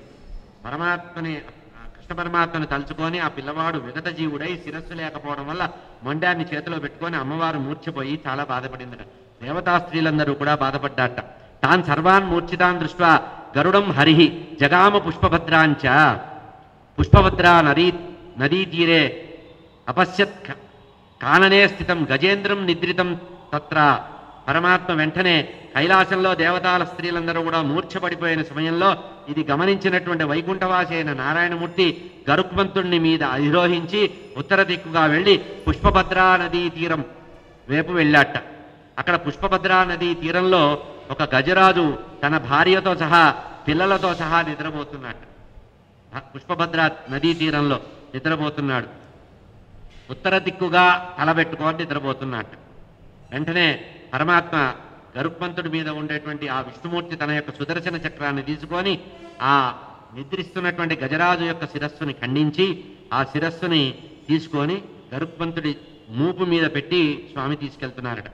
కృష్ణ పరమాత్మను తలుచుకొని ఆ పిల్లవాడు విగత జీవుడై శిరస్సు లేకపోవడం వల్ల మొండాన్ని చేతిలో పెట్టుకొని అమ్మవారు మూర్ఛపోయి చాలా బాధపడిందట. దేవతా స్త్రీలందరూ కూడా బాధపడ్డాట. తాన్ సర్వాన్ మూర్ఛితాన్ దృష్ట్వా గరుడం హరిహి జగామ పుష్పభద్రాంచ. పుష్పభద్రా నదీ తీరే అపశ్యత్ కాననే స్థితం గజేంద్రం నిద్రితం తత్ర. పరమాత్మ వెంటనే కైలాసంలో దేవతాల స్త్రీలందరూ కూడా మూర్ఛపడిపోయిన సమయంలో ఇది గమనించినటువంటి వైకుంఠవాసి అయిన నారాయణమూర్తి గరుక్మంతుణ్ణి మీద అధిరోహించి ఉత్తర దిక్కుగా వెళ్ళి పుష్పభద్రా నదీ తీరం వైపు వెళ్ళాట. అక్కడ పుష్పభద్రా నదీ తీరంలో ఒక గజరాజు తన భార్యతో సహా పిల్లలతో సహా నిద్రపోతున్నాడు. పుష్పభద్రా నదీ తీరంలో నిద్రపోతున్నాడు. ఉత్తర దిక్కుగా తలబెట్టుకొని నిద్రపోతున్నాడు. వెంటనే పరమాత్మ గరుక్మంతుడి మీద ఉండేటువంటి ఆ విష్ణుమూర్తి తన యొక్క సుదర్శన చక్రాన్ని తీసుకొని ఆ నిద్రిస్తున్నటువంటి గజరాజు యొక్క శిరస్సుని ఖండించి ఆ శిరస్సుని తీసుకొని గరుక్మంతుడి మూపు మీద పెట్టి స్వామి తీసుకెళ్తున్నారట.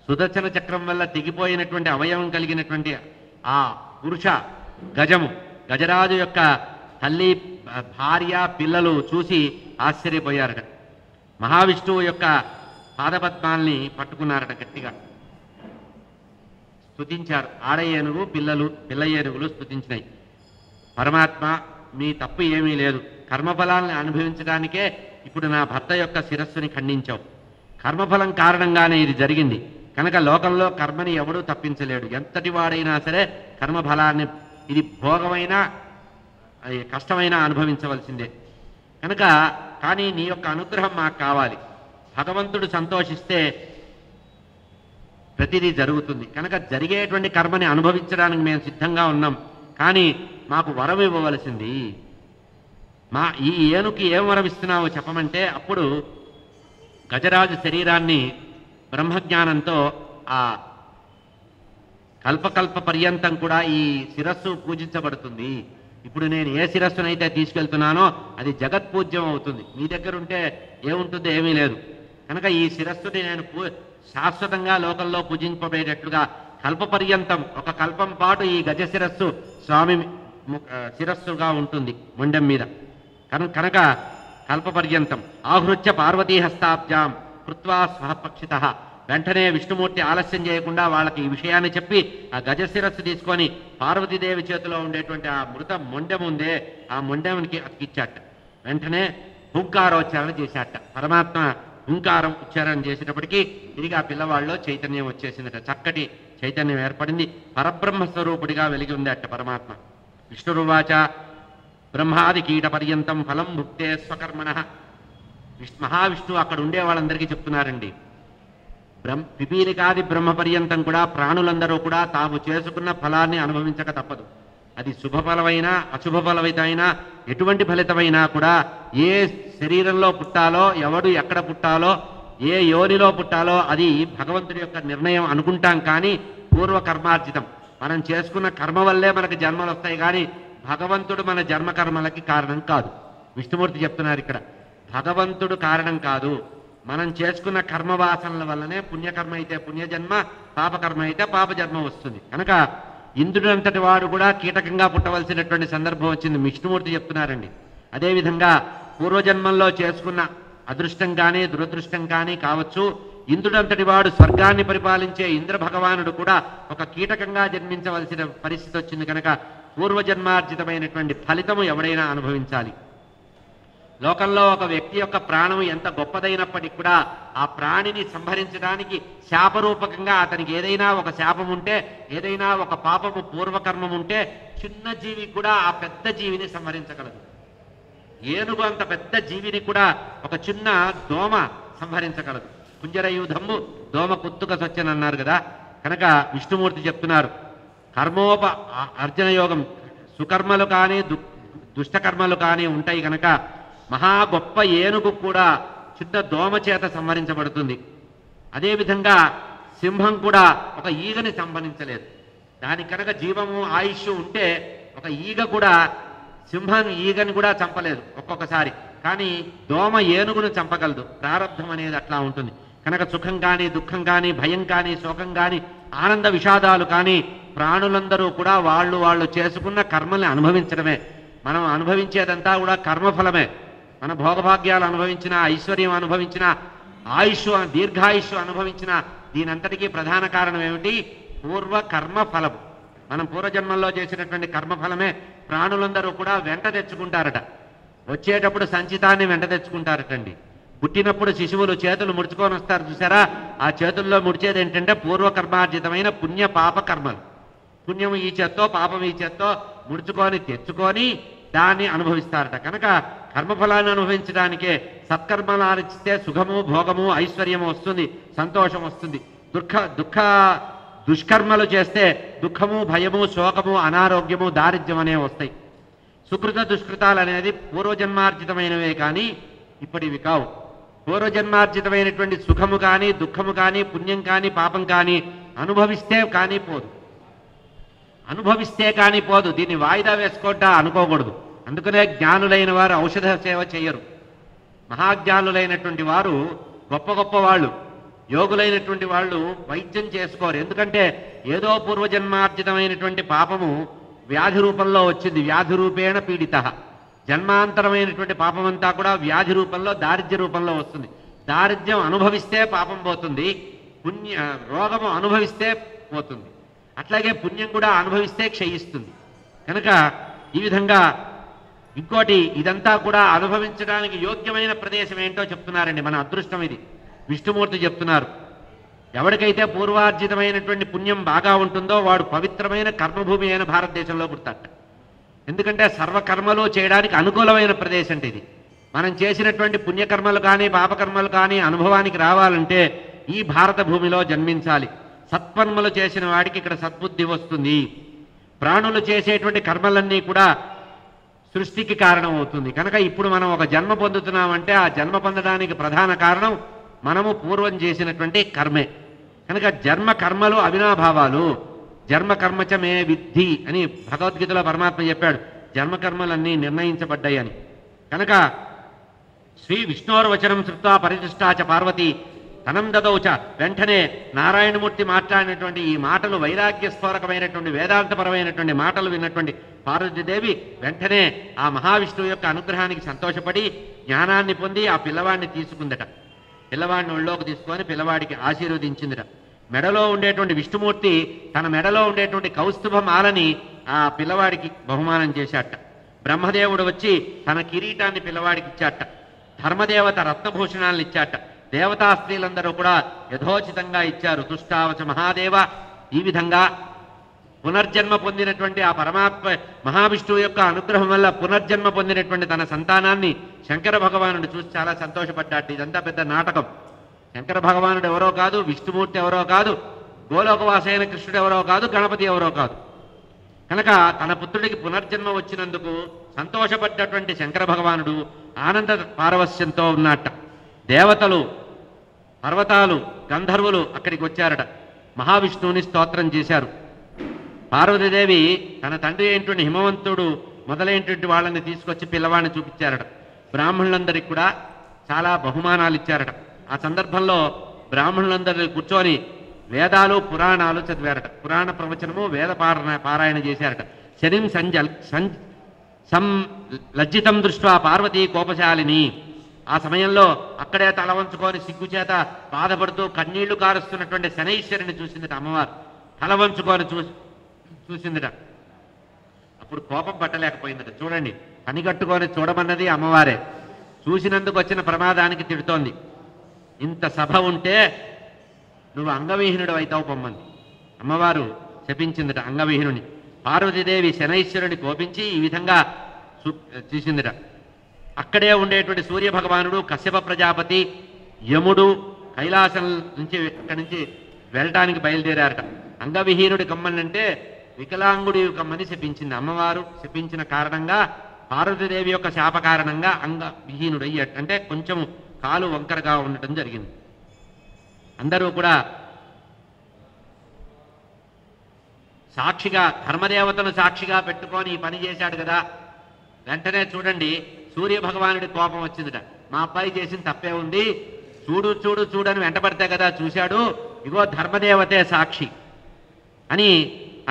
సుదర్శన చక్రం వల్ల తెగిపోయినటువంటి అవయవం కలిగినటువంటి ఆ పురుష గజము, గజరాజు యొక్క తల్లి, భార్య, పిల్లలు చూసి ఆశ్చర్యపోయారట. మహావిష్ణువు యొక్క పాదపద్మాల్ని పట్టుకున్నారట, గట్టిగా స్తుతించారు. ఆడ ఏనుగు, పిల్ల ఏనుగులు స్తుతించినాయి. పరమాత్మ, మీ తప్పు ఏమీ లేదు, కర్మఫలాన్ని అనుభవించడానికే ఇప్పుడు నా భర్త యొక్క శిరస్సుని ఖండించావు. కర్మఫలం కారణంగానే ఇది జరిగింది కనుక లోకంలో కర్మని ఎవడూ తప్పించలేడు. ఎంతటి వాడైనా సరే కర్మఫలాన్ని, ఇది భోగమైనా కష్టమైనా అనుభవించవలసిందే కనుక, కానీ నీ యొక్క అనుగ్రహం మాకు కావాలి. భగవంతుడు సంతోషిస్తే ప్రతిదీ జరుగుతుంది కనుక జరిగేటువంటి కర్మని అనుభవించడానికి మేము సిద్ధంగా ఉన్నాం. కానీ మాకు వరం ఇవ్వవలసింది. ఈ ఏనుకి ఏం వరం ఇస్తున్నావో చెప్పమంటే అప్పుడు గజరాజు శరీరాన్ని బ్రహ్మజ్ఞానంతో ఆ కల్పకల్ప పర్యంతం కూడా ఈ శిరస్సు పూజించబడుతుంది. ఇప్పుడు నేను ఏ శిరస్సునైతే తీసుకెళ్తున్నానో అది జగత్పూజ్యం అవుతుంది. మీ దగ్గర ఉంటే ఏముంటుందో ఏమీ లేదు. కనుక ఈ శిరస్సుని నేను శాశ్వతంగా లోకంలో పూజింపబడేటట్లుగా కల్పపర్యంతం ఒక కల్పం పాటు ఈ గజ శిరస్సు స్వామి శిరస్సుగా ఉంటుంది మొండెం మీద. కనుక కల్పపర్యంతం ఆహృత్య పార్వతీ హస్తాబ్జాం కృత్వా స్వపక్షిత. వెంటనే విష్ణుమూర్తి ఆలస్యం చేయకుండా వాళ్ళకి ఈ విషయాన్ని చెప్పి ఆ గజ శిరస్సు తీసుకొని పార్వతీదేవి చేతిలో ఉండేటువంటి ఆ మృత మొండెం ఉందే ఆ మొండెంకి అతికిచ్చాట. వెంటనే హుంకారోచ్చారణ చేశాట. పరమాత్మ హుంకారం ఉచ్చారణ చేసేటప్పటికీ తిరిగి ఆ పిల్లవాళ్ళలో చైతన్యం వచ్చేసిందట. చక్కటి చైతన్యం ఏర్పడింది. పరబ్రహ్మ స్వరూపుడిగా వెలిగి ఉంది అట్ట పరమాత్మ. విష్ణురువాచ బ్రహ్మాది కీట పర్యంతం ఫలం భుక్తే స్వకర్మణ. మహావిష్ణువు అక్కడ ఉండే వాళ్ళందరికీ చెప్తున్నారండి. పిపీలికాది బ్రహ్మ పర్యంతం కూడా ప్రాణులందరూ కూడా తాము చేసుకున్న ఫలాన్ని అనుభవించక తప్పదు. అది శుభ ఫలమైనా అశుభ ఫలమైనా ఎటువంటి ఫలితమైనా కూడా ఏ శరీరంలో పుట్టాలో ఎవడు ఎక్కడ పుట్టాలో ఏ యోనిలో పుట్టాలో అది భగవంతుడి యొక్క నిర్ణయం అనుకుంటాం. కానీ పూర్వకర్మార్జితం మనం చేసుకున్న కర్మ వల్లే మనకు జన్మలు వస్తాయి. కానీ భగవంతుడు మన జన్మ కర్మలకి కారణం కాదు. విష్ణుమూర్తి చెప్తున్నారు ఇక్కడ, భగవంతుడు కారణం కాదు. మనం చేసుకున్న కర్మవాసనల వల్లనే పుణ్యకర్మ అయితే పుణ్యజన్మ, పాపకర్మ అయితే పాపజన్మ వస్తుంది. కనుక ఇంద్రుడంతటి వాడు కూడా కీటకంగా పుట్టవలసినటువంటి సందర్భం వచ్చింది. విష్ణుమూర్తి చెప్తున్నారండి. అదేవిధంగా పూర్వజన్మంలో చేసుకున్న అదృష్టం కానీ దురదృష్టం కానీ కావచ్చు. ఇంద్రుడంతటి వాడు స్వర్గాన్ని పరిపాలించే ఇంద్ర భగవానుడు కూడా ఒక కీటకంగా జన్మించవలసిన పరిస్థితి వచ్చింది. కనుక పూర్వజన్మార్జితమైనటువంటి ఫలితము ఎవడైనా అనుభవించాలి. లోకంలో ఒక వ్యక్తి యొక్క ప్రాణం ఎంత గొప్పదైనప్పటికీ కూడా ఆ ప్రాణిని సంహరించడానికి శాపరూపకంగా అతనికి ఏదైనా ఒక శాపం ఉంటే, ఏదైనా ఒక పాపము పూర్వకర్మం ఉంటే చిన్న జీవి కూడా ఆ పెద్ద జీవిని సంహరించగలదు. ఏనుగు అంత పెద్ద జీవిని కూడా ఒక చిన్న దోమ సంహరించగలదు. కుంజరయూధము దోమ కుత్తుక సొచ్చనన్నారు కదా. కనుక విష్ణుమూర్తి చెప్తున్నారు, కర్మోప అర్జన యోగం సుకర్మలు కానీ దుష్టకర్మలు కానీ ఉంటాయి. కనుక మహా గొప్ప ఏనుగు కూడా చిన్న దోమ చేత సంహరించబడుతుంది. అదేవిధంగా సింహం కూడా ఒక ఈగని సంహరించలేదు. దానికి కనుక జీవము ఆయుష్ ఉంటే ఒక ఈగ కూడా సింహం ఈగని కూడా చంపలేదు ఒక్కొక్కసారి. కానీ దోమ ఏనుగును చంపగలదు. ప్రారంధం అనేది అట్లా ఉంటుంది. కనుక సుఖం కానీ దుఃఖం కానీ భయం కానీ శోకం కానీ ఆనంద విషాదాలు కానీ ప్రాణులందరూ కూడా వాళ్ళు చేసుకున్న కర్మల్ని అనుభవించడమే. మనం అనుభవించేదంతా కూడా కర్మఫలమే. మన భోగభాగ్యాలు అనుభవించిన, ఐశ్వర్యం అనుభవించిన, ఆయుష్ దీర్ఘాయుష్ అనుభవించిన దీనంతటికీ ప్రధాన కారణం ఏమిటి? పూర్వ కర్మ ఫలం. మనం పూర్వజన్మల్లో చేసినటువంటి కర్మఫలమే ప్రాణులందరూ కూడా వెంట తెచ్చుకుంటారట. వచ్చేటప్పుడు సంచితాన్ని వెంట తెచ్చుకుంటారటండి. పుట్టినప్పుడు శిశువులు చేతులు ముడుచుకొని వస్తారు చూసారా, ఆ చేతుల్లో ముడిచేది ఏంటంటే పూర్వకర్మార్జితమైన పుణ్య పాప కర్మలు. పుణ్యం ఈ చేత్తో పాపం ఈ చేత్తో ముడుచుకొని తెచ్చుకొని దాన్ని అనుభవిస్తారట. కనుక కర్మఫలాన్ని అనుభవించడానికే సత్కర్మలు ఆచరిస్తే సుఖము భోగము ఐశ్వర్యము వస్తుంది, సంతోషం వస్తుంది. దుష్కర్మలు చేస్తే దుఃఖము భయము శోకము అనారోగ్యము దారిద్ర్యం అనేవి వస్తాయి. సుకృత దుష్కృతాలు అనేది పూర్వజన్మార్జితమైనవే కానీ ఇప్పటివి కావు. పూర్వజన్మార్జితమైనటువంటి సుఖము కానీ దుఃఖము కానీ పుణ్యం కానీ పాపం కానీ అనుభవిస్తే కానీ పోదు. అనుభవిస్తే కానీ పోదు. దీన్ని వాయిదా వేసుకుంటా అనుకోకూడదు. అందుకనే జ్ఞానులైన వారు ఔషధ సేవ చేయరు. మహాజ్ఞానులైనటువంటి వారు గొప్ప గొప్ప వాళ్ళు, యోగులైనటువంటి వాళ్ళు వైద్యం చేసుకోరు. ఎందుకంటే ఏదో పూర్వజన్మార్జితమైనటువంటి పాపము వ్యాధి రూపంలో వచ్చింది. వ్యాధి రూపేణ పీడిత. జన్మాంతరమైనటువంటి పాపమంతా కూడా వ్యాధి రూపంలో దారిద్ర్య రూపంలో వస్తుంది. దారిద్ర్యం అనుభవిస్తే పాపం పోతుంది, రోగము అనుభవిస్తే పోతుంది. అట్లాగే పుణ్యం కూడా అనుభవిస్తే క్షయిస్తుంది. కనుక ఈ విధంగా ఇంకోటి ఇదంతా కూడా అనుభవించడానికి యోగ్యమైన ప్రదేశం ఏంటో చెప్తున్నారండి. మన అదృష్టం ఇది. విష్ణుమూర్తి చెప్తున్నారు, ఎవరికైతే పూర్వార్జితమైనటువంటి పుణ్యం బాగా ఉంటుందో వాడు పవిత్రమైన కర్మభూమి అయిన భారతదేశంలో పుడతాట. ఎందుకంటే సర్వకర్మలు చేయడానికి అనుకూలమైన ప్రదేశం అంటే ఇది. మనం చేసినటువంటి పుణ్యకర్మలు కానీ పాపకర్మలు కానీ అనుభవానికి రావాలంటే ఈ భారత భూమిలో జన్మించాలి. సత్కర్మలు చేసిన వాడికి ఇక్కడ సద్బుద్ధి వస్తుంది. ప్రాణులు చేసేటువంటి కర్మలన్నీ కూడా సృష్టికి కారణం అవుతుంది. కనుక ఇప్పుడు మనం ఒక జన్మ పొందుతున్నామంటే ఆ జన్మ పొందడానికి ప్రధాన కారణం మనము పూర్వం చేసినటువంటి కర్మే. కనుక జన్మ కర్మలు అవినాభావాలు. జన్మకర్మచ మే విద్ధి అని భగవద్గీతలో పరమాత్మ చెప్పాడు. జన్మకర్మలన్నీ నిర్ణయించబడ్డాయి అని. కనుక శ్రీ విష్ణోర్వచనం శ్రుత్వా పరిదృష్టాచ పార్వతి తనం దదౌచ. వెంటనే నారాయణమూర్తి మాట్లాడినటువంటి ఈ మాటలు వైరాగ్యస్ఫోరకమైనటువంటి వేదాంతపరమైనటువంటి మాటలు విన్నటువంటి పార్వతీదేవి వెంటనే ఆ మహావిష్ణువు యొక్క అనుగ్రహానికి సంతోషపడి జ్ఞానాన్ని పొంది ఆ పిల్లవాడిని తీసుకుందట. పిల్లవాడిని ఒళ్ళోకి తీసుకొని పిల్లవాడికి ఆశీర్వదించిందిట. మెడలో ఉండేటువంటి విష్ణుమూర్తి తన మెడలో ఉండేటువంటి కౌస్తుభమాలని ఆ పిల్లవాడికి బహుమానం చేశాట. బ్రహ్మదేవుడు వచ్చి తన కిరీటాన్ని పిల్లవాడికి ఇచ్చాట. ధర్మదేవత రత్నభూషణాలను ఇచ్చాట. దేవతా స్త్రీలందరూ కూడా యథోచితంగా ఇచ్చారు. తుష్టావచ మహాదేవ. ఈ విధంగా పునర్జన్మ పొందినటువంటి ఆ పరమాత్మ మహావిష్ణువు యొక్క అనుగ్రహం వల్ల పునర్జన్మ పొందినటువంటి తన సంతానాన్ని శంకర భగవానుడు చూసి చాలా సంతోషపడ్డాడు. ఇదంతా పెద్ద నాటకం. శంకర భగవానుడు ఎవరో కాదు, విష్ణుమూర్తి ఎవరో కాదు, గోలోకవాసైన కృష్ణుడు ఎవరో కాదు, గణపతి ఎవరో కాదు. కనుక తన పుత్రుడికి పునర్జన్మ వచ్చినందుకు సంతోషపడ్డటువంటి శంకర భగవానుడు ఆనంద పారవస్యంతో ఉన్నట్ట. దేవతలు, పర్వతాలు, గంధర్వులు అక్కడికి వచ్చారట. మహావిష్ణువుని స్తోత్రం చేశారు. పార్వతీదేవి తన తండ్రి ఏంటంటే హిమవంతుడు మొదలైనటువంటి వాళ్ళని తీసుకొచ్చి పిల్లవాడిని చూపించారట. బ్రాహ్మణులందరికీ కూడా చాలా బహుమానాలు ఇచ్చారట. ఆ సందర్భంలో బ్రాహ్మణులందరూ కూర్చొని వేదాలు పురాణాలు చదివారట. పురాణ ప్రవచనము వేద పారాయణ చేశారట. శనిం లజ్జితం దృష్ట్యా పార్వతీ కోపశాలిని. ఆ సమయంలో అక్కడే తల వంచుకొని సిగ్గుచేత బాధపడుతూ కన్నీళ్లు కారుస్తున్నటువంటి శనైశ్వరుని చూసిందట అమ్మవారు. తల వంచుకొని చూసిందట. అప్పుడు కోపం పట్టలేకపోయిందట. చూడండి, కనిగట్టుకొని చూడమన్నది అమ్మవారే. చూసినందుకు వచ్చిన ప్రమాదానికి తిడుతోంది. ఇంత సభ ఉంటే నువ్వు అంగవిహీనుడు అవుతావు పొమ్మంది. అమ్మవారు శపించిందట అంగవిహీనుని. పార్వతీదేవి శనైశ్వరుని కోపించి ఈ విధంగా చూసిందట. అక్కడే ఉండేటువంటి సూర్యభగవానుడు, కశ్యప ప్రజాపతి, యముడు కైలాసం నుంచి అక్కడి నుంచి వెళ్ళటానికి బయలుదేరారట. అంగవిహీనుడి కమ్మనంటే వికలాంగుడి కమ్మని శపించింది అమ్మవారు. శపించిన కారణంగా పార్వతీదేవి యొక్క శాప కారణంగా అంగవిహీనుడు అయ్యాడు. అంటే కొంచెం కాలు వంకరగా ఉండటం జరిగింది. అందరూ కూడా సాక్షిగా ధర్మదేవతను సాక్షిగా పెట్టుకొని ఈ పని చేశాడు కదా. వెంటనే చూడండి, సూర్యభగవానుడి కోపం వచ్చిందిట. మా అబ్బాయి చేసిన తప్పే ఉంది, చూడు చూడు చూడని వెంటబడితే కదా చూశాడు, ఇగో ధర్మదేవతే సాక్షి అని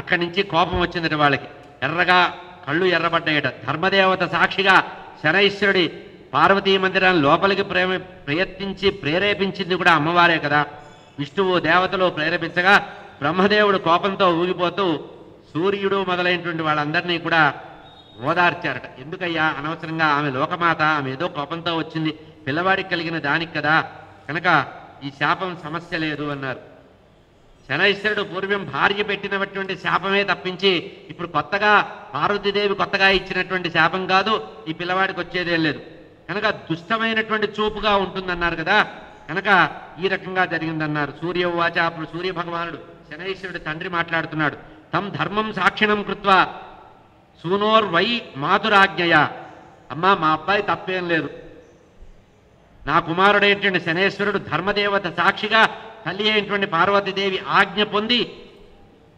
అక్కడి నుంచి కోపం వచ్చిందట వాళ్ళకి. ఎర్రగా కళ్ళు ఎర్రబడ్డాయట. ధర్మదేవత సాక్షిగా శనైశ్వరుడి పార్వతీ మందిరాన్ని లోపలికి ప్రయత్నించి ప్రేరేపించింది కూడా అమ్మవారే కదా. విష్ణువు దేవతలు ప్రేరేపించగా బ్రహ్మదేవుడు కోపంతో ఊగిపోతూ సూర్యుడు మొదలైనటువంటి వాళ్ళందరినీ కూడా ఓదార్చారట. ఎందుకయ్యా అనవసరంగా, ఆమె లోకమాత, ఆమె ఏదో కోపంతో వచ్చింది, పిల్లవాడికి కలిగిన దానికి కదా, కనుక ఈ శాపం సమస్య లేదు అన్నారు. శనైశ్వరుడు పూర్వం భార్య పెట్టినటువంటి శాపమే తప్పించి ఇప్పుడు కొత్తగా పార్వతీదేవి కొత్తగా ఇచ్చినటువంటి శాపం కాదు, ఈ పిల్లవాడికి వచ్చేదేం లేదు. కనుక దుష్టమైనటువంటి చూపుగా ఉంటుందన్నారు కదా, కనుక ఈ రకంగా జరిగిందన్నారు. సూర్యవాచ. అప్పుడు సూర్య భగవానుడు శనైశ్వరుడు తండ్రి మాట్లాడుతున్నాడు. తం ధర్మం సాక్షిణం కృత్వా సూనోర్వై మాతురాజ్ఞయ. అమ్మా, మా అబ్బాయి తప్పేం లేదు. నా కుమారుడైనటువంటి శనేశ్వరుడు ధర్మదేవత సాక్షిగా తల్లి అయినటువంటి పార్వతీదేవి ఆజ్ఞ పొంది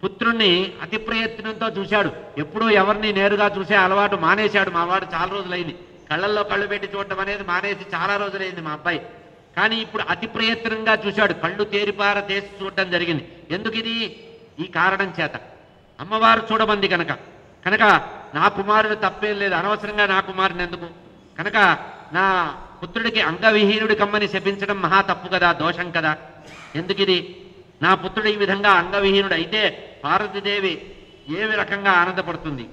పుత్రుణ్ణి అతి ప్రయత్నంతో చూశాడు. ఎప్పుడూ ఎవరిని నేరుగా చూసే అలవాటు మానేశాడు మా వాడు. చాలా రోజులైంది కళ్ళల్లో కళ్ళు పెట్టి చూడటం అనేది మానేసి చాలా రోజులైంది మా అబ్బాయి. కానీ ఇప్పుడు అతి ప్రయత్నంగా చూశాడు. కళ్ళు తేరిపార తీసి చూడటం జరిగింది. ఎందుకు ఇది? ఈ కారణం చేత అమ్మవారు చూడమంది కనుక. కనుక నా కుమారుడు తప్పేం లేదు, అనవసరంగా నా కుమారుని ఎందుకు? కనుక నా పుత్రుడికి అంగవిహీనుడి కమ్మని శపించడం మహా తప్పు కదా, దోషం కదా. ఎందుకు ఇది? నా పుత్రుడు ఈ విధంగా అంగవిహీనుడు అయితే పార్వతీదేవి ఏ రకంగా ఆనందపడుతుంది?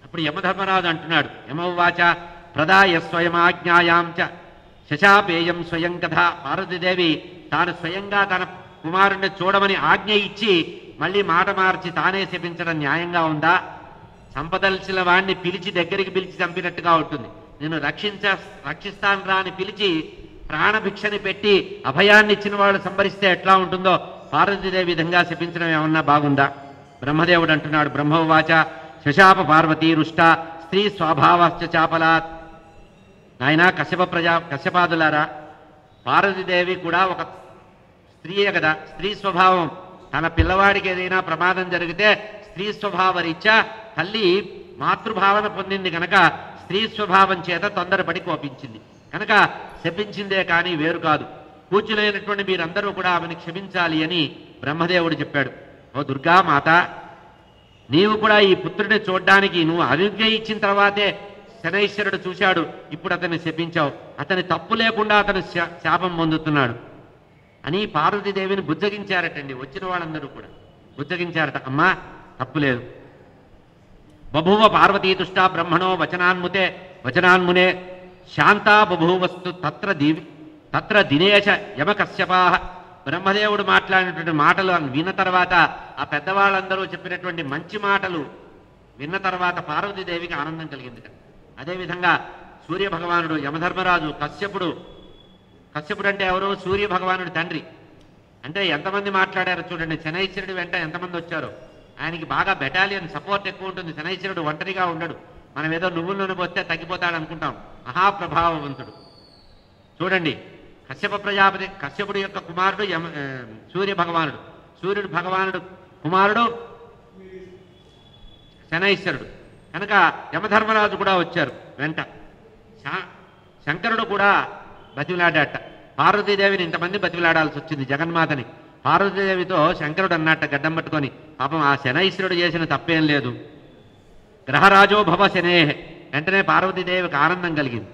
అప్పుడు యమధర్మరాజు అంటున్నాడు, యమవాచ ప్రదాయ స్వయమాజ్ఞాయాం చ శశాపేయం స్వయం కథ. పార్వతీదేవి తాను స్వయంగా తన కుమారుణ్ణి చూడమని ఆజ్ఞ ఇచ్చి మళ్ళీ మాట మార్చి తానే శపించడం న్యాయంగా ఉందా? సంపదల్సిన వాడిని పిలిచి దగ్గరికి పిలిచి చంపినట్టుగా ఉంటుంది. నేను రక్షిస్తాను రా అని పిలిచి ప్రాణభిక్షని పెట్టి అభయాన్ని ఇచ్చిన వాళ్ళు సంభరిస్తే ఎట్లా ఉంటుందో పార్వతీదేవి విధంగా శపించడం ఏమన్నా బాగుందా? బ్రహ్మదేవుడు అంటున్నాడు, బ్రహ్మవాచ శశాప పార్వతీ రుష్ట స్త్రీ స్వభావశ్చ చాపలాత్. నాయన కశ్యపాదులారా, పార్వతీదేవి కూడా ఒక స్త్రీయే కదా, స్త్రీ స్వభావం. తన పిల్లవాడికి ఏదైనా ప్రమాదం జరిగితే స్త్రీ స్వభావరీత్యా తల్లి మాతృభావన పొందింది కనుక స్త్రీ స్వభావం చేత తొందరపడి కోపించింది కనుక శపించిందే కానీ వేరు కాదు. పూజ్యులైనటువంటి మీరందరూ కూడా ఆమెను క్షమించాలి అని బ్రహ్మదేవుడు చెప్పాడు. ఓ దుర్గా మాత, నీవు కూడా ఈ పుత్రుడిని చూడ్డానికి నువ్వు అనుజ్ఞ ఇచ్చిన తర్వాతే శనైశ్వరుడు చూశాడు, ఇప్పుడు అతన్ని శపించావు, అతని తప్పు లేకుండా అతను శాపం పొందుతున్నాడు అని పార్వతీదేవిని బుజ్జగించారటండి. వచ్చిన వాళ్ళందరూ కూడా బుజ్జగించారట. అమ్మా తప్పులేదు. బభూవ పార్వతీతుష్టా బ్రహ్మణో వచనాన్మునే శాంతా బభూవస్తు తత్ర దినేశ యమకశ్యపా. బ్రహ్మదేవుడు మాట్లాడినటువంటి మాటలు విన్న తర్వాత ఆ పెద్దవాళ్ళందరూ చెప్పినటువంటి మంచి మాటలు విన్న తర్వాత పార్వతీదేవికి ఆనందం కలిగింది. అదేవిధంగా సూర్యభగవానుడు యమధర్మరాజు కశ్యపుడు అంటే ఎవరు? సూర్యభగవానుడి తండ్రి. అంటే ఎంతమంది మాట్లాడారో చూడండి. శనైశ్వరుడి వెంట ఎంతమంది వచ్చారో. ఆయనకి బాగా బెటాలియన్ సపోర్ట్ ఎక్కువ ఉంటుంది. శనైశ్వరుడు ఒంటరిగా ఉండడు. మనం ఏదో నువ్వుల నూనె పోస్తే తగ్గిపోతాడు అనుకుంటాం. మహాప్రభావవంతుడు. చూడండి, కశ్యపుడు యొక్క కుమారుడు సూర్యభగవానుడు. సూర్యుడు భగవానుడు కుమారుడు శనైశ్వరుడు. కనుక యమధర్మరాజు కూడా వచ్చారు వెంట. శంకరుడు కూడా బతిమిలాడాట. పార్వతీదేవిని ఇంతమంది బతిమిలాడాల్సి వచ్చింది జగన్మాతని. పార్వతీదేవితో శంకరుడు అన్నట్ట గడ్డం పట్టుకొని, పాపం ఆ శనైశ్వరుడు చేసిన తప్పేం లేదు. గ్రహరాజో భవ శనేహ. వెంటనే పార్వతీదేవికి ఆనందం కలిగింది.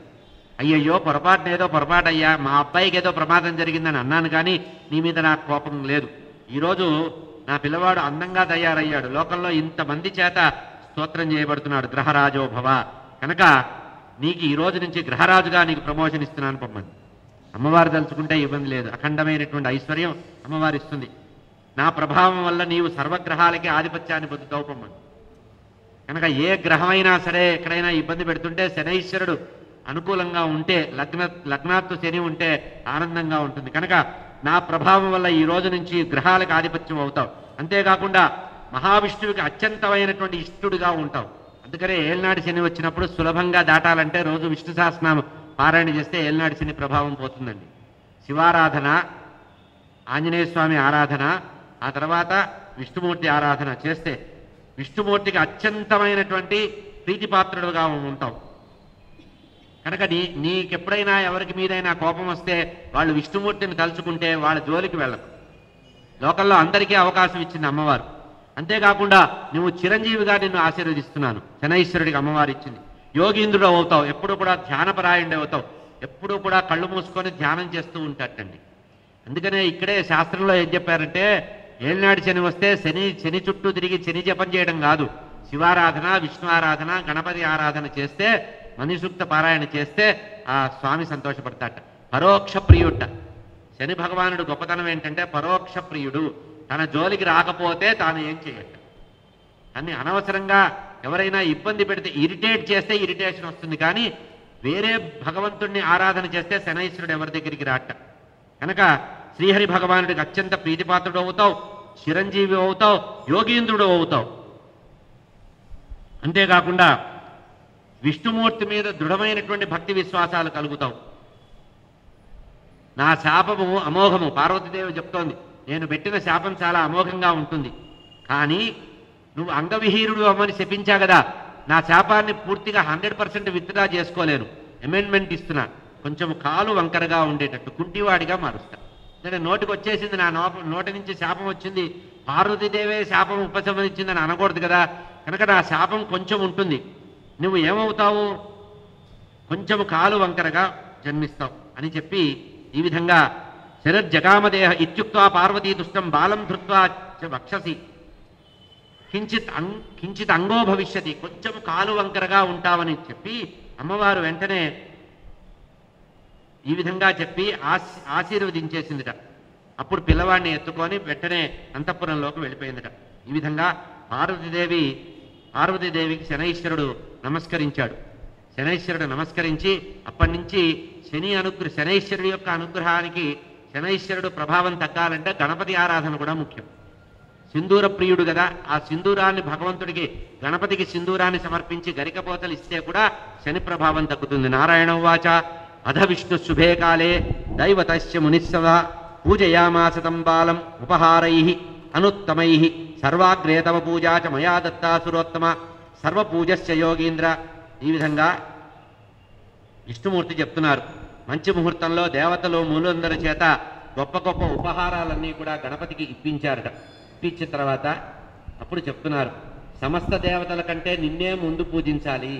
అయ్యయ్యో పొరపాటు అయ్యా, మా అబ్బాయికి ఏదో ప్రమాదం జరిగిందని అన్నాను కానీ నీ మీద నాకు కోపం లేదు. ఈరోజు నా పిల్లవాడు అందంగా తయారయ్యాడు, లోకంలో ఇంతమంది చేత స్తోత్రం చేయబడుతున్నాడు. గ్రహరాజో భవ. కనుక నీకు ఈ రోజు నుంచి గ్రహరాజుగా నీకు ప్రమోషన్ ఇస్తున్నాను పొమ్మని. అమ్మవారు తలుచుకుంటే ఇబ్బంది లేదు. అఖండమైనటువంటి ఐశ్వర్యం అమ్మవారు ఇస్తుంది. నా ప్రభావం వల్ల నీవు సర్వగ్రహాలకి ఆధిపత్యాన్ని పొందుతావు పొమ్మని. కనుక ఏ గ్రహమైనా సరే ఎక్కడైనా ఇబ్బంది పెడుతుంటే శనైశ్వరుడు అనుకూలంగా ఉంటే, లగ్నాత్తు శని ఉంటే ఆనందంగా ఉంటుంది. కనుక నా ప్రభావం వల్ల ఈ రోజు నుంచి గ్రహాలకు ఆధిపత్యం అవుతావు. అంతేకాకుండా మహావిష్ణువుకి అత్యంతమైనటువంటి ఇష్టుడుగా ఉంటావు. అందుకనే ఏళ్ళనాటి శని వచ్చినప్పుడు సులభంగా దాటాలంటే రోజు విష్ణు సహస్రనామం పారాయణ చేస్తే ఏళ్ళనాటి శని ప్రభావం పోతుందండి. శివారాధన, ఆంజనేయ స్వామి ఆరాధన, ఆ తర్వాత విష్ణుమూర్తి ఆరాధన చేస్తే విష్ణుమూర్తికి అత్యంతమైనటువంటి ప్రీతిపాత్రుడుగా ఉంటావు. కనుక నీకెప్పుడైనా ఎవరికి మీదైనా కోపం వస్తే వాళ్ళు విష్ణుమూర్తిని తలుచుకుంటే వాళ్ళ జోలికి వెళ్ళదు. లోకల్లో అందరికీ అవకాశం ఇచ్చింది అమ్మవారు. అంతేకాకుండా నువ్వు చిరంజీవిగా నిన్ను ఆశీర్వదిస్తున్నాను. శనైశ్వరుడికి అమ్మవారు ఇచ్చింది. యోగీంద్రుడు అవుతావు. ఎప్పుడు కూడా ధ్యానపరాయణుడు అవుతావు. ఎప్పుడూ కూడా కళ్ళు మూసుకొని ధ్యానం చేస్తూ ఉంటాటండి. అందుకనే ఇక్కడే శాస్త్రంలో ఏం చెప్పారంటే, ఏళ్ళనాడు శని వస్తే శని చుట్టూ తిరిగి శని జపం చేయడం కాదు, శివారాధన, విష్ణు ఆరాధన, గణపతి ఆరాధన చేస్తే, మణిసూక్త పారాయణ చేస్తే ఆ స్వామి సంతోషపడతాట. పరోక్ష ప్రియుట. శని భగవానుడు గొప్పతనం ఏంటంటే పరోక్ష ప్రియుడు. తన జోలికి రాకపోతే తాను ఏం చేయట. అన్ని అనవసరంగా ఎవరైనా ఇబ్బంది పెడితే, ఇరిటేట్ చేస్తే ఇరిటేషన్ వస్తుంది, కానీ వేరే భగవంతుణ్ణి ఆరాధన చేస్తే శనైశ్వరుడు ఎవరి దగ్గరికి రాట. కనుక శ్రీహరి భగవానుడికి అత్యంత ప్రీతిపాత్రుడు అవుతావు, చిరంజీవి అవుతావు, యోగీంద్రుడు అవుతావు. అంతేకాకుండా విష్ణుమూర్తి మీద దృఢమైనటువంటి భక్తి విశ్వాసాలు కలుగుతావు. నా శాపము అమోఘము. పార్వతీదేవి చెప్తోంది, నేను పెట్టిన శాపం చాలా అమోఘంగా ఉంటుంది, కానీ నువ్వు అంగవిహీనుడు అమ్మని శపించా కదా, నా శాపాన్ని పూర్తిగా 100% విత్డ్రా చేసుకోలేను, అమెండ్మెంట్ ఇస్తున్నా, కొంచెం కాలు వంకరగా ఉండేటట్టు కుంటివాడిగా మారుస్తా. అంటే నోటికి వచ్చేసింది, నా నోటి నుంచి శాపం వచ్చింది, పార్వతీదేవే శాపం ఉపశమనించిందని అనకూడదు కదా, కనుక నా శాపం కొంచెం ఉంటుంది, నువ్వు ఏమవుతావు, కొంచెం కాలు వంకరగా జన్మిస్తావు అని చెప్పి ఈ విధంగా శరజ్జగామదేహ ఇత్యుక్త్వా పార్వతీ దుష్టం బాలం ధృత్వా వక్షసి కించిత్ అంగో భవిష్యతి. కొంచెం కాలు వంకరగా ఉంటావని చెప్పి అమ్మవారు వెంటనే ఈ విధంగా చెప్పి ఆశీర్వదించేసిందిట. అప్పుడు పిల్లవాడిని ఎత్తుకొని వెంటనే అంతఃపురంలోకి వెళ్ళిపోయిందిట. ఈ విధంగా పార్వతీదేవికి శనైశ్వరుడు నమస్కరించాడు. శనైశ్వరుడు నమస్కరించి అప్పటి నుంచి శనైశ్వరుడు యొక్క అనుగ్రహానికి, శనైశ్వరుడు ప్రభావం తగ్గాలంటే గణపతి ఆరాధన కూడా ముఖ్యం. సింధూర ప్రియుడు కదా, ఆ సింధూరాన్ని భగవంతుడికి, గణపతికి సింధూరాన్ని సమర్పించి గరికపోతలు ఇస్తే కూడా శని ప్రభావం తగ్గుతుంది. నారాయణ ఉవాచ అధ విష్ణు శుభే కాలే దైవతస్య మునిస్సవ పూజయామాస తం బాలం ఉపహారై అనుత్తమై సర్వాగ్రే తవ పూజా చ మయా దత్తా సురోత్తమ సర్వపూజశ్చ యోగీంద్ర. ఈ విధంగా విష్ణుమూర్తి చెప్తున్నారు. మంచి ముహూర్తంలో దేవతలు మూలందరి చేత గొప్ప గొప్ప ఉపహారాలన్నీ కూడా గణపతికి ఇప్పించారట. ఇప్పించిన తర్వాత అప్పుడు చెప్తున్నారు, సమస్త దేవతల కంటే నిన్నే ముందు పూజించాలి,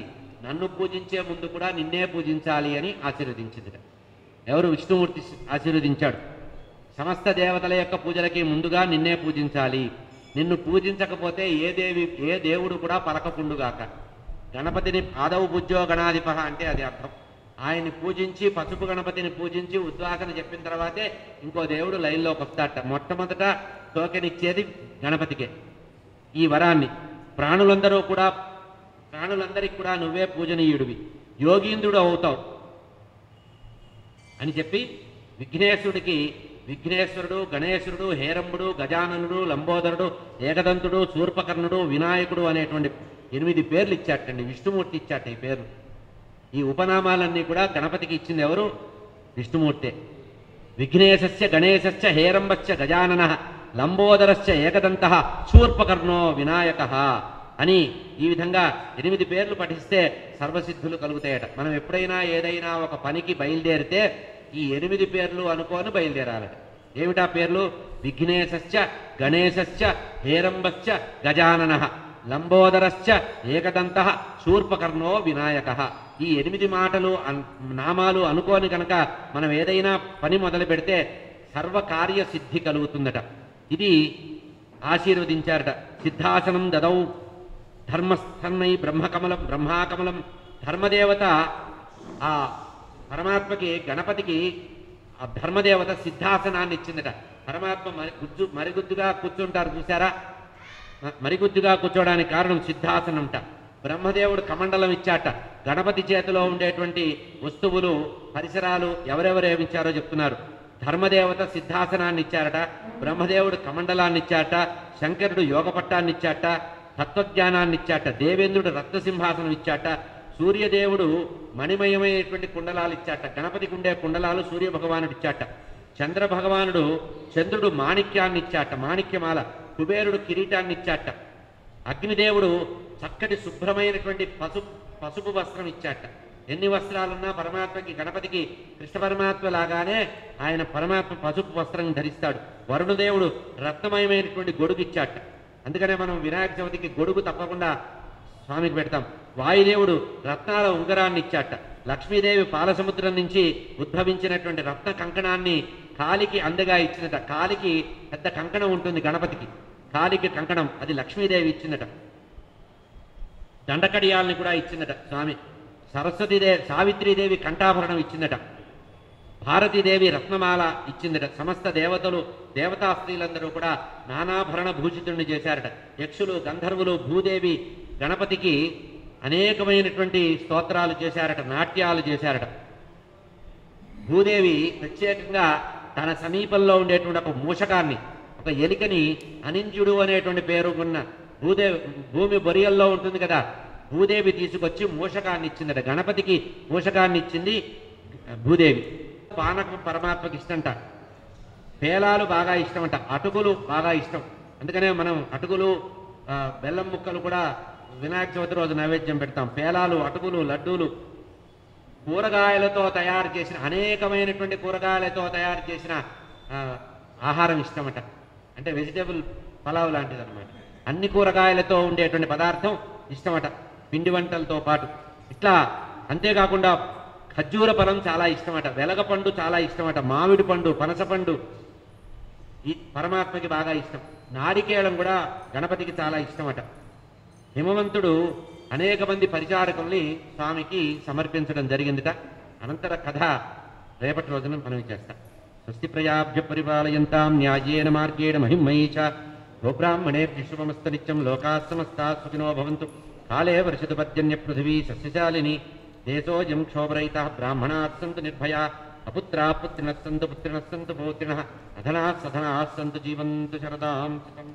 నన్ను పూజించే ముందు కూడా నిన్నే పూజించాలి అని ఆశీర్వదించింది. ఎవరు? విష్ణుమూర్తి ఆశీర్వదించాడు. సమస్త దేవతల యొక్క పూజలకి ముందుగా నిన్నే పూజించాలి, నిన్ను పూజించకపోతే ఏ దేవుడు కూడా పలకకుండుగాక. గణపతిని ఆదవు పూజ్యో గణాధిప అంటే అది అర్థం. ఆయన్ని పూజించి పసుపు గణపతిని పూజించి ఉద్వాసన చెప్పిన తర్వాతే ఇంకో దేవుడు లైన్లోకి వస్తాడట. మొట్టమొదట టోకెన్ ఇచ్చేది గణపతికే ఈ వరాన్ని. ప్రాణులందరికీ కూడా నువ్వే పూజనీయుడివి, యోగీంద్రుడు అవుతావు అని చెప్పి విఘ్నేశ్వరుడు, గణేశుడు, హేరంబుడు, గజాననుడు, లంబోదరుడు, ఏకదంతుడు, శూర్పకర్ణుడు, వినాయకుడు అనేటువంటి 8 పేర్లు ఇచ్చాటండి. విష్ణుమూర్తి ఇచ్చాట ఈ పేర్లు. ఈ ఉపనామాలన్నీ కూడా గణపతికి ఇచ్చింది ఎవరు? విష్ణుమూర్తే. విఘ్నేశస్య గణేశస్య హేరంబశ్చ గజానన లంబోదరశ్చ ఏకదంత శూర్పకర్ణో వినాయక అని ఈ విధంగా 8 పేర్లు పఠిస్తే సర్వసిద్ధులు కలుగుతాయట. మనం ఎప్పుడైనా ఏదైనా ఒక పనికి బయలుదేరితే ఈ 8 పేర్లు అనుకోని బయలుదేరాలట. ఏమిటా పేర్లు? విఘ్నేశశ్చ గణేశశ్చ హేరంబశ్చ గజానన లంబోదరశ్చ ఏకదంత శూర్పకర్ణో వినాయక. ఈ 8 నామాలు అనుకోని కనుక మనం ఏదైనా పని మొదలు పెడితే సర్వకార్య సిద్ధి కలుగుతుందట. ఇది ఆశీర్వదించారట. సిద్ధాసనం దదౌ ధర్మస్థన్నై బ్రహ్మాకమలం. ధర్మదేవత ఆ పరమాత్మకి గణపతికి ఆ ధర్మదేవత సిద్ధాసనాన్ని ఇచ్చిందట. పరమాత్మ మరిగుద్దుగా కూర్చుంటారు చూసారా? మరిగుద్దుగా కూర్చోడానికి కారణం సిద్ధాసనంట. బ్రహ్మదేవుడు కమండలం ఇచ్చాట. గణపతి చేతిలో ఉండేటువంటి వస్తువులు పరిసరాలు ఎవరెవరేమిచ్చారో చెప్తున్నారు. ధర్మదేవత సిద్ధాసనాన్ని ఇచ్చారట, బ్రహ్మదేవుడు కమండలాన్ని ఇచ్చాట, శంకరుడు యోగ పట్టాన్ని ఇచ్చాట, తత్వజ్ఞానాన్ని ఇచ్చాట, దేవేంద్రుడు రత్నసింహాసనం ఇచ్చాట, సూర్యదేవుడు మణిమయమైనటువంటి కుండలాలు ఇచ్చాట. గణపతికి ఉండే కుండలాలు సూర్య భగవానుడు ఇచ్చాట. చంద్రుడు మాణిక్యాన్ని ఇచ్చాట, మాణిక్యమాల. కుబేరుడు కిరీటాన్ని ఇచ్చాట. అగ్నిదేవుడు చక్కటి శుభ్రమైనటువంటి పసుపు వస్త్రం ఇచ్చాట. ఎన్ని వస్త్రాలున్నా పరమాత్మకి గణపతికి కృష్ణ పరమాత్మ లాగానే ఆయన పరమాత్మ పసుపు వస్త్రం ధరిస్తాడు. వరుణదేవుడు రత్నమయమైనటువంటి గొడుగు ఇచ్చాట. అందుకనే మనం వినాయక చవితికి గొడుగు తప్పకుండా స్వామికి పెడతాం. వాయుదేవుడు రత్నాల ఉంగరాన్ని ఇచ్చాట. లక్ష్మీదేవి పాలసముద్రం నుంచి ఉద్భవించినటువంటి రత్న కంకణాన్ని కాలికి అందగా ఇచ్చినట. కాలికి పెద్ద కంకణం ఉంటుంది గణపతికి, కాలికి కంకణం, అది లక్ష్మీదేవి ఇచ్చిందట. దండకడియాల్ని కూడా ఇచ్చిందట స్వామి. సావిత్రీదేవి కంఠాభరణం ఇచ్చిందట. భారతీదేవి రత్నమాల ఇచ్చిందట. సమస్త దేవతా స్త్రీలందరూ కూడా నానాభరణ భూషితుడిని చేశారట. యక్షులు, గంధర్వులు, భూదేవి గణపతికి అనేకమైనటువంటి స్తోత్రాలు చేశారట, నాట్యాలు చేశారట. భూదేవి ప్రత్యేకంగా తన సమీపంలో ఉండేటువంటి ఒక మూషకాన్ని, ఒక ఎలికని, అనింజుడు అనేటువంటి పేరు ఉన్న భూమి బొరియల్లో ఉంటుంది కదా, భూదేవి తీసుకొచ్చి మూషకాన్ని ఇచ్చిందట. గణపతికి మూషకాన్ని ఇచ్చింది భూదేవి. పానకం పరమాత్మకి ఇష్టంట. పేలాలు బాగా ఇష్టమంట. అటుకులు బాగా ఇష్టం. అందుకనే మనం అటుకులు, బెల్లం ముక్కలు కూడా వినాయక చవితి రోజు నైవేద్యం పెడతాం. పేలాలు, అటుకులు, లడ్డూలు, కూరగాయలతో తయారు చేసిన అనేకమైనటువంటి కూరగాయలతో తయారు చేసిన ఆహారం ఇష్టమట. అంటే వెజిటేబుల్ పలావ్ లాంటిది అనమాట. అన్ని కూరగాయలతో ఉండేటువంటి పదార్థం ఇష్టమట, పిండి వంటలతో పాటు. ఇట్లా అంతేకాకుండా ఖర్జూర ఫలం చాలా ఇష్టమట, వెలగపండు చాలా ఇష్టమట, మామిడి పండు, పనసపండు ఈ పరమాత్మకి బాగా ఇష్టం. నారికేళం కూడా గణపతికి చాలా ఇష్టమట. హిమవంతుడు అనేక మంది పరిచారకుల్ని స్వామికి సమర్పించడం జరిగిందిట. అనంతర కథ రేపటి రోజున మనం చేస్తాం. స్వస్తి ప్రజాభ్య పరిపాలయంతాం న్యాయేన మార్గేణ మహిమయీ చ గోబ్రాహ్మణేభ్యః శుభమస్తు నిత్యం. లోకాః సమస్తాః సుఖినో భవంతు. కాలే వర్షతు పర్జన్య పృథివీ సస్యశాలిని. దేశోऽयं క్షోభరహితः బ్రాహ్మణాः సంతు నిర్భయాः. అపుత్రాः పుత్రిణः సంతు పుత్రిణः సంతు పౌత్రిణः. అధనాः సధనాः సంతు జీవంతు శరదాం సుఖం.